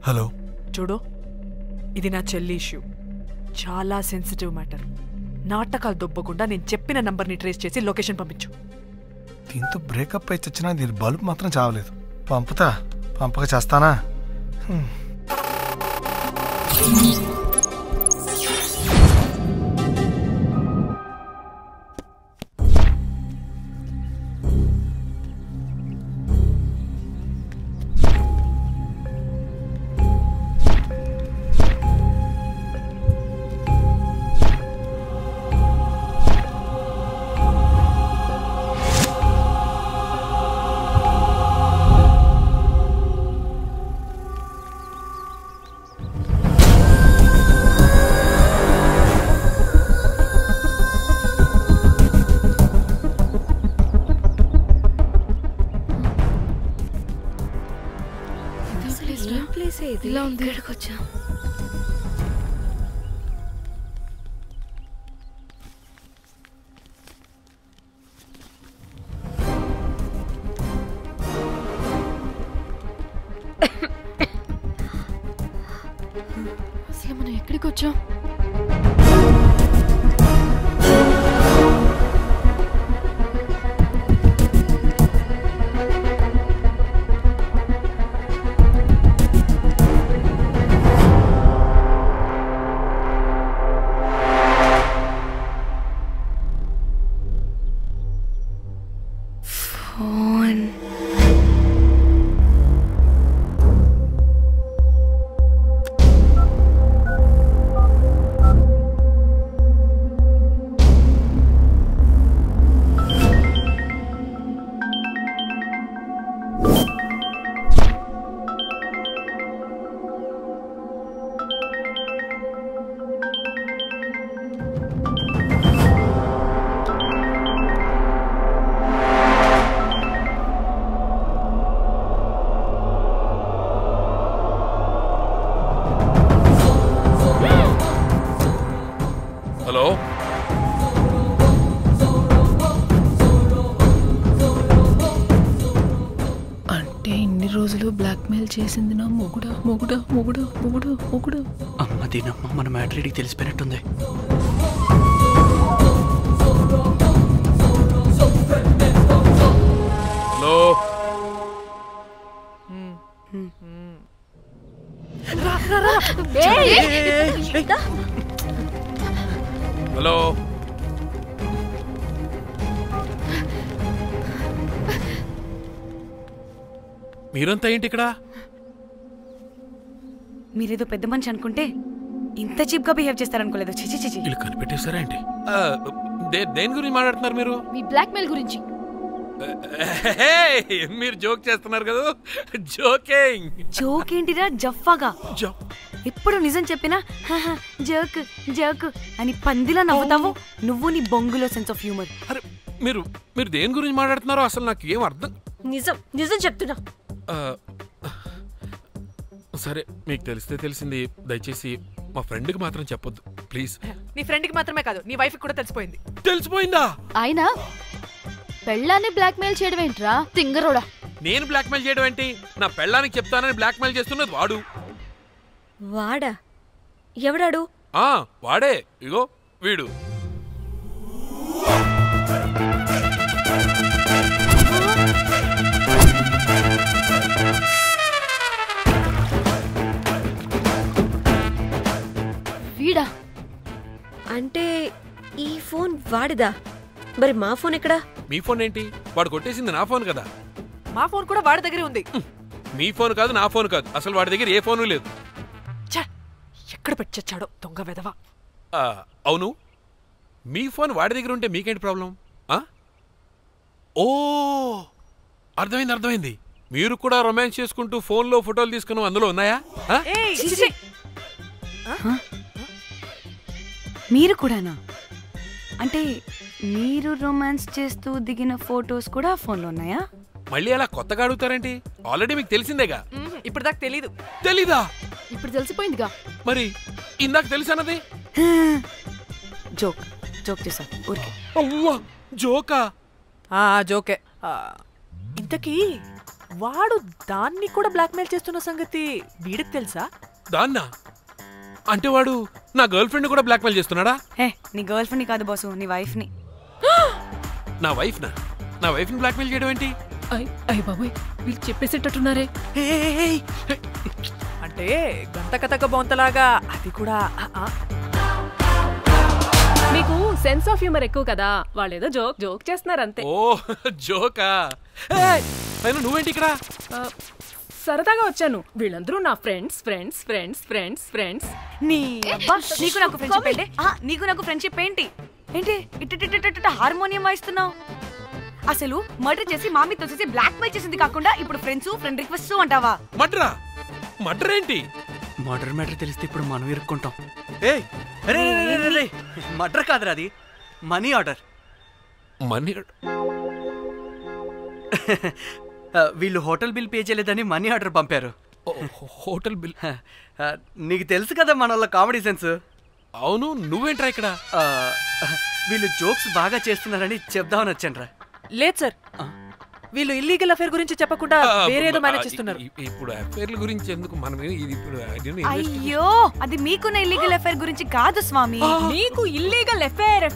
హలో. చూడు, ఇది నా చెల్లి ఇష్యూ. చాలా సెన్సిటివ్ మ్యాటర్. నాటకాలు దొబ్బకుండా నేను చెప్పిన నంబర్ని ట్రేస్ చేసి లొకేషన్ పంపించు. దీంతో బ్రేకప్ అయి చచ్చినా దీని బల్బ్ మాత్రం చావలేదు. పంపక చేస్తానా? ఇలా ఉంది. వచ్చా అసలు మనం ఎక్కడికి వచ్చాం? హలో. అంటే ఇన్ని రోజులు బ్లాక్మెయిల్ చేసింది నా మొగుడా మొగుడా మొగుడా మొగుడా మొగుడా. అమ్మ దీనమ్మ, మన మ్యాటరీకి తెలిసిపోయినట్టుంది. హలో. హలో. మీరంతా ఏంటి ఇక్కడ? మీరేదో పెద్ద మనిషి అనుకుంటే ఇంత చీప్ గా బిహేవ్ చేస్తారనుకోలేదు. చిచి చిచి. వీళ్ళు కనిపెట్టేశారా ఏంటి? దేని గురించి మాట్లాడుతున్నారు మీరు? మీ బ్లాక్మెయిల్ గురించి. మీరు జోక్ చేస్తున్నారు కదా? జోకింగ్. జోక్ ఏంటిరా జఫ్ఫాగా? ఎప్పుడు నిజం చెప్పినా జోక్ జోక్ అని పందిలా నవ్వుతావు. నువ్వు నీ బొంగులో సెన్స్ ఆఫ్ హ్యూమర్. అరే మీరు మీరు దేని గురించి మాట్లాడుతున్నారో అసలు నాకు ఏం అర్థం. నిజం నిజం చెప్తున్నా. సరే, మీకు తెలిస్తే తెలిసింది. దయచేసి మా ఫ్రెండ్కి మాత్రం చెప్పొద్దు ప్లీజ్. నీ ఫ్రెండ్కి మాత్రమే కాదు, నీ వైఫ్కి కూడా తెలిసిపోయింది. తెలిసిపోయిందా? అయినా పెళ్ళాన్ని బ్లాక్మెయిల్ చేయడం ఏంట్రా తింగరోడా? నేను బ్లాక్మెయిల్ చేయడం ఏంటి? నా పెళ్ళానికి చెప్తానని బ్లాక్మెయిల్ చేస్తున్నది వాడు. వాడా? ఎవడాడు? వాడే. ఇగో వీడు. వీడా? అంటే ఈ ఫోన్ వాడిదా? మరి మా ఫోన్ ఎక్కడా? మీ ఫోన్ ఏంటి? వాడు కొట్టేసింది నా ఫోన్ కదా. మా ఫోన్ కూడా వాడి దగ్గరే ఉంది. మీ ఫోన్ కాదు, నా ఫోన్ కాదు, అసలు వాడి దగ్గర ఏ ఫోను లేదు. ఎక్కడ పెట్టొచ్చాడో దొంగ వెధవ. అవును, మీ ఫోన్ వాడి దగ్గర ఉంటే మీకేంటి ప్రాబ్లం? ఓ అర్థమైంది. మీరు కూడా రొమాన్స్ చేసుకుంటూ ఫోన్లో ఫోటోలు తీసుకున్నాం, అందులో ఉన్నాయా? మీరు కూడానా? అంటే మీరు రొమాన్స్ చేస్తూ దిగిన ఫోటోస్ కూడా ఫోన్లో ఉన్నాయా? మళ్ళీ అలా కొత్తగా అడుగుతారేంటి? ఆల్రెడీ మీకు తెలిసిందేగా. ఇప్పుడు దాకా తెలీదా? ఇప్పుడు తెలిసిపోయిందిగా. మరి ఇందాక తెలిసన్నది జోక్ చేశా ఊరికే. జోకా? జోకే. ఇంతకీ వాడు దాన్ని కూడా బ్లాక్మెయిల్ చేస్తున్న సంగతి వీడికి తెలుసా? దాన్నా? అంటే వాడు నా గర్ల్ ఫ్రెండ్ కూడా బ్లాక్మెయిల్ చేస్తున్నాడా? నీ గర్ల్ ఫ్రెండ్ కాదు బాసు, నీ వైఫ్ ని. నా వైఫ్ ని బ్లాక్మెయిల్ చేయడం ఏంటి? అయ్య బాబోయ్, వీళ్ళు చెప్పేసేటట్టున్నారే. అంటే గంతకతక బొంతలాగా అది కూడా. మీకు సెన్స్ ఆఫ్ హ్యూమర్ ఎక్కువ కదా, వాళ్ళేదో జోక్ చేస్తున్నారు అంతే. ఓ జోకా? నువ్వేంటి ఇక్కడ? సరదాగా వచ్చాను. వీళ్ళందరూ నా ఫ్రెండ్స్. నీకు నాకు ఫ్రెండ్షిప్ ఏంటి? నీకు నాకు ఫ్రెండ్షిప్ ఏంటి? ఇట్ట హార్మోనియం వాయిస్తున్నావు. అసలు మర్డర్ చేసి మామీ తోసేసి బ్లాక్ మెయిల్ చేసింది కాకుండా ఇప్పుడు ఫ్రెండ్ రిక్వెస్ట్ అంటావా? మర్డర్ ఏంటి? మర్డర్ మ్యాటర్ తెలిస్తే ఇప్పుడు మనం ఇరుక్కుంటాం. మర్డర్ కాదురా, అది మనీ ఆర్డర్. వీళ్ళు హోటల్ బిల్ పే చేయలేదని మనీ ఆర్డర్ పంపారు. Hotel bill? నీకు తెలుసు కదా మన వాళ్ళ కామెడీ సెన్స్. అవును, నువ్వేంట్రా ఇక్కడ? వీళ్ళు జోక్స్ బాగా చేస్తున్నారని చెప్దామని వచ్చానురా. లేదు సార్, వీళ్ళు ఇల్లీగల్ అఫేర్ గురించి చెప్పకుండా వేరేదో మేనేజ్ చేస్తున్నారు. ఇప్పుడు అఫేర్ల గురించి ఎందుకు మనం? అయ్యో, అది మీకున్న ఇల్లీగల్ అఫేర్ గురించి కాదు స్వామి. మీకు ఇల్లీగల్ అఫేర్.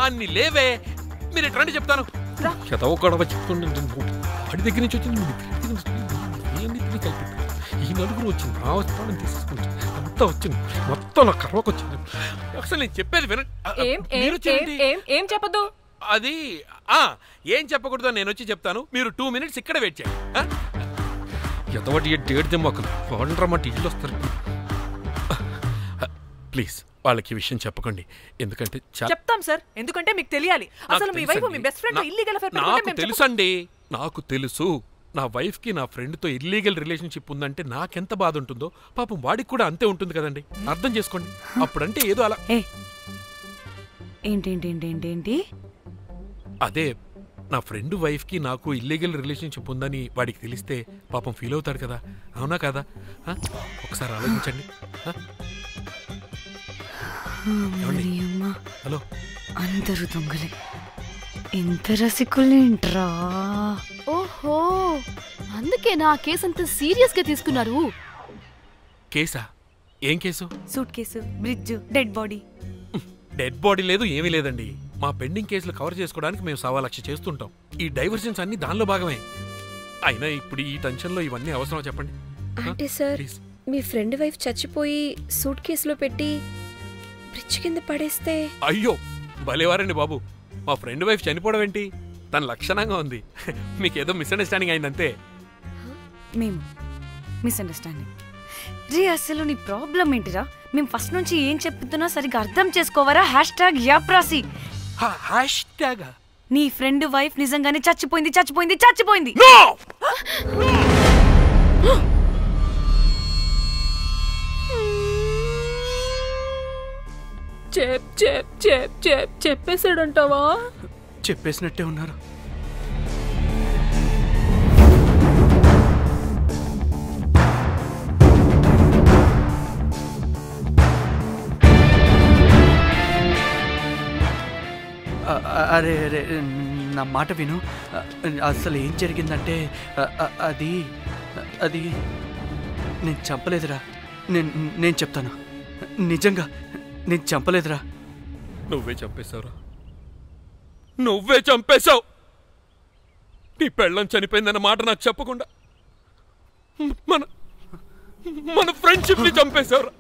అన్ని లేవే, మీరు ఎట్లా చెప్తాను. వాడి దగ్గర నుంచి వచ్చింది, ఈ నలుగురు వచ్చింది, నా వస్తానని తీసుకుంటాను, అంతా వచ్చింది, మొత్తం నా కర్వకు వచ్చింది. అసలు నేను చెప్పేది వినండి. ఏం చెప్పదు? అది ఏం చెప్పకూడదు, నేను వచ్చి చెప్తాను. మీరు 2 minutes ఇక్కడ వెయిట్ చేయండి. ఎంతవాటి డేట్ దెమ్మకలు వాడరమ్మంటే ఇల్లు వస్తారు. ప్లీజ్ వాళ్ళకి విషయం చెప్పకండి, ఎందుకంటే చెప్తాం సార్, ఎందుకంటే మీకు తెలియాలి. అసలు మీ వైఫ్ మీ బెస్ట్ ఫ్రెండ్ ఇల్లీగల్ అఫేర్. నాకు తెలుసండి, నాకు తెలుసు. నా వైఫ్ కి నా ఫ్రెండ్ తో ఇల్లీగల్ రిలేషన్షిప్ ఉందంటే నాకెంత బాధ ఉంటుందో పాపం వాడికి కూడా అంతే ఉంటుంది కదండి. అర్థం చేసుకోండి. అప్పుడంటే ఏదో అలా. ఏంటి? అదే నా ఫ్రెండ్ వైఫ్ కి నాకు ఇల్లీగల్ రిలేషన్షిప్ ఉందని వాడికి తెలిస్తే పాపం ఫీల్ అవుతాడు కదా, అవునా కదా? ఒకసారి ఆలోచించండి. హలో, అందరూ దొంగలే, ఎంత రసికులేంట్రా. ఓహో, అందుకే నా కేసు అంత సీరియస్ గా తీసుకున్నారు. కేసా? ఏం case? Suit case, bridge, dead body. Dead body లేదు, ఏమీ లేదండి. మా పెండింగ్ కేసులు కవర్ చేసుకోవడానికి మేము 1,00,000 చేస్తుంటాం. ఈ డైవర్షన్స్ అన్ని దానిలో భాగమే. అయినా ఇప్పుడు ఈ టెన్షన్లో ఇవన్నీ అవసరం చెప్పండి. అంటే సార్, మీ ఫ్రెండ్ వైఫ్ చచ్చిపోయి సూట్ కేసులో పెట్టి బ్రిడ్జ్ కింద పడేస్తే? అయ్యో భలేవారండి బాబు, మా ఫ్రెండ్ వైఫ్ చనిపోవడం ఏంటి? తన లక్షణంగా ఉంది. మీకేదో మిస్అండర్స్టాండింగ్ అయిందంతే. మేము మిస్అండర్స్టాండింగ్ రే? అసలు నీ ప్రాబ్లం ఏంటిరా? మేము ఫస్ట్ నుంచి ఏం చెప్తున్నా సరిగ్గా అర్థం చేసుకోవరా? #యాప్రాసి. నీ ఫ్రెండ్ వైఫ్ నిజంగానే చచ్చిపోయింది. చెప్పేసాడంటావా? చెప్పేసినట్టే ఉన్నారు. అరే నా మాట విను. అసలు ఏం జరిగిందంటే అది నేను చంపలేదురా. నేను చెప్తాను, నిజంగా నేను చంపలేదురా. నువ్వే చంపేశావు. నీ పెళ్ళం చనిపోయిందన్న మాట నాకు చెప్పకుండా మన ఫ్రెండ్షిప్ ని చంపేశావురా.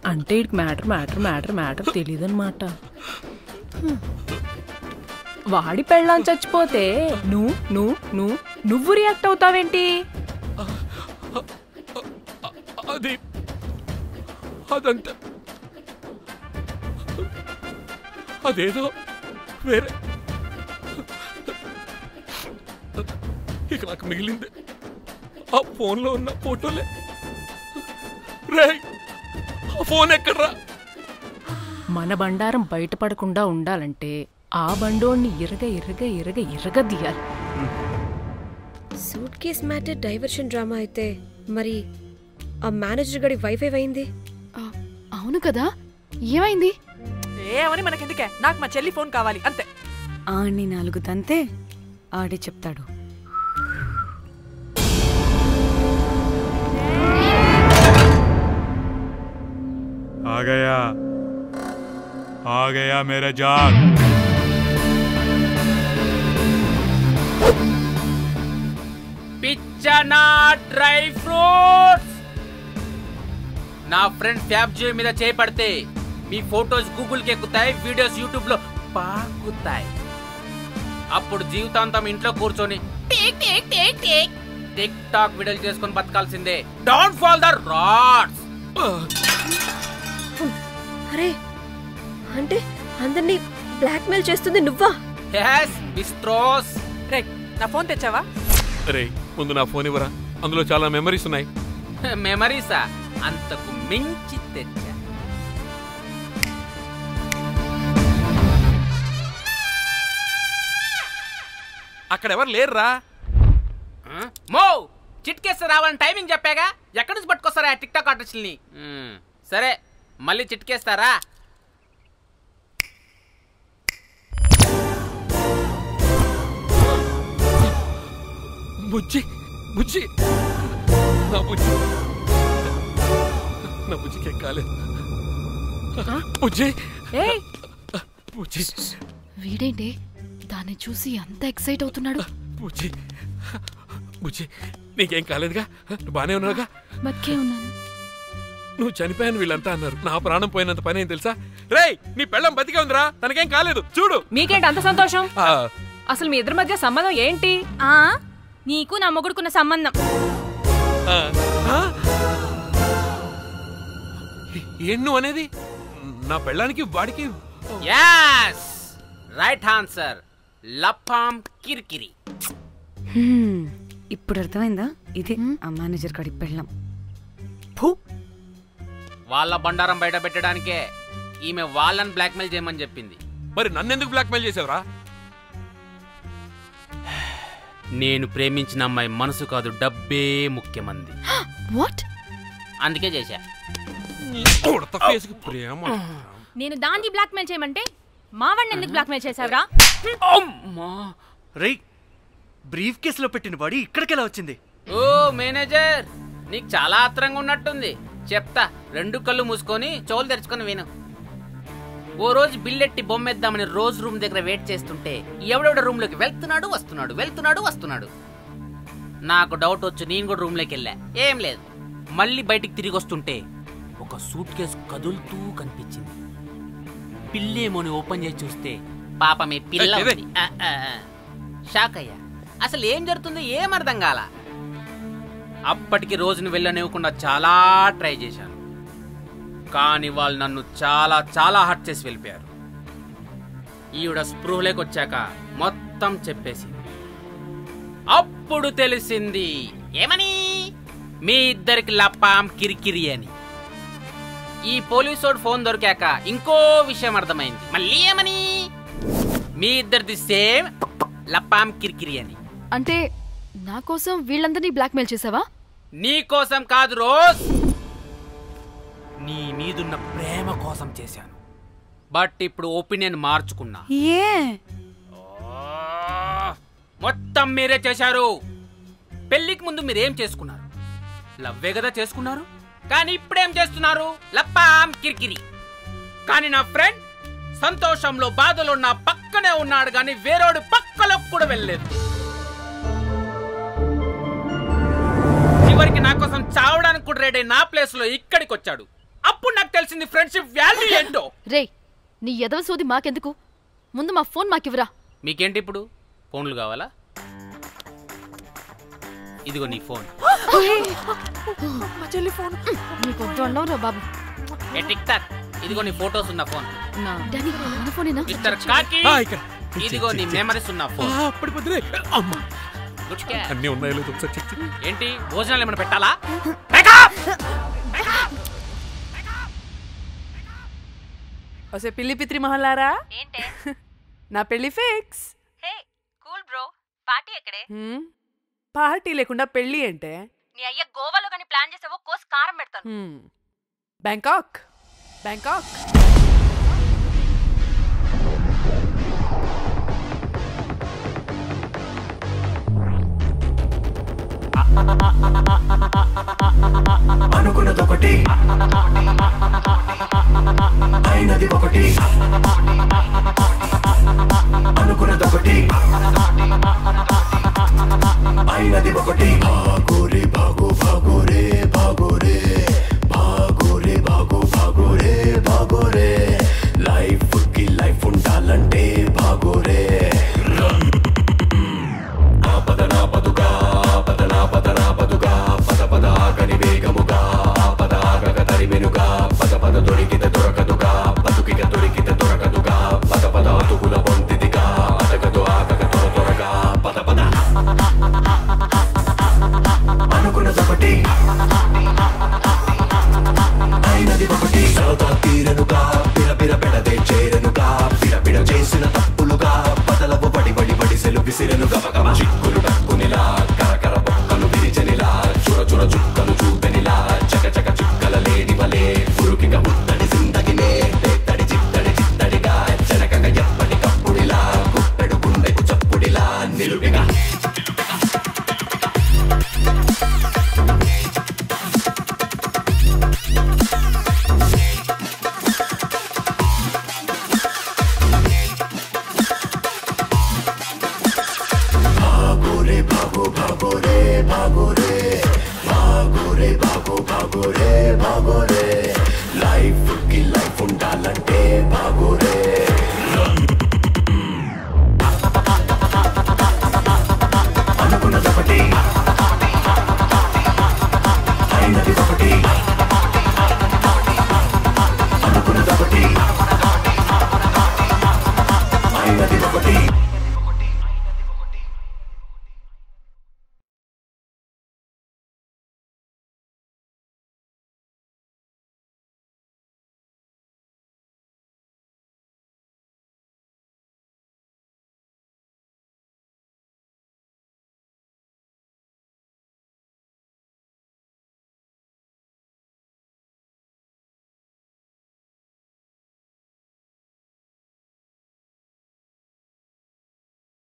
అంటే మ్యాటర్ తెలియదన్నమాట. వాడి పెళ్ళాం చచ్చిపోతే నువ్వు రియాక్ట్ అవుతావేంటి? అదంతా అదేదో వేరే. ఇక నాకు మిగిలింది ఆ ఫోన్లో ఉన్న ఫోటోలే. రే, ఆ ఫోన్ ఎక్కడ్రా? మన బండారం బయటపడకుండా ఉండాలంటే ఆ బండోణ్ణి ఇరగదీయాలి. Suitcase matter diversion drama అయితే మరి ఆ మేనేజర్ గడి వైఫై అయింది. అవును కదా, ఏమైంది? ఏమని మనకెందుకే, నాకు మా చెల్లి ఫోన్ కావాలి అంతే. ఆడిని 4 తంతే ఆడే చెప్తాడు. आ गया मेरा जाग. పిచ్చనా డ్రై ఫ్రూట్స్. నా ఫ్రెండ్ ఫ్యాబ్ జియో మీద చేపడితే మీ ఫోటోస్ గూగుల్ కి ఎక్కుతాయి, వీడియోస్ యూట్యూబ్ లో పాకుతాయి. అప్పుడు జీవితాంతం ఇంట్లో కూర్చొని టిక్ టాక్ వీడియోలు చేసుకొని బతకాల్సిందే. Don't fall the rods. అరే, అంటే అందరినీ బ్లాక్మెయిల్ చేస్తుంది నువ్వా? yes బిస్ట్రోస్. రే, నా ఫోన్ తెచ్చావా? రే, ముందు నా ఫోన్ ఇవ్వరా, అందులో చాలా మెమరీస్ ఉన్నాయి. మెమరీసా? అంతకు మించి తెచ్చా. అక్కడ ఎవరు లేరురా. మో చిట్కేస్తే రావాలని టైమింగ్ చెప్పాగా, ఎక్కడి నుంచి పట్టుకొస్తారా టిక్ టాక్ ఆర్టిస్టుల్ని? సరే, మళ్ళీ చిట్కేస్తారా? బుజ్జి బుజ్జి నా బుజ్జికి కాలేదు. బుజ్జి బుజ్జి. వీడేంటి దాన్ని చూసి అంత ఎక్సైట్ అవుతున్నాడు? బుజ్జి బుజ్జి, నీకేం కాలేదుగా? బానే ఉన్నావుగా? బతికే ఉన్నాను. నువ్వు చనిపోయాను వీళ్ళంతా అన్నారు. నా ప్రాణం పోయినంత పని ఏం తెలుసా? రేయ్, నీ పెళ్ళం బతికే ఉందిరా, తనకేం కాలేదు. చూడు. మీకేంటి అంత సంతోషం? అసలు మీ ఇద్దరి మధ్య సంబంధం ఏంటి? నీకు నా మొగుడుకున్న సంబంధం. ఏం నువ్వు అనేది? నా పెళ్ళానికి వాడికి? yes right answer. లపాం కిరికిరి. ఇప్పుడు అర్థమైందా? ఇదే ఆ మేనేజర్ గడి పెళ్ళం. వాళ్ళ బండారం బయట పెట్టడానికే ఈమె వాళ్ళని బ్లాక్మెయిల్ చేయమని చెప్పింది. మరి నన్నెందుకు బ్లాక్మెయిల్ చేసావురా? నేను ప్రేమించిన అమ్మాయి మనసు కాదు, డబ్బే ముఖ్యమంది. వాట్? అందుకే చేశా. నేను దాన్ని బ్లాక్మెయిల్ చేయమంటే మావాడిని ఎందుకు బ్లాక్మెయిల్ చేసావురా? రేయ్, బ్రీఫ్ కేసులో పెట్టిన బాడీ ఇక్కడికెలా వచ్చింది? ఓ మేనేజర్, నీకు చాలా ఆత్రంగా ఉన్నట్టుంది. చెప్తా, 2 కళ్ళు మూసుకొని చెవులు తెరుచుకొని విను. ఓ రోజు బిల్లెట్టి బొమ్మేద్దామని రోజు రూమ్ దగ్గర వెయిట్ చేస్తుంటే ఎవడెవడ రూమ్ లోకి వెళ్తున్నాడు వస్తున్నాడు. నాకు డౌట్ వచ్చి నేను కూడా రూమ్ లోకి వెళ్ళా. ఏం లేదు. మళ్ళీ బయటికి తిరిగి వస్తుంటే ఒక సూట్ కేసు కదులుతూ కనిపించింది. పిల్లేమోని ఓపెన్ చేసి చూస్తే పాపమే పిల్ల ఉంది. షాక్ అయ్యా. అసలు ఏం జరుగుతుందో ఏం అర్థం కాల. అప్పటికి రోజును వెళ్ళనివ్వకుండా చాలా ట్రై చేశాను, కానీ వాళ్ళు నన్ను చాలా చాలా హర్ట్ చేసి వెళ్ళిపోయారు. ఈవిడ స్పృహలోకి వచ్చాక మొత్తం చెప్పేసింది. అప్పుడు తెలిసింది ఏమని, మీ ఇద్దరికి లపాం కిరికిరి అని. ఈ పోలీసోడు ఫోన్ దొరికాక ఇంకో విషయం అర్థమైంది. మళ్ళీ ఏమని, మీ ఇద్దరిది సేమ్ లపాం కిరికిరి అని. అంటే నా కోసం వీళ్ళందరినీ బ్లాక్మెయిల్ చేసావా? నీ కోసం కాదు రోజ్, నీ మీదున్న ప్రేమ కోసం చేశాను. బట్ ఇప్పుడు ఒపీనియన్ మార్చుకున్నా. మొత్తం మీరే చేశారు. పెళ్లికి ముందు మీరేం చేసుకున్నారు? లవ్వే కదా చేసుకున్నారు. కానీ ఇప్పుడేం చేస్తున్నారు? లప్పాం కిరికిరి. కానీ నా ఫ్రెండ్ సంతోషంలో బాధలో నా పక్కనే ఉన్నాడు, కానీ వేరేడు పక్కలోకి కూడా వెళ్ళలేదు. చివరికి నా కోసం చావడానికి కూడా రెడీ నా ప్లేస్ లో ఇక్కడికి వచ్చాడు. అప్పుడు నాకు తెలిసింది ఫ్రెండ్షిప్ వాల్యూ ఏంటో. రే, నీ ఎదవ సోది మాకెందుకు? ముందు మా ఫోన్ మాకివ్వరా. మీకేంటి ఇప్పుడు ఫోన్లు కావాలా? ఇదిగో నీ ఫోన్. మా చెల్లి ఫోన్. నీకు వద్దు అన్నావురా బాబు. ఏ టిక్ టాక్, ఇదిగో నీ ఫోటోస్ ఉన్న ఫోన్. డానీ మన ఫోనేనా? మిస్టర్ కాకి, ఇదిగో నీ మెమరీస్ ఉన్న ఫోన్. అన్నీ ఉన్నాయో లేదో ఒకసారి చెక్ చెయ్యి. ఏంటి భోజనాలు ఏమైనా పెట్టాలా? ఒసే పిల్లి పిత్రి మహల్లారా, ఏంటే నా పెళ్లి ఫిక్స్. హే కూల్ బ్రో, పార్టీ ఎక్కడే? పార్టీ లేకుండా పెళ్లి అంటే నీ అయ్య గోవాలో కానీ ప్లాన్ చేసావో కోసి కారం పెడతాను. బ్యాంకాక్. బ్యాంకాక్ అనుకున్నదొకటి అయినది ఒకటి, అనుకున్నదొకటి అయినది ఒకటి. భాగోరే భాగో భాగోరే భాగోరే భాగోరే భాగో భాగోరే భాగోరే, లైఫ్ కి లైఫ్ ఉండాలంటే భాగోరే. ఆపదనా పదుగా పదనా పదనా పదుగా పద పద ఆగని వేగముగా పద ఆగక తరిమెనుగా పద పద దొరికితే దొరకదుగా బతుకిక దొరికితే దొరకదుగా పద పద అతుకుల పొందిదిగా అదగదు ఆగక త్వర త్వరగా పద పద. అనుకున్నదొకటి